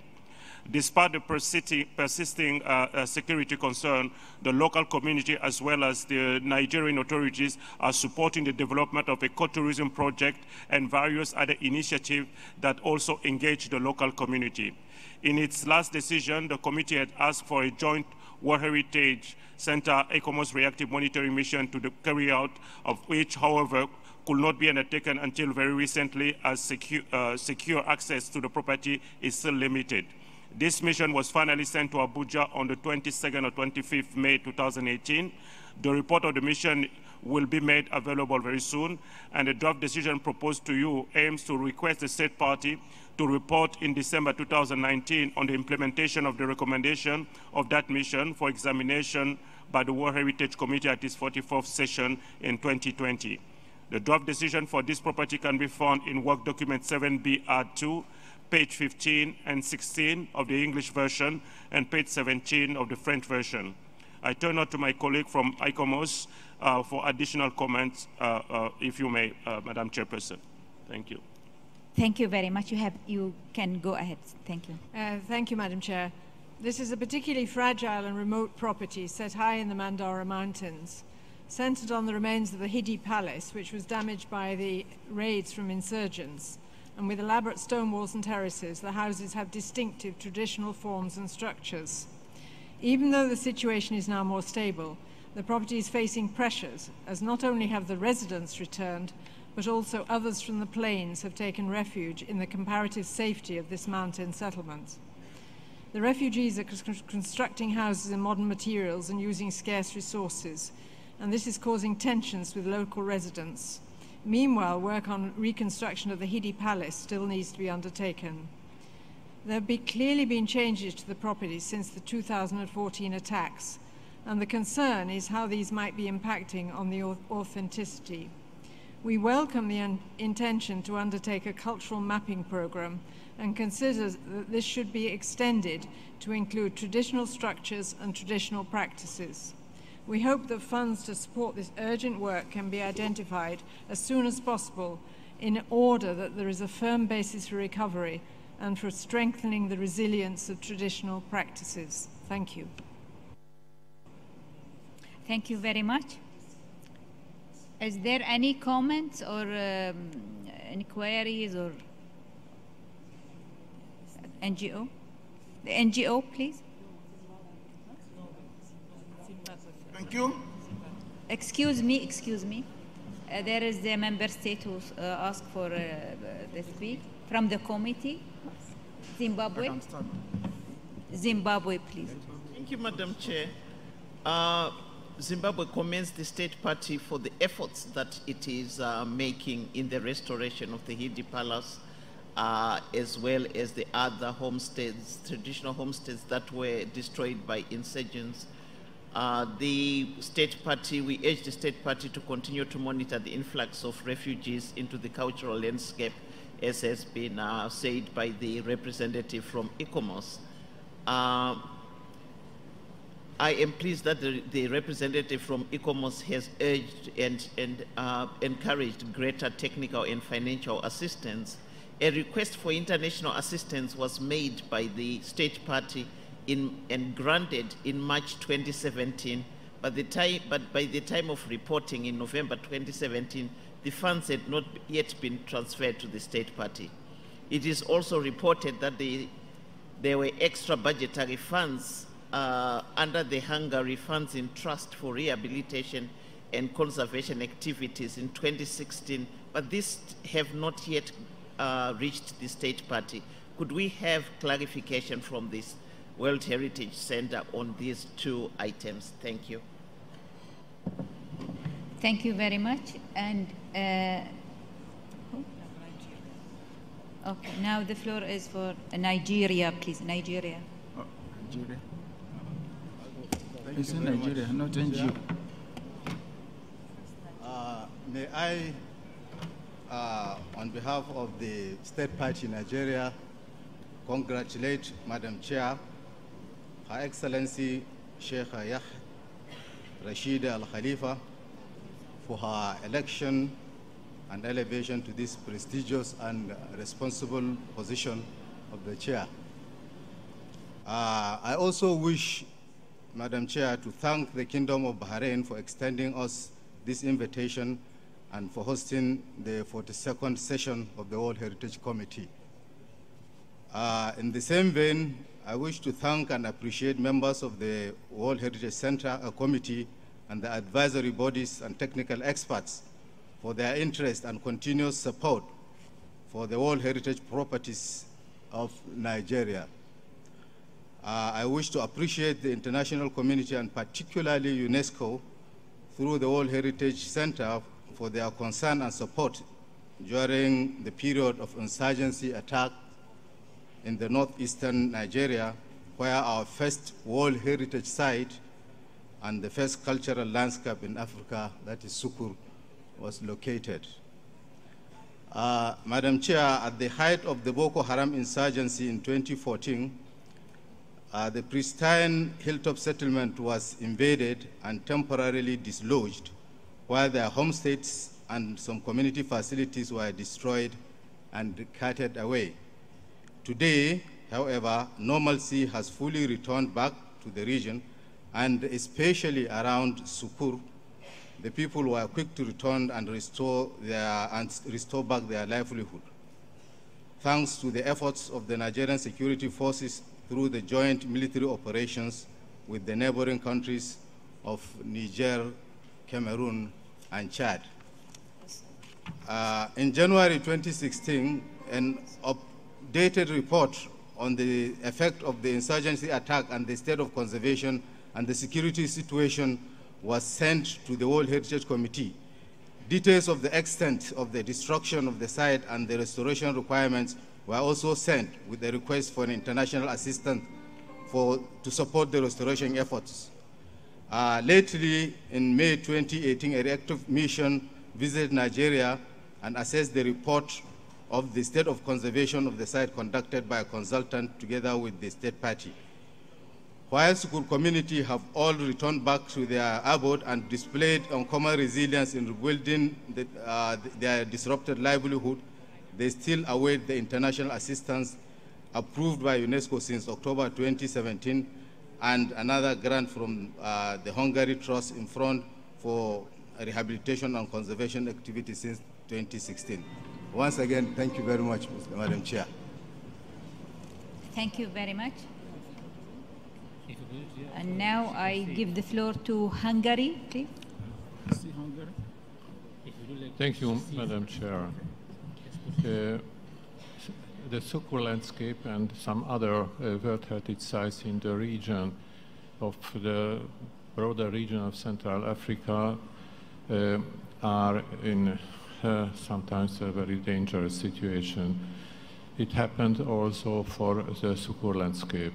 Despite the persisting security concern, the local community as well as the Nigerian authorities are supporting the development of ecotourism project and various other initiatives that also engage the local community. In its last decision, the committee had asked for a joint World Heritage Center ECOMOS reactive monitoring mission to the carry out of which, however, could not be undertaken until very recently as secure access to the property is still limited. This mission was finally sent to Abuja on the 22nd or 25th May 2018. The report of the mission will be made available very soon, and the draft decision proposed to you aims to request the state party to report in December 2019 on the implementation of the recommendation of that mission for examination by the World Heritage Committee at its 44th session in 2020. The draft decision for this property can be found in Work Document 7BR2, page 15 and 16 of the English version, and page 17 of the French version. I turn now to my colleague from ICOMOS for additional comments, if you may, Madam Chairperson. Thank you. Thank you very much. You can go ahead. Thank you. Thank you, Madam Chair. This is a particularly fragile and remote property set high in the Mandara Mountains, centered on the remains of the Hidi Palace, which was damaged by the raids from insurgents. And with elaborate stone walls and terraces, the houses have distinctive traditional forms and structures. Even though the situation is now more stable, the property is facing pressures, as not only have the residents returned, but also others from the plains have taken refuge in the comparative safety of this mountain settlement. The refugees are constructing houses in modern materials and using scarce resources, and this is causing tensions with local residents. Meanwhile, work on reconstruction of the Hidi Palace still needs to be undertaken. There have clearly been changes to the property since the 2014 attacks, and the concern is how these might be impacting on the authenticity. We welcome the intention to undertake a cultural mapping program and consider that this should be extended to include traditional structures and traditional practices. We hope that funds to support this urgent work can be identified as soon as possible in order that there is a firm basis for recovery and for strengthening the resilience of traditional practices. Thank you. Thank you very much. Is there any comments or inquiries or NGO? The NGO, please. Thank you. Excuse me. There is the member state who asked for the speak from the committee. Zimbabwe. Zimbabwe, please. Thank you, Madam Chair. Zimbabwe commends the state party for the efforts that it is making in the restoration of the Hidi Palace, as well as the other homesteads, traditional homesteads that were destroyed by insurgents. The state party, we urge the state party to continue to monitor the influx of refugees into the cultural landscape, as has been said by the representative from ECOMOS. I am pleased that the representative from ECOMOS has urged and encouraged greater technical and financial assistance. A request for international assistance was made by the state party and granted in March 2017, but by the time of reporting in November 2017, the funds had not yet been transferred to the state party. It is also reported that there were extra budgetary funds under the Hungary Funds in Trust for Rehabilitation and Conservation Activities in 2016, but these have not yet reached the state party. Could we have clarification from this World Heritage Center on these two items? Thank you. Thank you very much. And Okay, now the floor is for Nigeria, please. Nigeria. Oh, Nigeria. It's in Nigeria, not NGO. May I, on behalf of the State Party Nigeria, congratulate Madam Chair, Her Excellency Sheikh Yahya Rashid Al Khalifa, for her election and elevation to this prestigious and responsible position of the chair. I also wish, Madam Chair, to thank the Kingdom of Bahrain for extending us this invitation and for hosting the 42nd session of the World Heritage Committee. In the same vein, I wish to thank and appreciate members of the World Heritage Center Committee and the advisory bodies and technical experts for their interest and continuous support for the World Heritage properties of Nigeria. I wish to appreciate the international community and particularly UNESCO through the World Heritage Center for their concern and support during the period of insurgency attack in the northeastern Nigeria, where our first World Heritage site and the first cultural landscape in Africa, that is Sukur, was located. Madam Chair, at the height of the Boko Haram insurgency in 2014, the pristine hilltop settlement was invaded and temporarily dislodged, while their homesteads and some community facilities were destroyed and carted away. Today, however, normalcy has fully returned back to the region, and especially around Sukur, the people were quick to return and restore back their livelihood. Thanks to the efforts of the Nigerian security forces through the joint military operations with the neighboring countries of Niger, Cameroon, and Chad. In January 2016, an updated report on the effect of the insurgency attack and the state of conservation and the security situation was sent to the World Heritage Committee. Details of the extent of the destruction of the site and the restoration requirements were also sent with a request for an international assistance to support the restoration efforts. Lately, in May 2018, a reactive mission visited Nigeria and assessed the report of the state of conservation of the site conducted by a consultant together with the state party. While Sukur community have all returned back to their abode and displayed uncommon resilience in rebuilding their disrupted livelihood, they still await the international assistance approved by UNESCO since October 2017 and another grant from the Hungary Trust in Front for rehabilitation and conservation activities since 2016. Once again, thank you very much, Madam Chair. Thank you very much. And now I give the floor to Hungary, please. Thank you, Madam Chair. The Sukur landscape and some other World Heritage sites in the region of the broader region of Central Africa are in sometimes a very dangerous situation. It happened also for the Sukur landscape.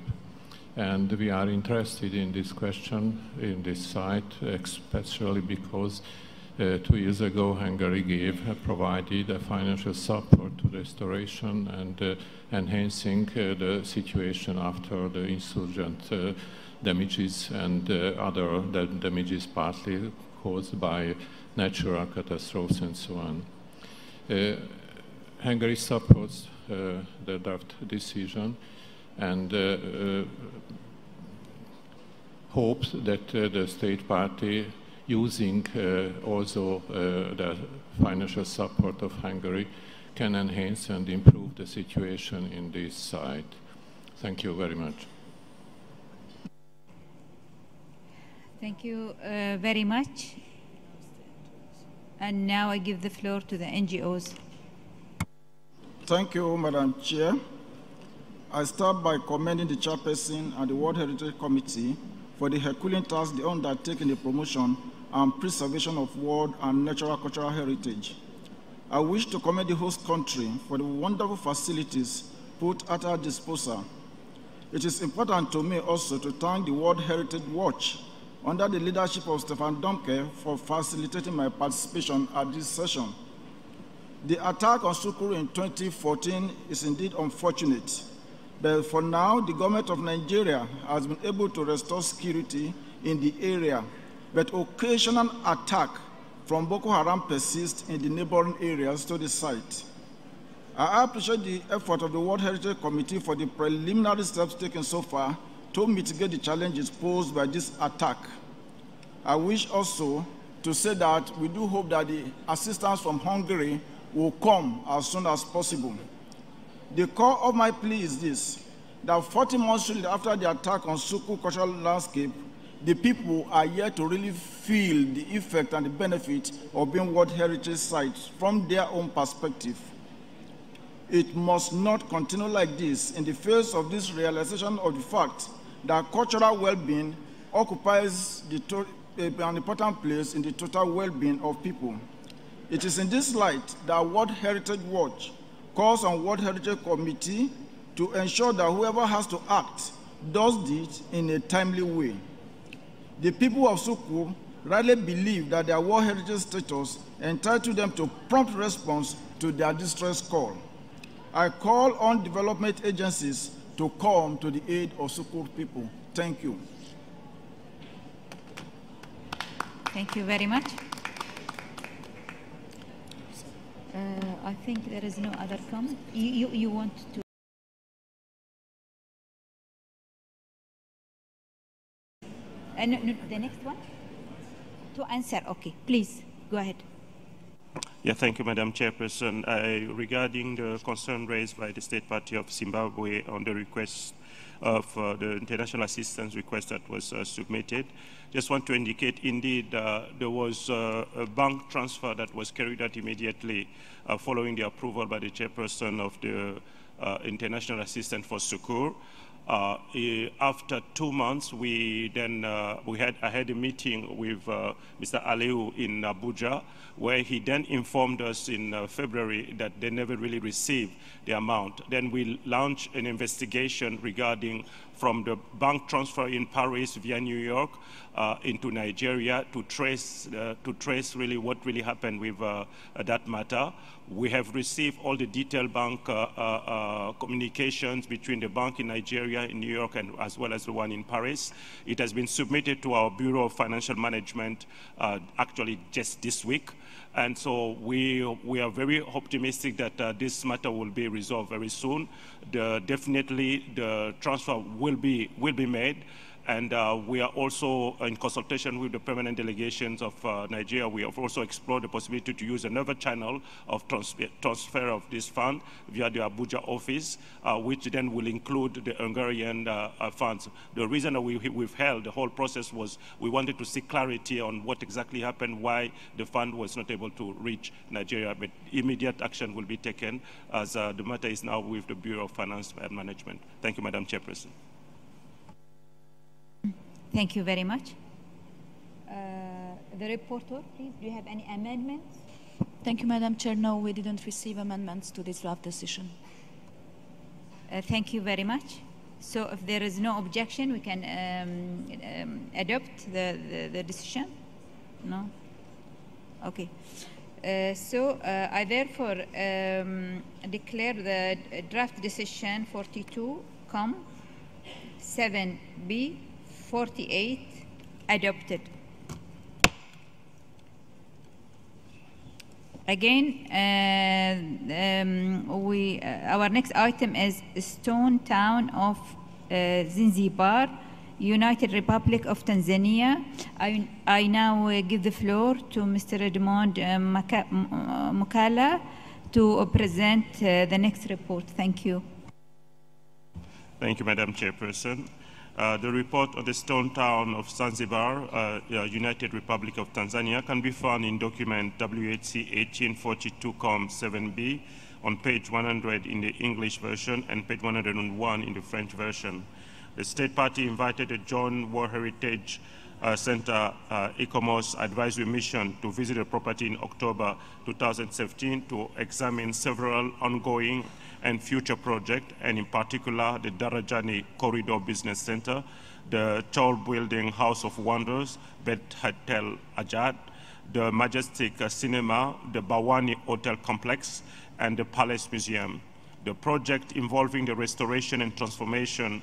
And we are interested in this question, in this site, especially because 2 years ago Hungary provided a financial support to restoration and enhancing the situation after the insurgent damages and other damages partly caused by natural catastrophes and so on. Hungary supports the draft decision and hopes that the state party, using also the financial support of Hungary, can enhance and improve the situation in this site. Thank you very much. Thank you very much. And now I give the floor to the NGOs. Thank you, Madam Chair. I start by commending the chairperson and the World Heritage Committee for the Herculean task they undertake in the promotion and preservation of world and natural cultural heritage. I wish to commend the host country for the wonderful facilities put at our disposal. It is important to me also to thank the World Heritage Watch under the leadership of Stefan Domke for facilitating my participation at this session. The attack on Sukur in 2014 is indeed unfortunate, but for now, the government of Nigeria has been able to restore security in the area, but occasional attack from Boko Haram persists in the neighboring areas to the site. I appreciate the effort of the World Heritage Committee for the preliminary steps taken so far to mitigate the challenges posed by this attack. I wish also to say that we do hope that the assistance from Hungary will come as soon as possible. The core of my plea is this, that 40 months after the attack on Sukur cultural landscape, the people are yet to really feel the effect and the benefit of being World Heritage sites from their own perspective. It must not continue like this in the face of this realization of the fact that cultural well-being occupies an important place in the total well-being of people. It is in this light that World Heritage Watch calls on World Heritage Committee to ensure that whoever has to act does it in a timely way. The people of Sukur rightly believe that their World Heritage status entitles them to prompt response to their distress call. I call on development agencies to come to the aid of Sukur people. Thank you. Thank you very much. I think there is no other comment. You want to? No, the next one? To answer, okay. Please, go ahead. Yeah, thank you, Madam Chairperson. Regarding the concern raised by the State Party of Zimbabwe on the request of the international assistance request that was submitted, just want to indicate indeed there was a bank transfer that was carried out immediately following the approval by the chairperson of the international assistance for Sukur. After 2 months, I had a meeting with Mr. Aliu in Abuja, where he then informed us in February that they never really received the amount. Then we launched an investigation regarding from the bank transfer in Paris via New York into Nigeria to trace really what really happened with that matter. We have received all the detailed bank communications between the bank in Nigeria, in New York, and as well as the one in Paris. It has been submitted to our Bureau of Financial Management actually just this week. And so we are very optimistic that this matter will be resolved very soon. Definitely the transfer will be made. And we are also in consultation with the permanent delegations of Nigeria. We have also explored the possibility to use another channel of transfer of this fund via the Abuja office, which then will include the Hungarian funds. The reason that we've held the whole process was we wanted to seek clarity on what exactly happened, why the fund was not able to reach Nigeria, but immediate action will be taken as the matter is now with the Bureau of Finance and Management. Thank you, Madam Chairperson. Thank you very much. The reporter, please, do you have any amendments? Thank you, Madam Chair. No, we didn't receive amendments to this draft decision. Thank you very much. So if there is no objection, we can adopt the decision? No? Okay. So I therefore declare the draft decision 42, 7B, 48 adopted. Again, our next item is Stone Town of Zanzibar, United Republic of Tanzania. I now give the floor to Mr. Edmond Mukala to present the next report. Thank you. Thank you, Madam Chairperson. The report of the Stone Town of Zanzibar, United Republic of Tanzania, can be found in document WHC 1842-7B on page 100 in the English version and page 101 in the French version. The State Party invited the Joint World Heritage sent ICOMOS advisory mission to visit the property in October 2017 to examine several ongoing and future projects, and in particular the Darajani Corridor Business Center, the tall building House of Wonders, Bet Hotel Ajad, the Majestic Cinema, the Bawani Hotel Complex, and the Palace Museum. The project involving the restoration and transformation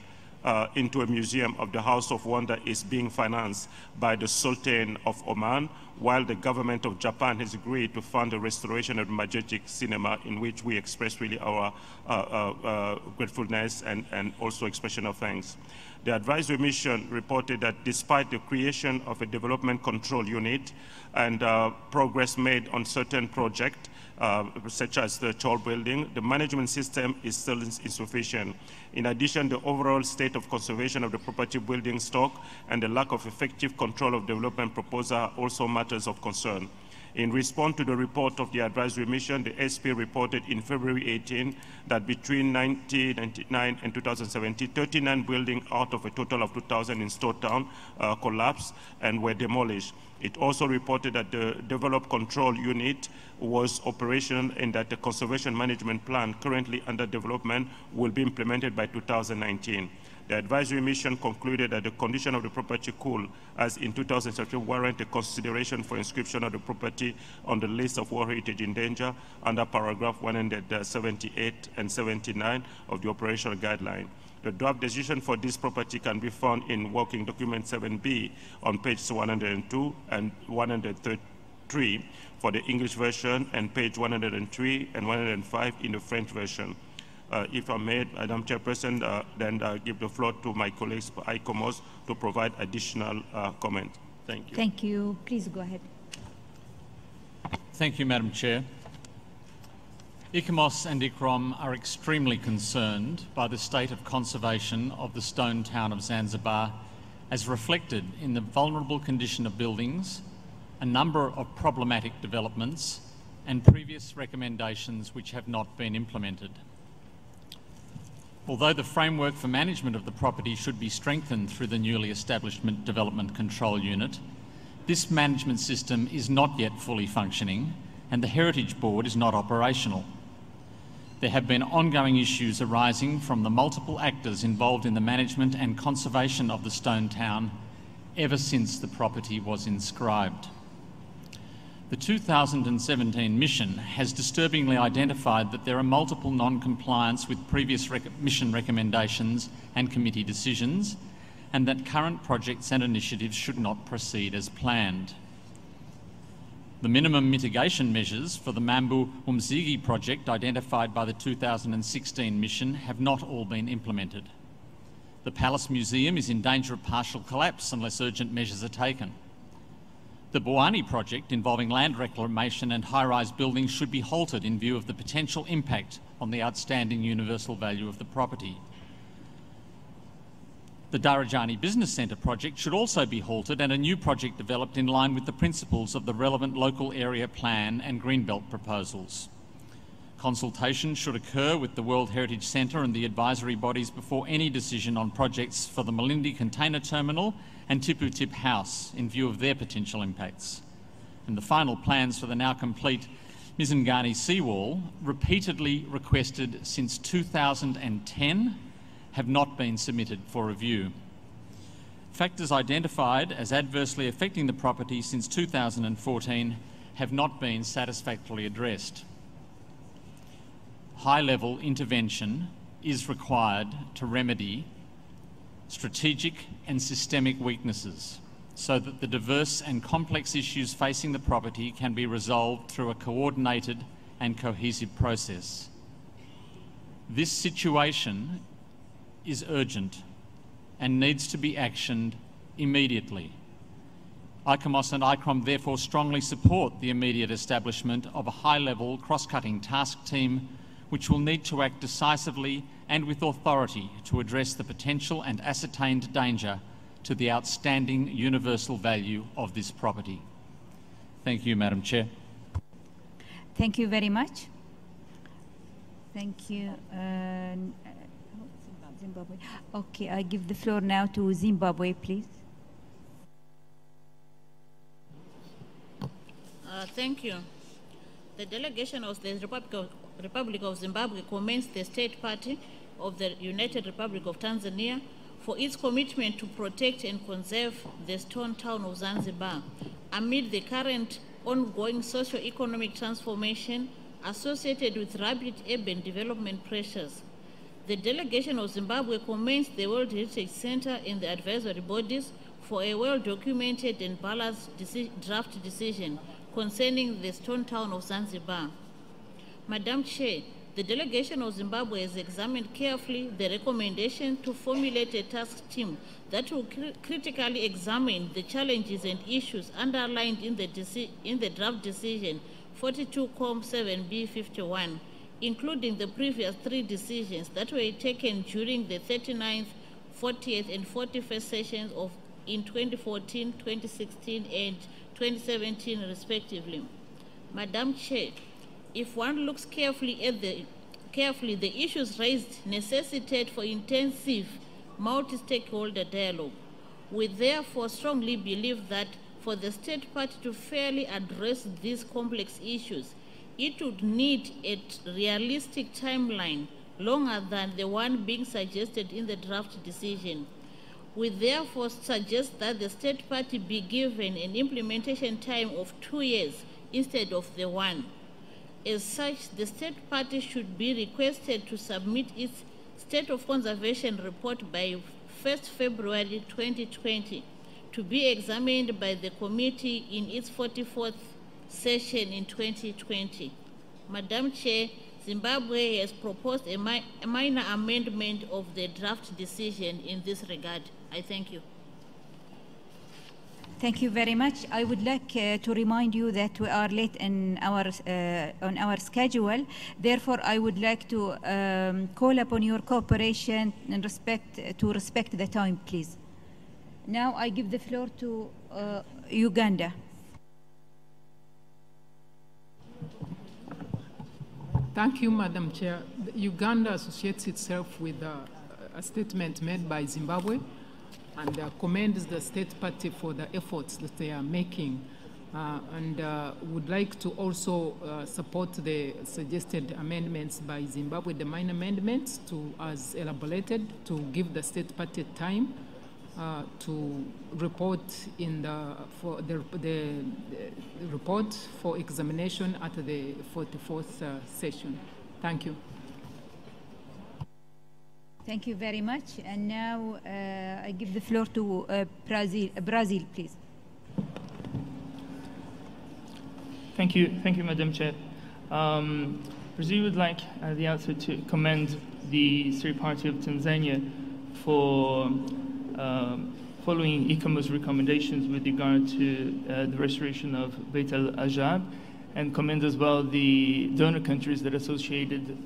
into a museum of the House of Wonder is being financed by the Sultan of Oman, while the government of Japan has agreed to fund the restoration of the Majestic Cinema, in which we express really our gratefulness and also expression of thanks. The advisory mission reported that despite the creation of a development control unit and progress made on certain projects, such as the tall building, the management system is still insufficient. In addition, the overall state of conservation of the property building stock and the lack of effective control of development proposal are also matters of concern. In response to the report of the advisory mission, the SP reported in February 18 that between 1999 and 2017, 39 buildings out of a total of 2,000 in Stowtown collapsed and were demolished. It also reported that the Develop Control Unit was operational and that the conservation management plan currently under development will be implemented by 2019. The advisory mission concluded that the condition of the property could, as in 2017, warrant a consideration for inscription of the property on the list of World Heritage in Danger under paragraph 178 and 79 of the operational guideline. The draft decision for this property can be found in Working Document 7B on page 102 and 133 for the English version, and page 103 and 105 in the French version. If I may, Madam Chairperson, then give the floor to my colleagues, ICOMOS, to provide additional comment. Thank you. Thank you. Please go ahead. Thank you, Madam Chair. ICOMOS and ICROM are extremely concerned by the state of conservation of the stone town of Zanzibar, as reflected in the vulnerable condition of buildings, a number of problematic developments, and previous recommendations which have not been implemented. Although the framework for management of the property should be strengthened through the newly established Development Control Unit, this management system is not yet fully functioning, and the Heritage Board is not operational. There have been ongoing issues arising from the multiple actors involved in the management and conservation of the stone town ever since the property was inscribed. The 2017 mission has disturbingly identified that there are multiple non-compliance with previous mission recommendations and committee decisions, and that current projects and initiatives should not proceed as planned. The minimum mitigation measures for the Mambu Umzigi project identified by the 2016 mission have not all been implemented. The Palace Museum is in danger of partial collapse unless urgent measures are taken. The Bawani project, involving land reclamation and high-rise buildings, should be halted in view of the potential impact on the outstanding universal value of the property. The Darajani Business Centre project should also be halted and a new project developed in line with the principles of the relevant local area plan and Greenbelt proposals. Consultation should occur with the World Heritage Centre and the advisory bodies before any decision on projects for the Malindi Container Terminal and Tipu Tip House in view of their potential impacts. And the final plans for the now complete Mizingani seawall, repeatedly requested since 2010, have not been submitted for review. Factors identified as adversely affecting the property since 2014 have not been satisfactorily addressed. High-level intervention is required to remedy strategic and systemic weaknesses so that the diverse and complex issues facing the property can be resolved through a coordinated and cohesive process. This situation is urgent and needs to be actioned immediately. ICOMOS and ICROM therefore strongly support the immediate establishment of a high-level cross-cutting task team which will need to act decisively and with authority to address the potential and ascertained danger to the outstanding universal value of this property. Thank you, Madam Chair. Thank you very much. Thank you. Zimbabwe. Okay, I give the floor now to Zimbabwe, please. Thank you. The delegation of the Republic of Zimbabwe commends the state party of the United Republic of Tanzania for its commitment to protect and conserve the stone town of Zanzibar amid the current ongoing socio-economic transformation associated with rapid urban development pressures. The delegation of Zimbabwe commends the World Heritage Center and the advisory bodies for a well-documented and balanced draft decision concerning the stone town of Zanzibar. Madam Chair, the delegation of Zimbabwe has examined carefully the recommendation to formulate a task team that will critically examine the challenges and issues underlined in the draft decision 42-7B51, including the previous 3 decisions that were taken during the 39th, 40th, and 41st sessions in 2014, 2016, and 2017, respectively. Madam Chair, if one looks carefully at the issues raised necessitate for intensive multi-stakeholder dialogue. We therefore strongly believe that for the state party to fairly address these complex issues, it would need a realistic timeline longer than the one being suggested in the draft decision. We therefore suggest that the state party be given an implementation time of 2 years instead of the 1. As such, the state party should be requested to submit its State of Conservation report by 1st February 2020 to be examined by the committee in its 44th session in 2020. Madam Chair, Zimbabwe has proposed a minor amendment of the draft decision in this regard. I thank you. Thank you very much. I would like to remind you that we are late in on our schedule. Therefore, I would like to call upon your cooperation and respect the time, please. Now I give the floor to Uganda. Thank you, Madam Chair. Uganda associates itself with a statement made by Zimbabwe and commends the state party for the efforts that they are making and would like to also support the suggested amendments by Zimbabwe, the minor amendments as elaborated, to give the state party time to report for the report for examination at the 44th session. Thank you. Thank you very much. And now I give the floor to Brazil, please. Thank you, Madam Chair. Brazil would like at the outset to commend the State Party of Tanzania for following ICAMO's recommendations with regard to the restoration of Beit al-Ajab, and commend as well the donor countries that associated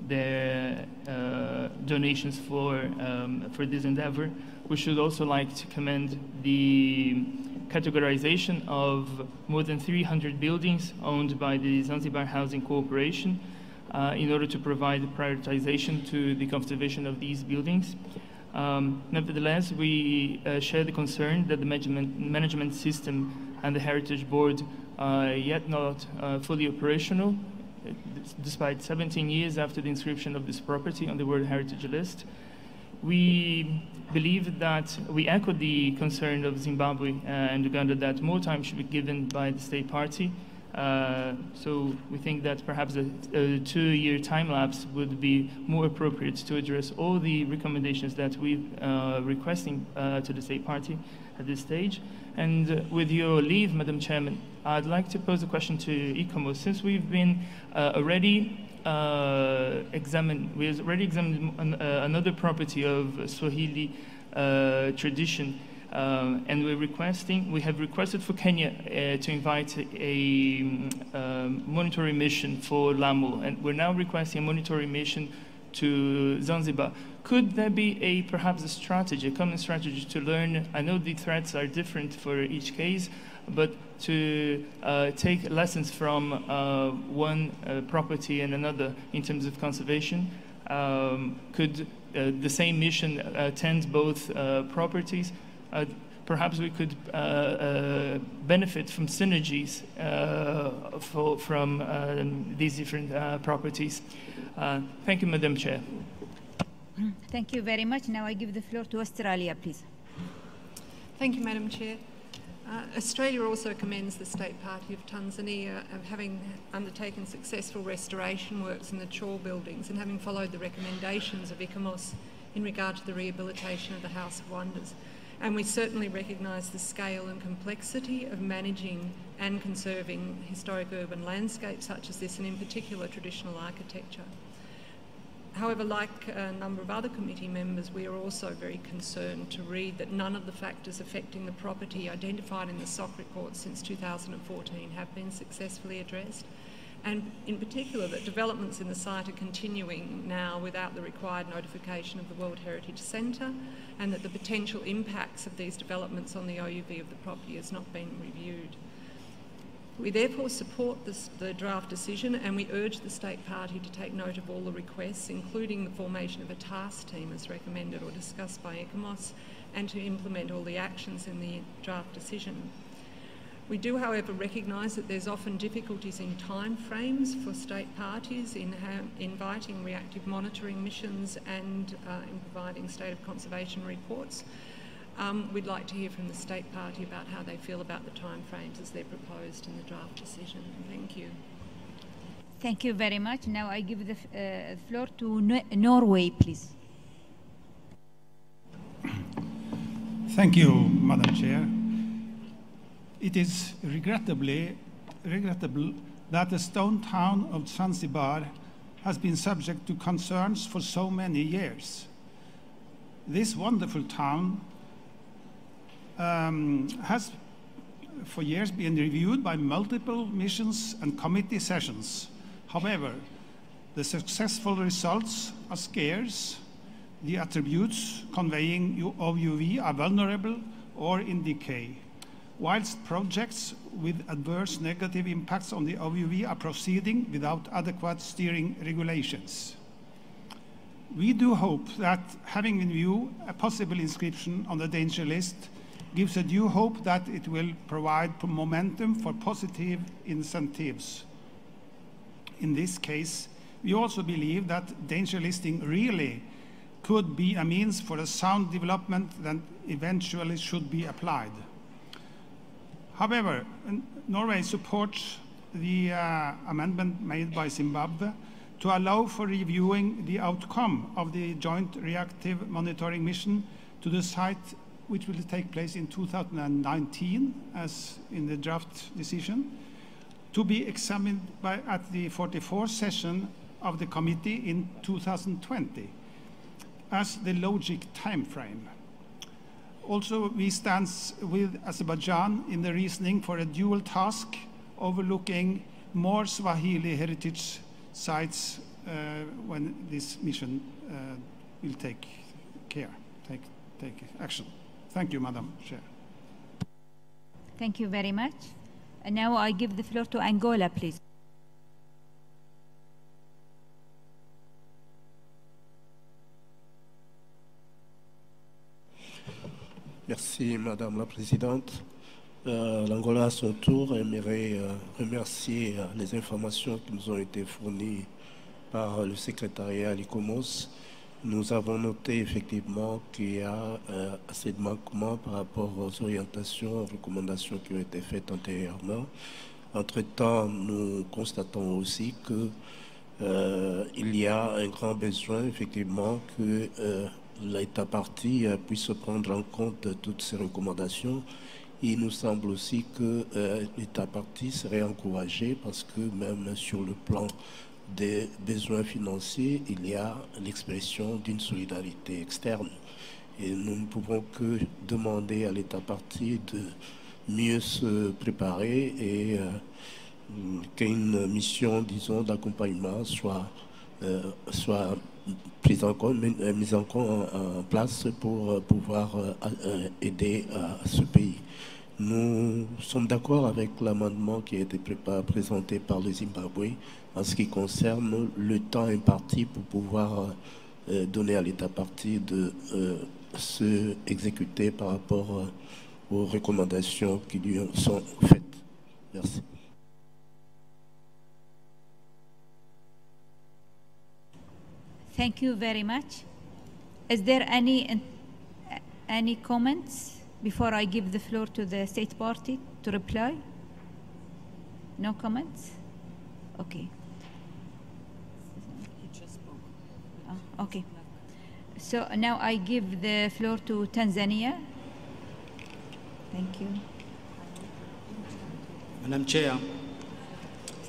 their donations for this endeavor. We should also like to commend the categorization of more than 300 buildings owned by the Zanzibar Housing Corporation in order to provide prioritization to the conservation of these buildings. Nevertheless, we share the concern that the management system and the Heritage Board are yet not fully operational, despite 17 years after the inscription of this property on the World Heritage List. We believe that we echo the concern of Zimbabwe and Uganda that more time should be given by the state party. So we think that perhaps a 2-year time lapse would be more appropriate to address all the recommendations that we're requesting to the state party at this stage. And with your leave, Madam Chairman, I'd like to pose a question to ICAMO. Since we've been already examined another property of Swahili tradition, and we have requested for Kenya to invite a monitoring mission for Lamu, and we're now requesting a monitoring mission to Zanzibar. Could there be perhaps a common strategy to learn? I know the threats are different for each case, but to take lessons from one property and another in terms of conservation? Could the same mission attend both properties? perhaps we could benefit from synergies from these different properties. Thank you, Madam Chair. Thank you very much. Now I give the floor to Australia, please. Thank you, Madam Chair. Australia also commends the State Party of Tanzania of having undertaken successful restoration works in the Chor buildings and having followed the recommendations of ICOMOS in regard to the rehabilitation of the House of Wonders. And we certainly recognise the scale and complexity of managing and conserving historic urban landscapes such as this, and in particular traditional architecture. However, like a number of other committee members, we are also very concerned to read that none of the factors affecting the property identified in the SOC report since 2014 have been successfully addressed, and in particular that developments in the site are continuing now without the required notification of the World Heritage Centre, and that the potential impacts of these developments on the OUV of the property has not been reviewed. We therefore support the draft decision, and we urge the State Party to take note of all the requests, including the formation of a task team as recommended or discussed by ICOMOS, and to implement all the actions in the draft decision. We do, however, recognise that there's often difficulties in timeframes for state parties in inviting reactive monitoring missions and in providing state of conservation reports. We'd like to hear from the State Party about how they feel about the timeframes as they're proposed in the draft decision. Thank you. Thank you very much. Now I give the floor to Norway, please. Thank you, Madam Chair. It is regrettable that the stone town of Zanzibar has been subject to concerns for so many years. This wonderful town has for years been reviewed by multiple missions and committee sessions. However, the successful results are scarce. The attributes conveying OUV are vulnerable or in decay, whilst projects with adverse negative impacts on the OUV are proceeding without adequate steering regulations. We do hope that having in view a possible inscription on the danger list gives a due hope that it will provide momentum for positive incentives. In this case, we also believe that danger listing really could be a means for a sound development that eventually should be applied. However, Norway supports the amendment made by Zimbabwe to allow for reviewing the outcome of the joint reactive monitoring mission to the site, which will take place in 2019, as in the draft decision, to be examined at the 44th session of the committee in 2020 as the logic time frame. Also, we stand with Azerbaijan in the reasoning for a dual task overlooking more Swahili heritage sites when this mission will take action. Thank you, Madam Chair. Thank you very much. And now I give the floor to Angola, please. Merci, Madame la Présidente. L'Angola, à son tour, aimerait remercier les informations qui nous ont été fournies par le secrétariat à l'ICOMOS. Nous avons noté effectivement qu'il y a assez de manquements par rapport aux orientations, aux recommandations qui ont été faites antérieurement. Entre-temps, nous constatons aussi qu'il y a un grand besoin effectivement que l'État partie puisse prendre en compte toutes ces recommandations. Il nous semble aussi que l'État partie serait encouragé parce que même sur le plan des besoins financiers, il y a l'expression d'une solidarité externe. Et nous ne pouvons que demander à l'État partie de mieux se préparer et qu'une mission, disons, d'accompagnement soit mise en place pour pouvoir aider à ce pays. Nous sommes d'accord avec l'amendement qui a été présenté par le Zimbabwe en ce qui concerne le temps imparti pour pouvoir donner à l'État partie de se exécuter par rapport aux recommandations qui lui sont faites. Merci. Thank you very much. Is there any comments before I give the floor to the state party to reply? No comments? Okay. Okay. So now I give the floor to Tanzania. Thank you. Madam Chair,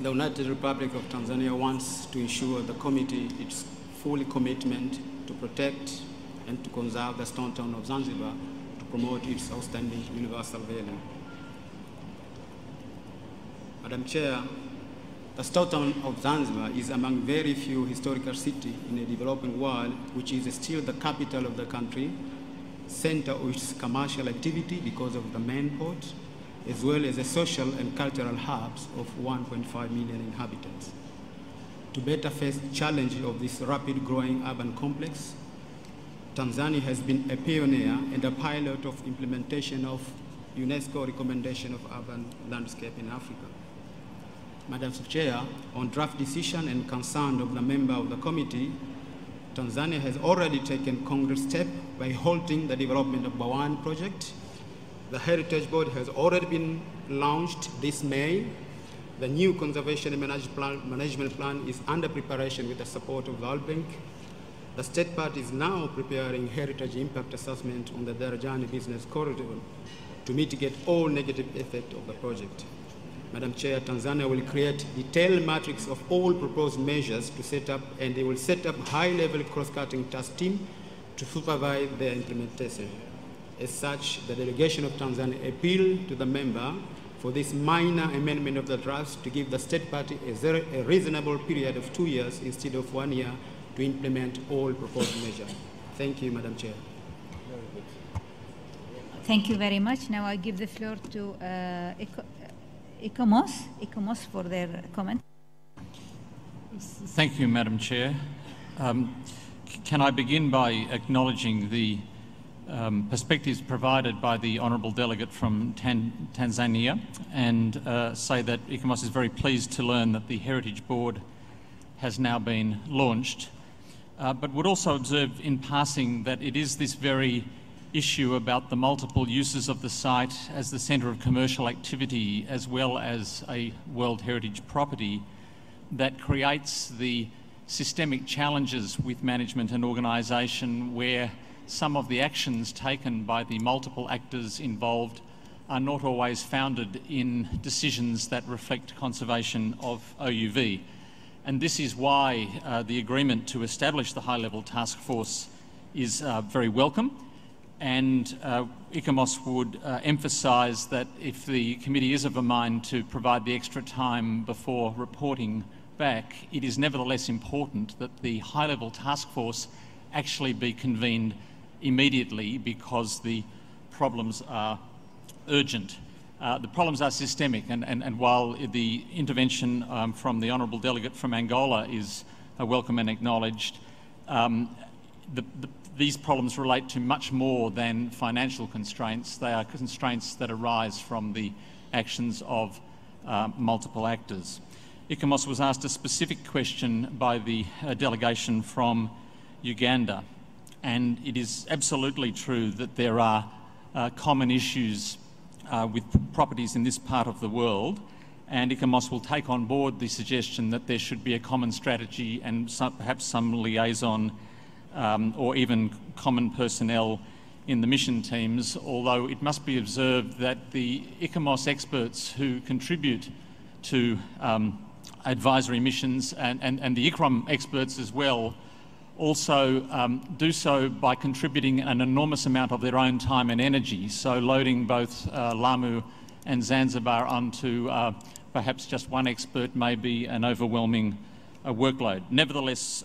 the United Republic of Tanzania wants to ensure the committee its full commitment to protect and to conserve the stone town of Zanzibar to promote its outstanding universal value. Madam Chair, the stone town of Zanzibar is among very few historical cities in a developing world which is still the capital of the country, center of its commercial activity because of the main port, as well as a social and cultural hubs of 1.5 million inhabitants. To better face the challenge of this rapid growing urban complex, Tanzania has been a pioneer and a pilot of implementation of UNESCO recommendation of urban landscape in Africa. Madam Chair, on draft decision and concern of the member of the committee, Tanzania has already taken concrete steps by halting the development of Bawan project. The Heritage Board has already been launched this May. The new conservation and management plan is under preparation with the support of the World Bank. The state part is now preparing heritage impact assessment on the Darajani business corridor to mitigate all negative effects of the project. Madam Chair, Tanzania will create detailed matrix of all proposed measures to set up, and they will set up high-level cross-cutting task team to supervise their implementation. As such, the delegation of Tanzania appealed to the member for this minor amendment of the draft to give the state party a reasonable period of 2 years instead of 1 year to implement all proposed measures. Thank you, Madam Chair. Thank you very much. Now I give the floor to ICOMOS for their comment. Thank you, Madam Chair. Can I begin by acknowledging the perspectives provided by the Honourable Delegate from Tanzania and say that ICOMOS is very pleased to learn that the Heritage Board has now been launched, but would also observe in passing that it is this very issue about the multiple uses of the site as the centre of commercial activity as well as a World Heritage property that creates the systemic challenges with management and organisation, where some of the actions taken by the multiple actors involved are not always founded in decisions that reflect conservation of OUV. And this is why the agreement to establish the high-level task force is very welcome. And ICOMOS would emphasise that if the committee is of a mind to provide the extra time before reporting back, it is nevertheless important that the high-level task force actually be convened immediately, because the problems are urgent. The problems are systemic, and while the intervention from the Honourable Delegate from Angola is welcome and acknowledged, these problems relate to much more than financial constraints. They are constraints that arise from the actions of multiple actors. ICOMOS was asked a specific question by the delegation from Uganda, and it is absolutely true that there are common issues with properties in this part of the world, and ICOMOS will take on board the suggestion that there should be a common strategy and perhaps some liaison or even common personnel in the mission teams, although it must be observed that the ICOMOS experts who contribute to advisory missions and the ICROM experts as well also do so by contributing an enormous amount of their own time and energy, so loading both Lamu and Zanzibar onto perhaps just one expert may be an overwhelming workload. Nevertheless,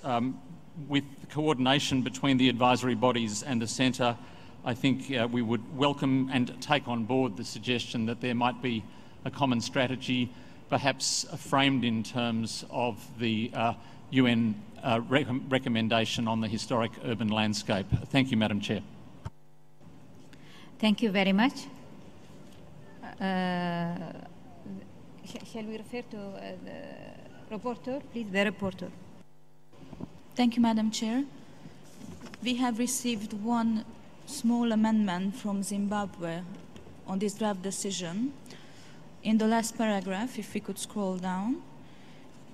with coordination between the advisory bodies and the centre, I think we would welcome and take on board the suggestion that there might be a common strategy, perhaps framed in terms of the UN recommendation on the historic urban landscape. Thank you, Madam Chair. Thank you very much. Shall we refer to the reporter, please? The reporter. Thank you, Madam Chair. We have received one small amendment from Zimbabwe on this draft decision. In the last paragraph, if we could scroll down.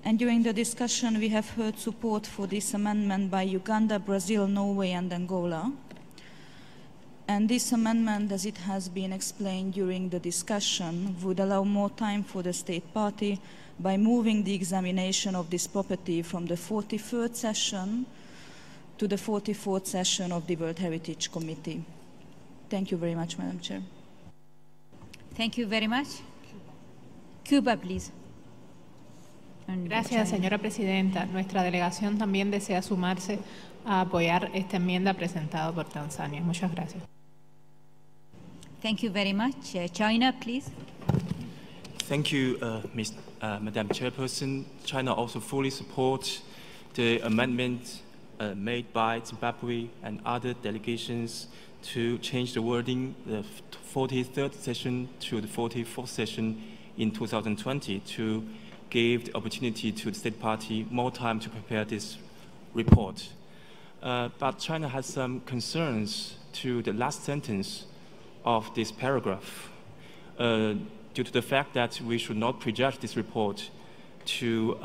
And during the discussion, we have heard support for this amendment by Uganda, Brazil, Norway, and Angola. And this amendment, as it has been explained during the discussion, would allow more time for the state party by moving the examination of this property from the 43rd session to the 44th session of the World Heritage Committee. Thank you very much, Madam Chair. Thank you very much. Cuba, please. Gracias, señora presidenta. Nuestra delegación también desea sumarse a apoyar esta enmienda presentada por Tanzania. Muchas gracias. Thank you very much. China, please. Thank you, Madam Chairperson. China also fully supports the amendment made by Zimbabwe and other delegations to change the wording, the 43rd session to the 44th session in 2020 to give the opportunity to the state party more time to prepare this report. But China has some concerns to the last sentence of this paragraph due to the fact that we should not prejudge this report to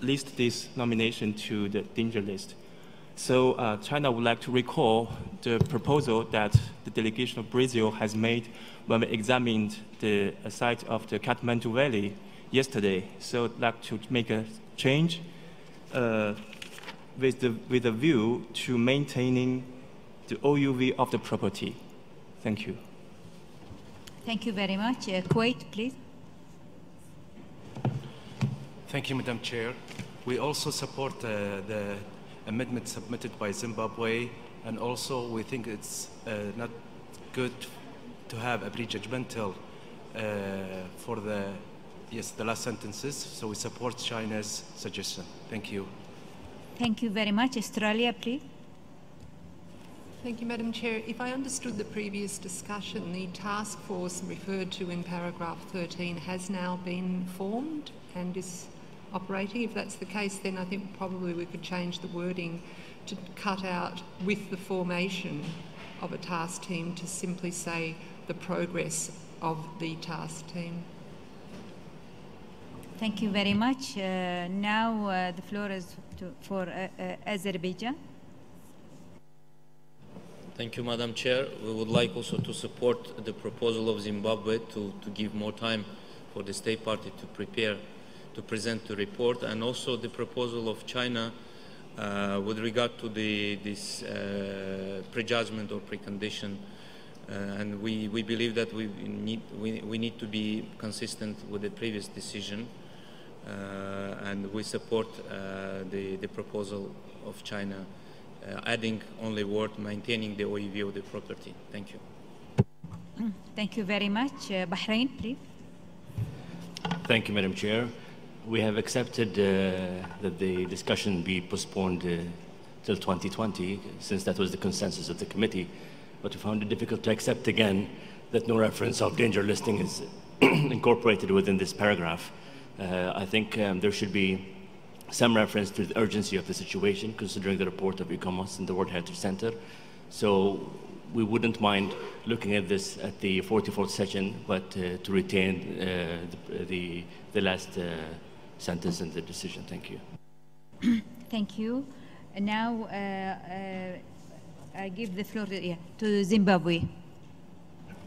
list this nomination to the danger list. So China would like to recall the proposal that the delegation of Brazil has made when we examined the site of the Kathmandu Valley yesterday. So I'd like to make a change with a view to maintaining the OUV of the property. Thank you. Thank you very much. Kuwait, please. Thank you, Madam Chair. We also support the amendment submitted by Zimbabwe, and also we think it's not good to have a prejudgmental for the last sentences, so we support China's suggestion. Thank you. Thank you very much. Australia, please. Thank you, Madam Chair. If I understood the previous discussion, the task force referred to in paragraph 13 has now been formed and is operating. If that's the case, then I think probably we could change the wording to cut out with the formation of a task team to simply say the progress of the task team. Thank you very much. Now the floor is for Azerbaijan. Thank you, Madam Chair. We would like also to support the proposal of Zimbabwe to give more time for the state party to prepare to present the report, and also the proposal of China with regard to this prejudgment or precondition. And we believe that we need to be consistent with the previous decision, and we support the proposal of China, adding only word maintaining the OEV of the property. Thank you. Thank you very much. Bahrain, please. Thank you, Madam Chair. We have accepted that the discussion be postponed till 2020, since that was the consensus of the committee. But we found it difficult to accept again that no reference of danger listing is incorporated within this paragraph. I think there should be some reference to the urgency of the situation, considering the report of ECOMOS and the World Heritage Center. So we wouldn't mind looking at this at the 44th session, but to retain the last sentence in the decision. Thank you. Thank you. And now I give the floor to Zimbabwe.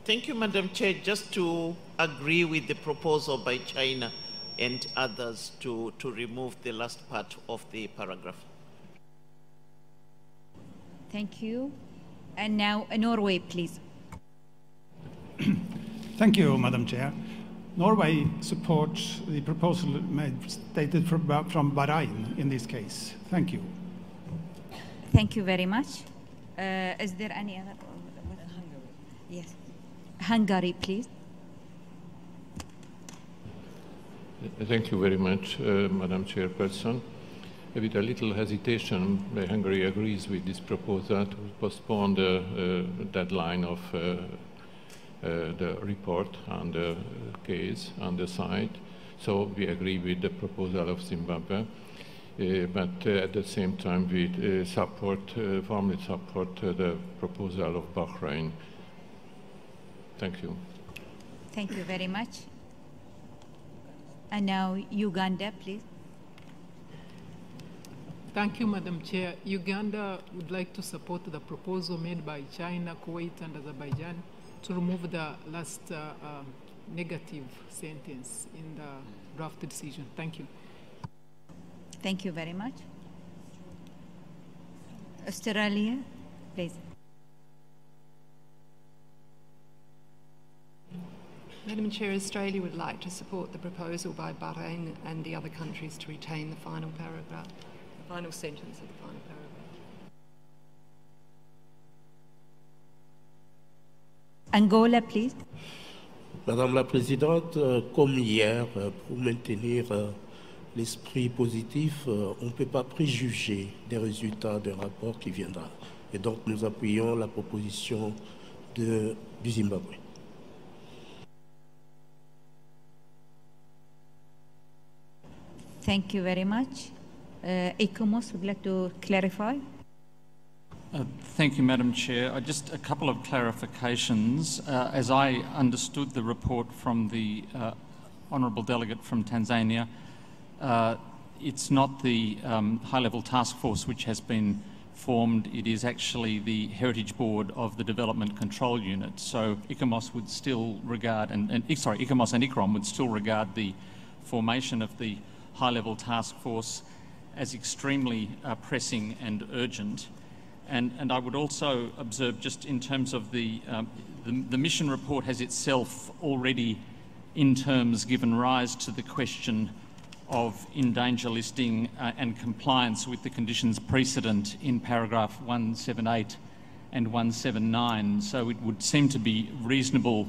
Thank you, Madam Chair. Just to agree with the proposal by China and others to remove the last part of the paragraph. Thank you. And now Norway, please. Thank you, Madam Chair. Norway supports the proposal stated from Bahrain in this case. Thank you. Thank you very much. Is there any other? Yes. Hungary, please. Thank you very much, Madam Chairperson. With a little hesitation, Hungary agrees with this proposal to postpone the deadline of the report and the case on the site. So we agree with the proposal of Zimbabwe, but at the same time we firmly support the proposal of Bahrain. Thank you. Thank you very much. And now Uganda, please. Thank you, Madam Chair. Uganda would like to support the proposal made by China, Kuwait, and Azerbaijan to remove the last negative sentence in the draft decision. Thank you. Thank you very much. Australia, please. Madam Chair, Australia would like to support the proposal by Bahrain and the other countries to retain the final paragraph, the final sentence of the final paragraph. Angola, please. Madame la Présidente, comme hier, pour maintenir l'esprit positif, on ne peut pas préjuger des résultats d'un rapport qui viendra. Et donc nous appuyons la proposition du Zimbabwe. Thank you very much. ECOMOS would like to clarify. Thank you, Madam Chair. Just a couple of clarifications. As I understood the report from the Honourable Delegate from Tanzania, it's not the high-level task force which has been formed, it is actually the Heritage Board of the Development Control Unit. So ECOMOS would still regard, ECOMOS and ICROM would still regard the formation of the high-level task force as extremely pressing and urgent. And I would also observe, just in terms of the mission report has itself already in terms given rise to the question of in-danger listing and compliance with the conditions precedent in paragraph 178 and 179. So it would seem to be reasonable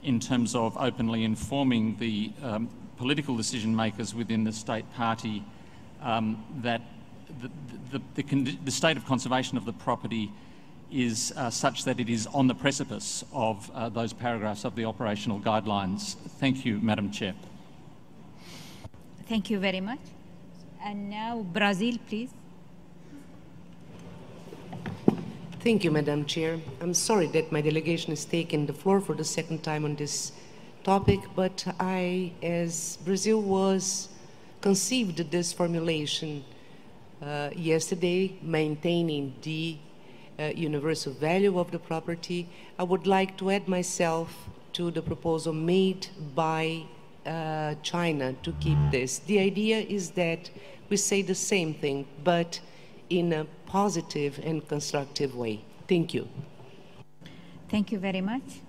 in terms of openly informing the political decision makers within the state party that the state of conservation of the property is such that it is on the precipice of those paragraphs of the operational guidelines. Thank you, Madam Chair. Thank you very much. And now Brazil, please. Thank you, Madam Chair. I'm sorry that my delegation has taken the floor for the second time on this topic, but as Brazil was conceived this formulation yesterday, maintaining the universal value of the property, I would like to add myself to the proposal made by China to keep this. The idea is that we say the same thing, but in a positive and constructive way. Thank you. Thank you very much.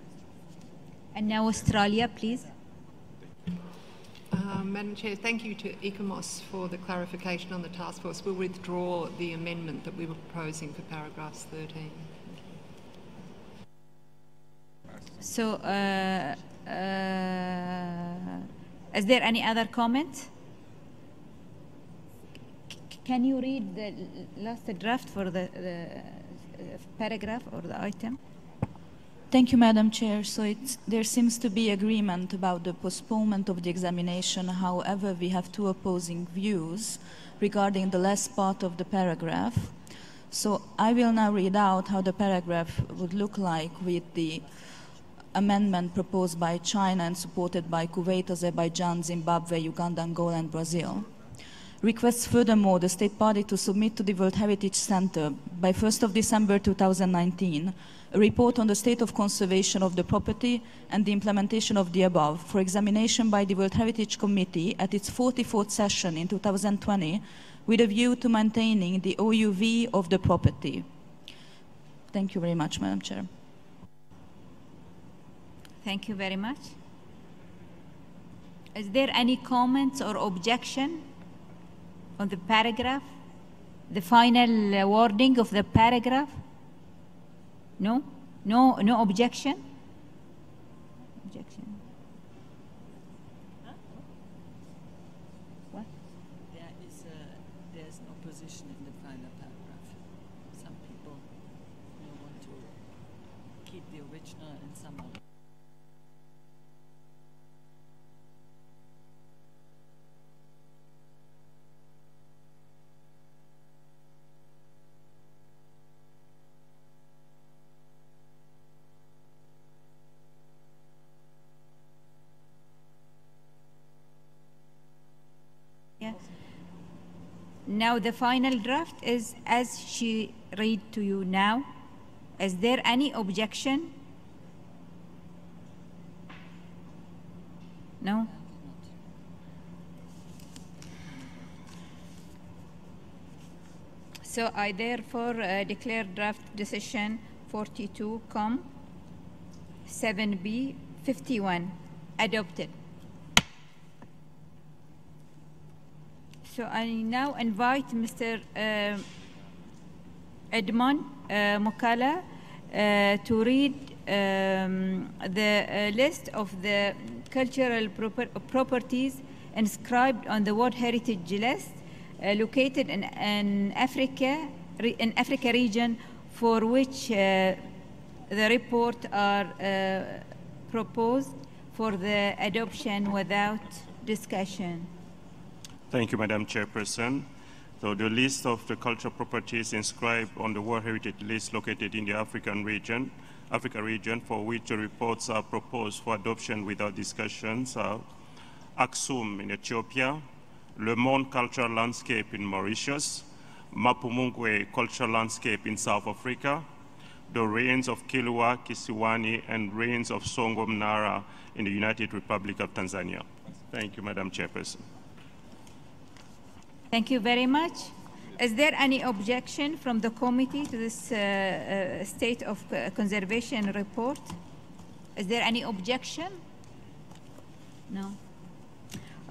And now Australia, please. Madam Chair, thank you to ECOMOS for the clarification on the task force. We'll withdraw the amendment that we were proposing for paragraphs 13. So, is there any other comment? Can you read the last draft for the paragraph or the item? Thank you, Madam Chair. So there seems to be agreement about the postponement of the examination. However, we have two opposing views regarding the last part of the paragraph. So I will now read out how the paragraph would look like with the amendment proposed by China and supported by Kuwait, Azerbaijan, Zimbabwe, Uganda, Angola, and Brazil. Requests furthermore the state party to submit to the World Heritage Center by 1st of December 2019 a report on the state of conservation of the property and the implementation of the above for examination by the World Heritage Committee at its 44th session in 2020 with a view to maintaining the OUV of the property. Thank you very much, Madam Chair. Thank you very much. Is there any comments or objection on the paragraph? The final wording of the paragraph? No? No objection? Objection. Huh? What? There's an opposition in the final paragraph. Some people want to keep the original and some Now the final draft is as she read to you now. Is there any objection? No? So I therefore declare draft decision 42, 7B, 51 adopted. So I now invite Mr. Edmond Mokala to read the list of the cultural properties inscribed on the World Heritage List located in Africa region, for which the report are proposed for the adoption without discussion. Thank you, Madam Chairperson. So the list of the cultural properties inscribed on the World Heritage List located in the Africa region, for which the reports are proposed for adoption without discussions are Aksum in Ethiopia, Le Monde Cultural Landscape in Mauritius, Mapumungwe Cultural Landscape in South Africa, the Ruins of Kilwa, Kisiwani, and Ruins of Songo Mnara in the United Republic of Tanzania. Thank you, Madam Chairperson. Thank you very much. Is there any objection from the committee to this state of conservation report? Is there any objection? No.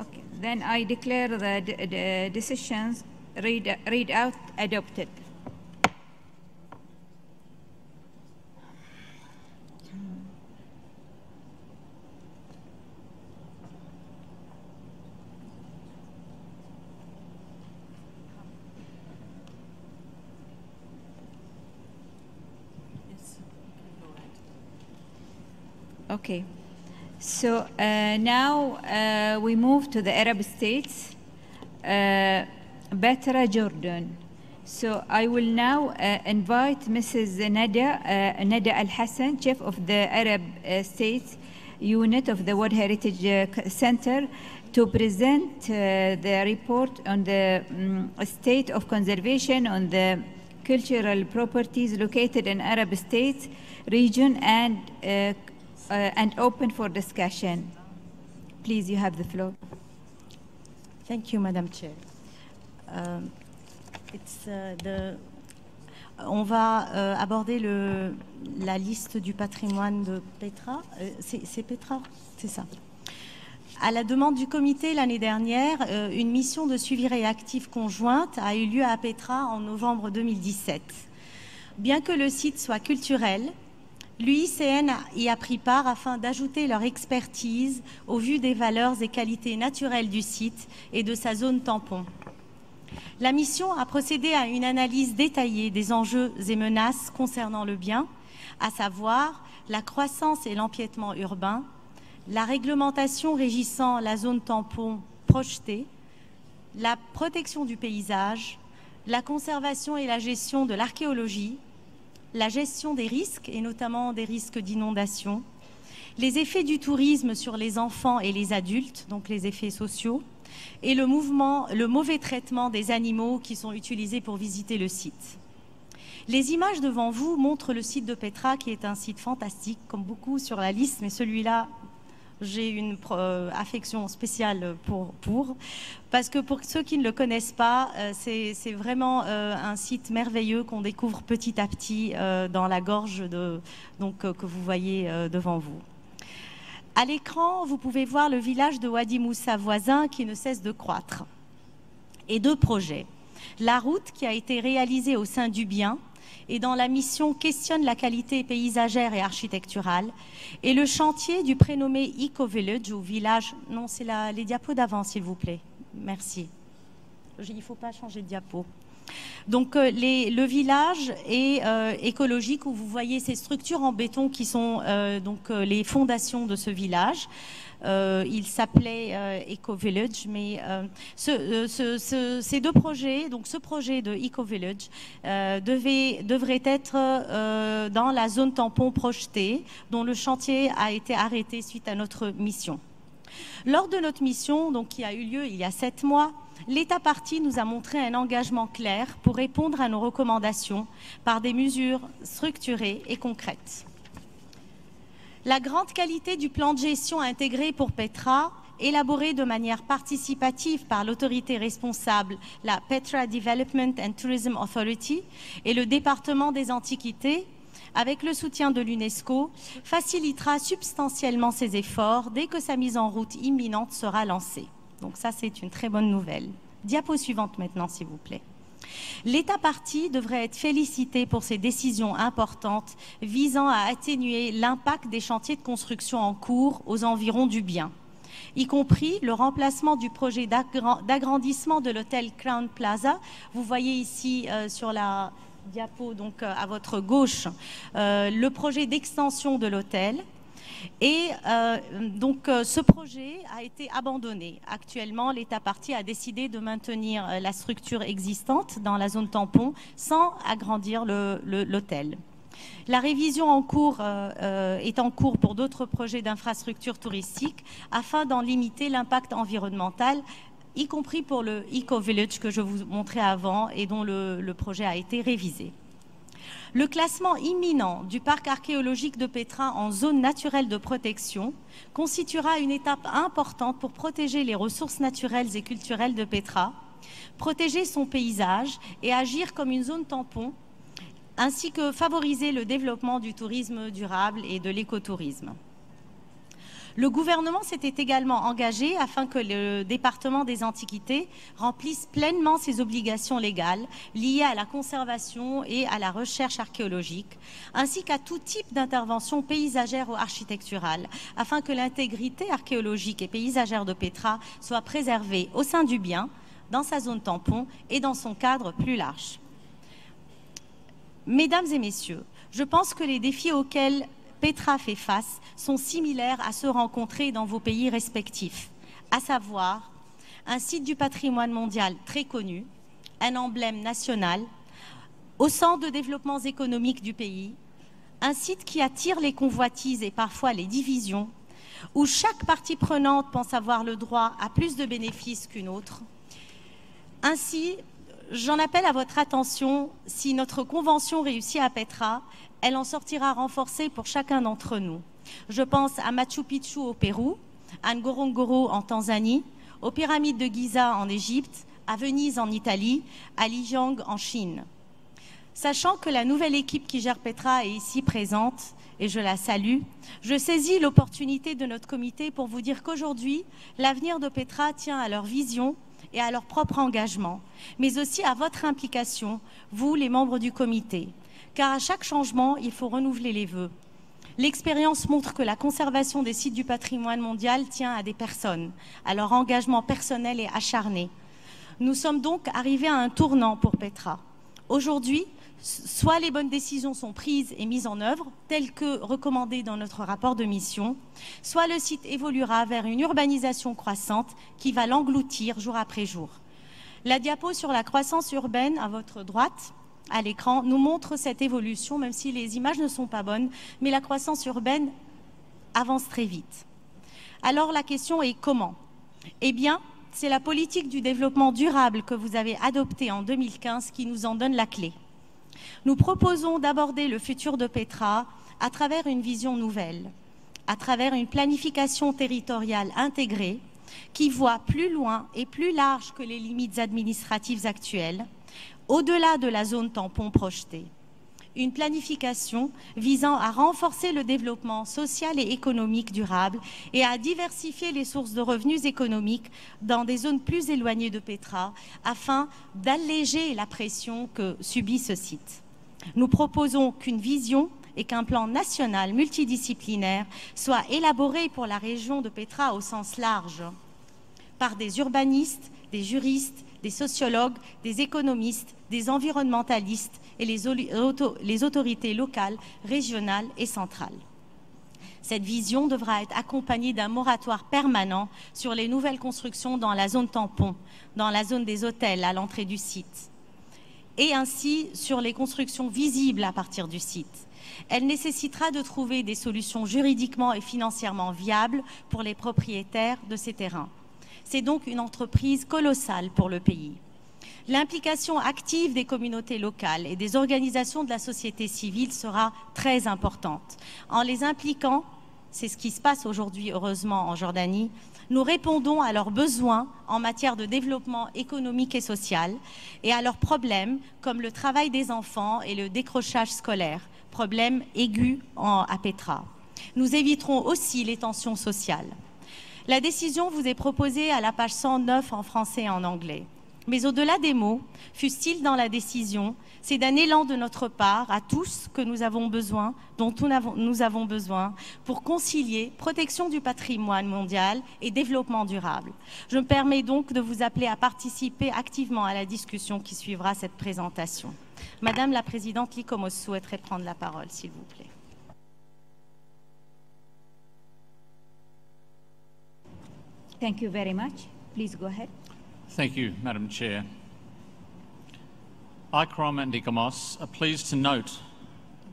Okay, then I declare the decisions read out adopted. Okay, so now we move to the Arab states, Batra, Jordan. So I will now invite Mrs. Nada Al-Hassan, Chief of the Arab States Unit of the World Heritage Center, to present the report on the state of conservation on the cultural properties located in Arab states region and open for discussion. Please, you have the floor. Thank you, Madam Chair. On va aborder la liste du patrimoine de Petra. C'est Petra? C'est ça. À la demande du comité l'année dernière, une mission de suivi réactif conjointe a eu lieu à Petra en novembre 2017. Bien que le site soit culturel, l'UICN y a pris part afin d'ajouter leur expertise au vu des valeurs et qualités naturelles du site et de sa zone tampon. La mission a procédé à une analyse détaillée des enjeux et menaces concernant le bien, à savoir la croissance et l'empiètement urbain, la réglementation régissant la zone tampon projetée, la protection du paysage, la conservation et la gestion de l'archéologie, la gestion des risques, et notamment des risques d'inondation, les effets du tourisme sur les enfants et les adultes, donc les effets sociaux, et le mauvais traitement des animaux qui sont utilisés pour visiter le site. Les images devant vous montrent le site de Petra, qui est un site fantastique, comme beaucoup sur la liste, mais celui-là, j'ai une affection spéciale parce que pour ceux qui ne le connaissent pas, c'est vraiment un site merveilleux qu'on découvre petit à petit dans la gorge que vous voyez devant vous. À l'écran, vous pouvez voir le village de Wadi Moussa voisin qui ne cesse de croître. Et deux projets. La route qui a été réalisée au sein du bien et dans la mission questionne la qualité paysagère et architecturale, et le chantier du prénommé Eco-Village ou village... Non, c'est les diapos d'avant, s'il vous plaît. Merci. Il ne faut pas changer de diapo. Donc le village est écologique, où vous voyez ces structures en béton qui sont les fondations de ce village. Il s'appelait Eco-Village, mais ces deux projets, donc ce projet de Eco-Village devrait être dans la zone tampon projetée, dont le chantier a été arrêté suite à notre mission. Lors de notre mission, donc, qui a eu lieu il y a 7 mois, l'État partie nous a montré un engagement clair pour répondre à nos recommandations par des mesures structurées et concrètes. La grande qualité du plan de gestion intégré pour Petra, élaboré de manière participative par l'autorité responsable, la Petra Development and Tourism Authority et le département des Antiquités, avec le soutien de l'UNESCO, facilitera substantiellement ses efforts dès que sa mise en route imminente sera lancée. Donc ça, c'est une très bonne nouvelle. Diapo suivante maintenant, s'il vous plaît. L'État partie devrait être félicité pour ses décisions importantes visant à atténuer l'impact des chantiers de construction en cours aux environs du bien, y compris le remplacement du projet d'agrandissement de l'hôtel Crown Plaza. Vous voyez ici sur la diapo, donc à votre gauche, le projet d'extension de l'hôtel. Et donc ce projet a été abandonné. Actuellement, l'État partie a décidé de maintenir la structure existante dans la zone tampon sans agrandir l'hôtel. La révision en cours est en cours pour d'autres projets d'infrastructures touristiques afin d'en limiter l'impact environnemental, y compris pour le Eco-Village que je vous montrais avant et dont le projet a été révisé. Le classement imminent du parc archéologique de Petra en zone naturelle de protection constituera une étape importante pour protéger les ressources naturelles et culturelles de Petra, protéger son paysage et agir comme une zone tampon, ainsi que favoriser le développement du tourisme durable et de l'écotourisme. Le gouvernement s'était également engagé afin que le département des Antiquités remplisse pleinement ses obligations légales liées à la conservation et à la recherche archéologique, ainsi qu'à tout type d'intervention paysagère ou architecturale, afin que l'intégrité archéologique et paysagère de Petra soit préservée au sein du bien, dans sa zone tampon et dans son cadre plus large. Mesdames et messieurs, je pense que les défis auxquels Petra fait face sont similaires à ceux rencontrés dans vos pays respectifs, à savoir un site du patrimoine mondial très connu, un emblème national, au centre de développement économique du pays, un site qui attire les convoitises et parfois les divisions, où chaque partie prenante pense avoir le droit à plus de bénéfices qu'une autre. Ainsi, j'en appelle à votre attention, si notre convention réussit à Petra, elle en sortira renforcée pour chacun d'entre nous. Je pense à Machu Picchu au Pérou, à Ngorongoro en Tanzanie, aux pyramides de Giza en Égypte, à Venise en Italie, à Lijiang en Chine. Sachant que la nouvelle équipe qui gère Petra est ici présente, et je la salue, je saisis l'opportunité de notre comité pour vous dire qu'aujourd'hui, l'avenir de Petra tient à leur vision et à leur propre engagement, mais aussi à votre implication, vous les membres du comité. Car à chaque changement, il faut renouveler les vœux. L'expérience montre que la conservation des sites du patrimoine mondial tient à des personnes, à leur engagement personnel et acharné. Nous sommes donc arrivés à un tournant pour Petra. Aujourd'hui, soit les bonnes décisions sont prises et mises en œuvre, telles que recommandées dans notre rapport de mission, soit le site évoluera vers une urbanisation croissante qui va l'engloutir jour après jour. La diapo sur la croissance urbaine à votre droite, à l'écran, nous montre cette évolution, même si les images ne sont pas bonnes, mais la croissance urbaine avance très vite. Alors la question est comment? Eh bien, c'est la politique du développement durable que vous avez adoptée en 2015 qui nous en donne la clé. Nous proposons d'aborder le futur de Petra à travers une vision nouvelle, à travers une planification territoriale intégrée qui voit plus loin et plus large que les limites administratives actuelles, au-delà de la zone tampon projetée. Une planification visant à renforcer le développement social et économique durable et à diversifier les sources de revenus économiques dans des zones plus éloignées de Petra afin d'alléger la pression que subit ce site. Nous proposons qu'une vision et qu'un plan national multidisciplinaire soit élaboré pour la région de Petra au sens large par des urbanistes, des juristes, des sociologues, des économistes, des environnementalistes et les autorités locales, régionales et centrales. Cette vision devra être accompagnée d'un moratoire permanent sur les nouvelles constructions dans la zone tampon, dans la zone des hôtels à l'entrée du site, et ainsi sur les constructions visibles à partir du site. Elle nécessitera de trouver des solutions juridiquement et financièrement viables pour les propriétaires de ces terrains. C'est donc une entreprise colossale pour le pays. L'implication active des communautés locales et des organisations de la société civile sera très importante. En les impliquant, c'est ce qui se passe aujourd'hui, heureusement, en Jordanie, nous répondons à leurs besoins en matière de développement économique et social et à leurs problèmes comme le travail des enfants et le décrochage scolaire, problèmes aigus à Petra. Nous éviterons aussi les tensions sociales. La décision vous est proposée à la page 109 en français et en anglais. Mais au-delà des mots, fût-il dans la décision, c'est d'un élan de notre part à tous que nous avons besoin, dont nous avons besoin pour concilier protection du patrimoine mondial et développement durable. Je me permets donc de vous appeler à participer activement à la discussion qui suivra cette présentation. Madame la Présidente Likomos souhaiterait prendre la parole, s'il vous plaît. Thank you very much. Please go ahead. Thank you, Madam Chair. ICROM and ICOMOS are pleased to note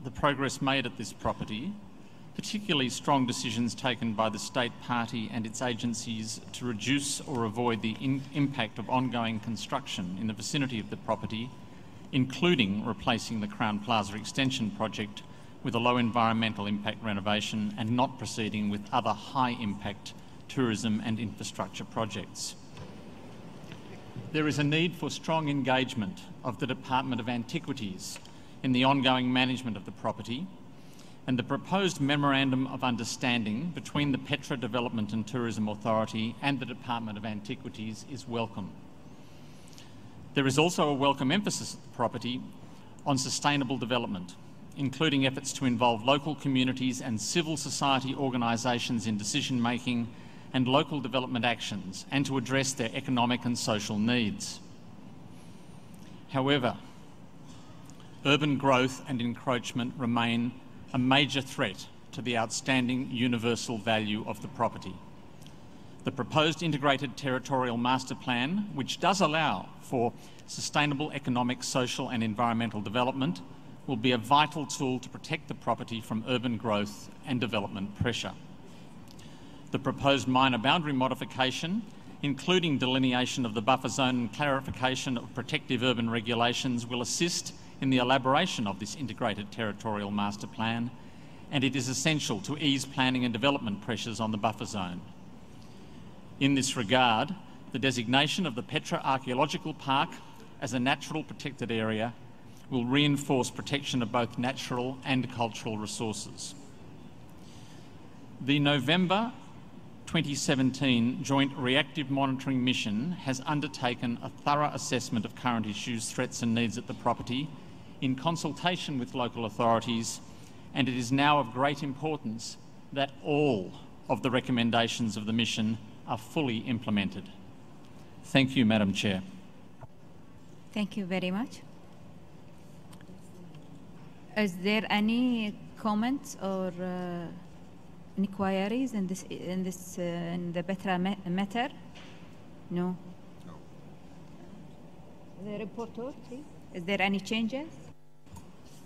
the progress made at this property, particularly strong decisions taken by the State Party and its agencies to reduce or avoid the impact of ongoing construction in the vicinity of the property, including replacing the Crown Plaza extension project with a low environmental impact renovation and not proceeding with other high impact tourism and infrastructure projects. There is a need for strong engagement of the Department of Antiquities in the ongoing management of the property, and the proposed Memorandum of Understanding between the Petra Development and Tourism Authority and the Department of Antiquities is welcome. There is also a welcome emphasis at the property on sustainable development, including efforts to involve local communities and civil society organisations in decision-making and local development actions, and to address their economic and social needs. However, urban growth and encroachment remain a major threat to the outstanding universal value of the property. The proposed integrated territorial master plan, which does allow for sustainable economic, social and environmental development, will be a vital tool to protect the property from urban growth and development pressure. The proposed minor boundary modification, including delineation of the buffer zone and clarification of protective urban regulations, will assist in the elaboration of this integrated territorial master plan, and it is essential to ease planning and development pressures on the buffer zone. In this regard, the designation of the Petra Archaeological Park as a natural protected area will reinforce protection of both natural and cultural resources. The November 2017 Joint Reactive Monitoring Mission has undertaken a thorough assessment of current issues, threats and needs at the property in consultation with local authorities, and it is now of great importance that all of the recommendations of the mission are fully implemented. Thank you, Madam Chair. Thank you very much. Is there any comments or inquiries in the Petra matter? No. The reporter, please. Is there any changes?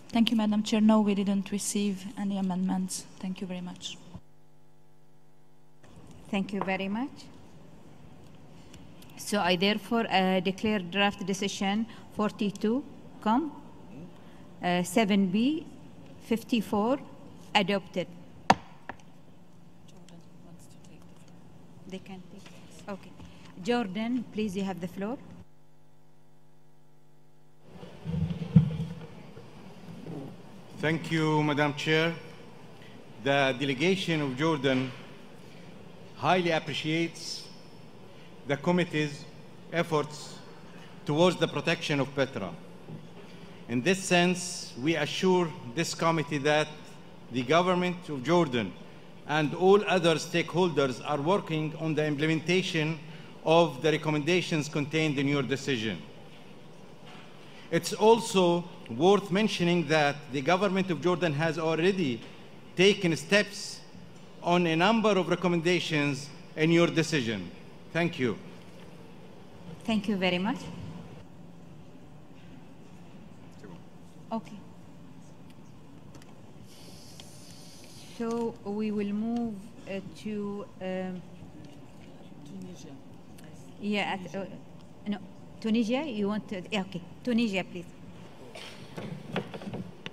Thank you, Madam Chair. No, we didn't receive any amendments. Thank you very much. Thank you very much. So I therefore declare draft decision 42, 7B, 54 adopted. They can take this. Okay. Jordan, please, you have the floor. Thank you, Madam Chair. The delegation of Jordan highly appreciates the committee's efforts towards the protection of Petra. In this sense, we assure this committee that the government of Jordan and all other stakeholders are working on the implementation of the recommendations contained in your decision. It's also worth mentioning that the government of Jordan has already taken steps on a number of recommendations in your decision. Thank you. Thank you very much. Okay. So we will move to Yeah, no, Tunisia, you want to, yeah, okay, Tunisia, please.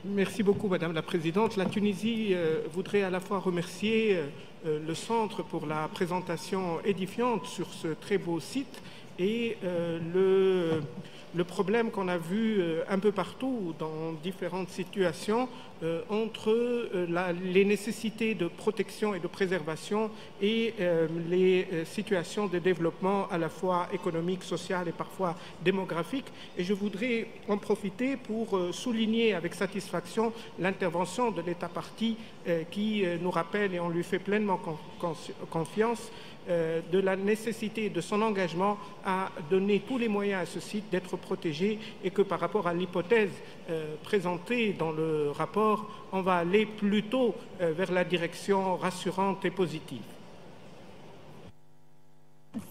Merci beaucoup, Madame la Présidente. La Tunisie voudrait à la fois remercier le Centre pour la présentation édifiante sur ce très beau site et le problème qu'on a vu un peu partout dans différentes situations entre les nécessités de protection et de préservation et les situations de développement à la fois économique, social et parfois démographique. Et je voudrais en profiter pour souligner avec satisfaction l'intervention de l'État partie qui nous rappelle, et on lui fait pleinement confiance, de la nécessité de son engagement à donner tous les moyens à ce site d'être protégé et que par rapport à l'hypothèse présentée dans le rapport, on va aller plutôt vers la direction rassurante et positive.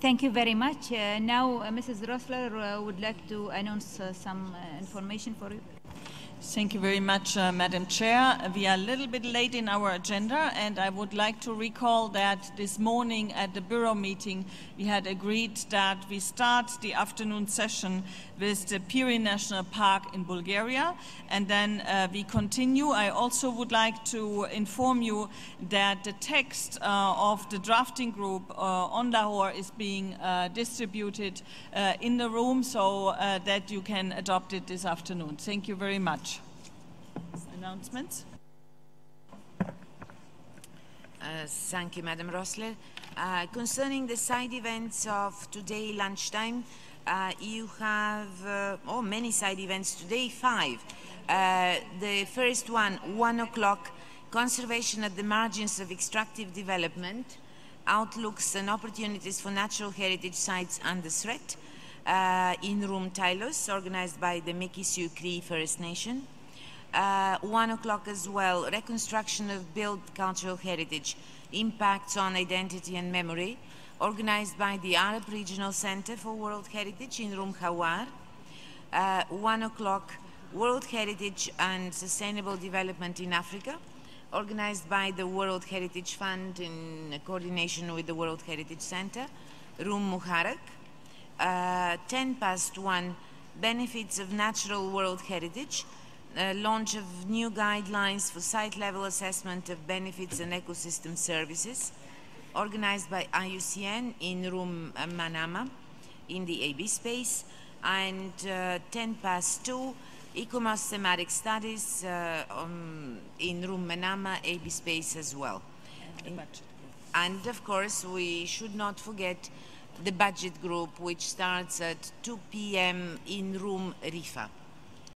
Thank you very much. Now, Mrs. Rossler would like to announce some information for you. Thank you very much, Madam Chair. We are a little bit late in our agenda, and I would like to recall that this morning at the Bureau meeting, we had agreed that we start the afternoon session with the Piri National Park in Bulgaria, and then we continue. I also would like to inform you that the text of the drafting group on Lahore is being distributed in the room so that you can adopt it this afternoon. Thank you very much. Announcements? Thank you, Madam Rossler. Concerning the side events of today lunchtime, you have many side events today, 5. The first one, 1 o'clock, conservation at the margins of extractive development, outlooks and opportunities for natural heritage sites under threat, in room Tylos, organized by the Mikisew Cree First Nation. 1 o'clock as well, reconstruction of built cultural heritage, impacts on identity and memory, organized by the Arab Regional Center for World Heritage in room Hawar. 1 o'clock, World Heritage and Sustainable Development in Africa, organized by the World Heritage Fund in coordination with the World Heritage Center, room Muharak. 1:10 benefits of natural world heritage, launch of new guidelines for site-level assessment of benefits and ecosystem services, organized by IUCN in room Manama in the AB space, and 2:10 e-commerce thematic studies in room Manama AB space as well. And of course, we should not forget the budget group, which starts at 2 p.m. in room Rifa.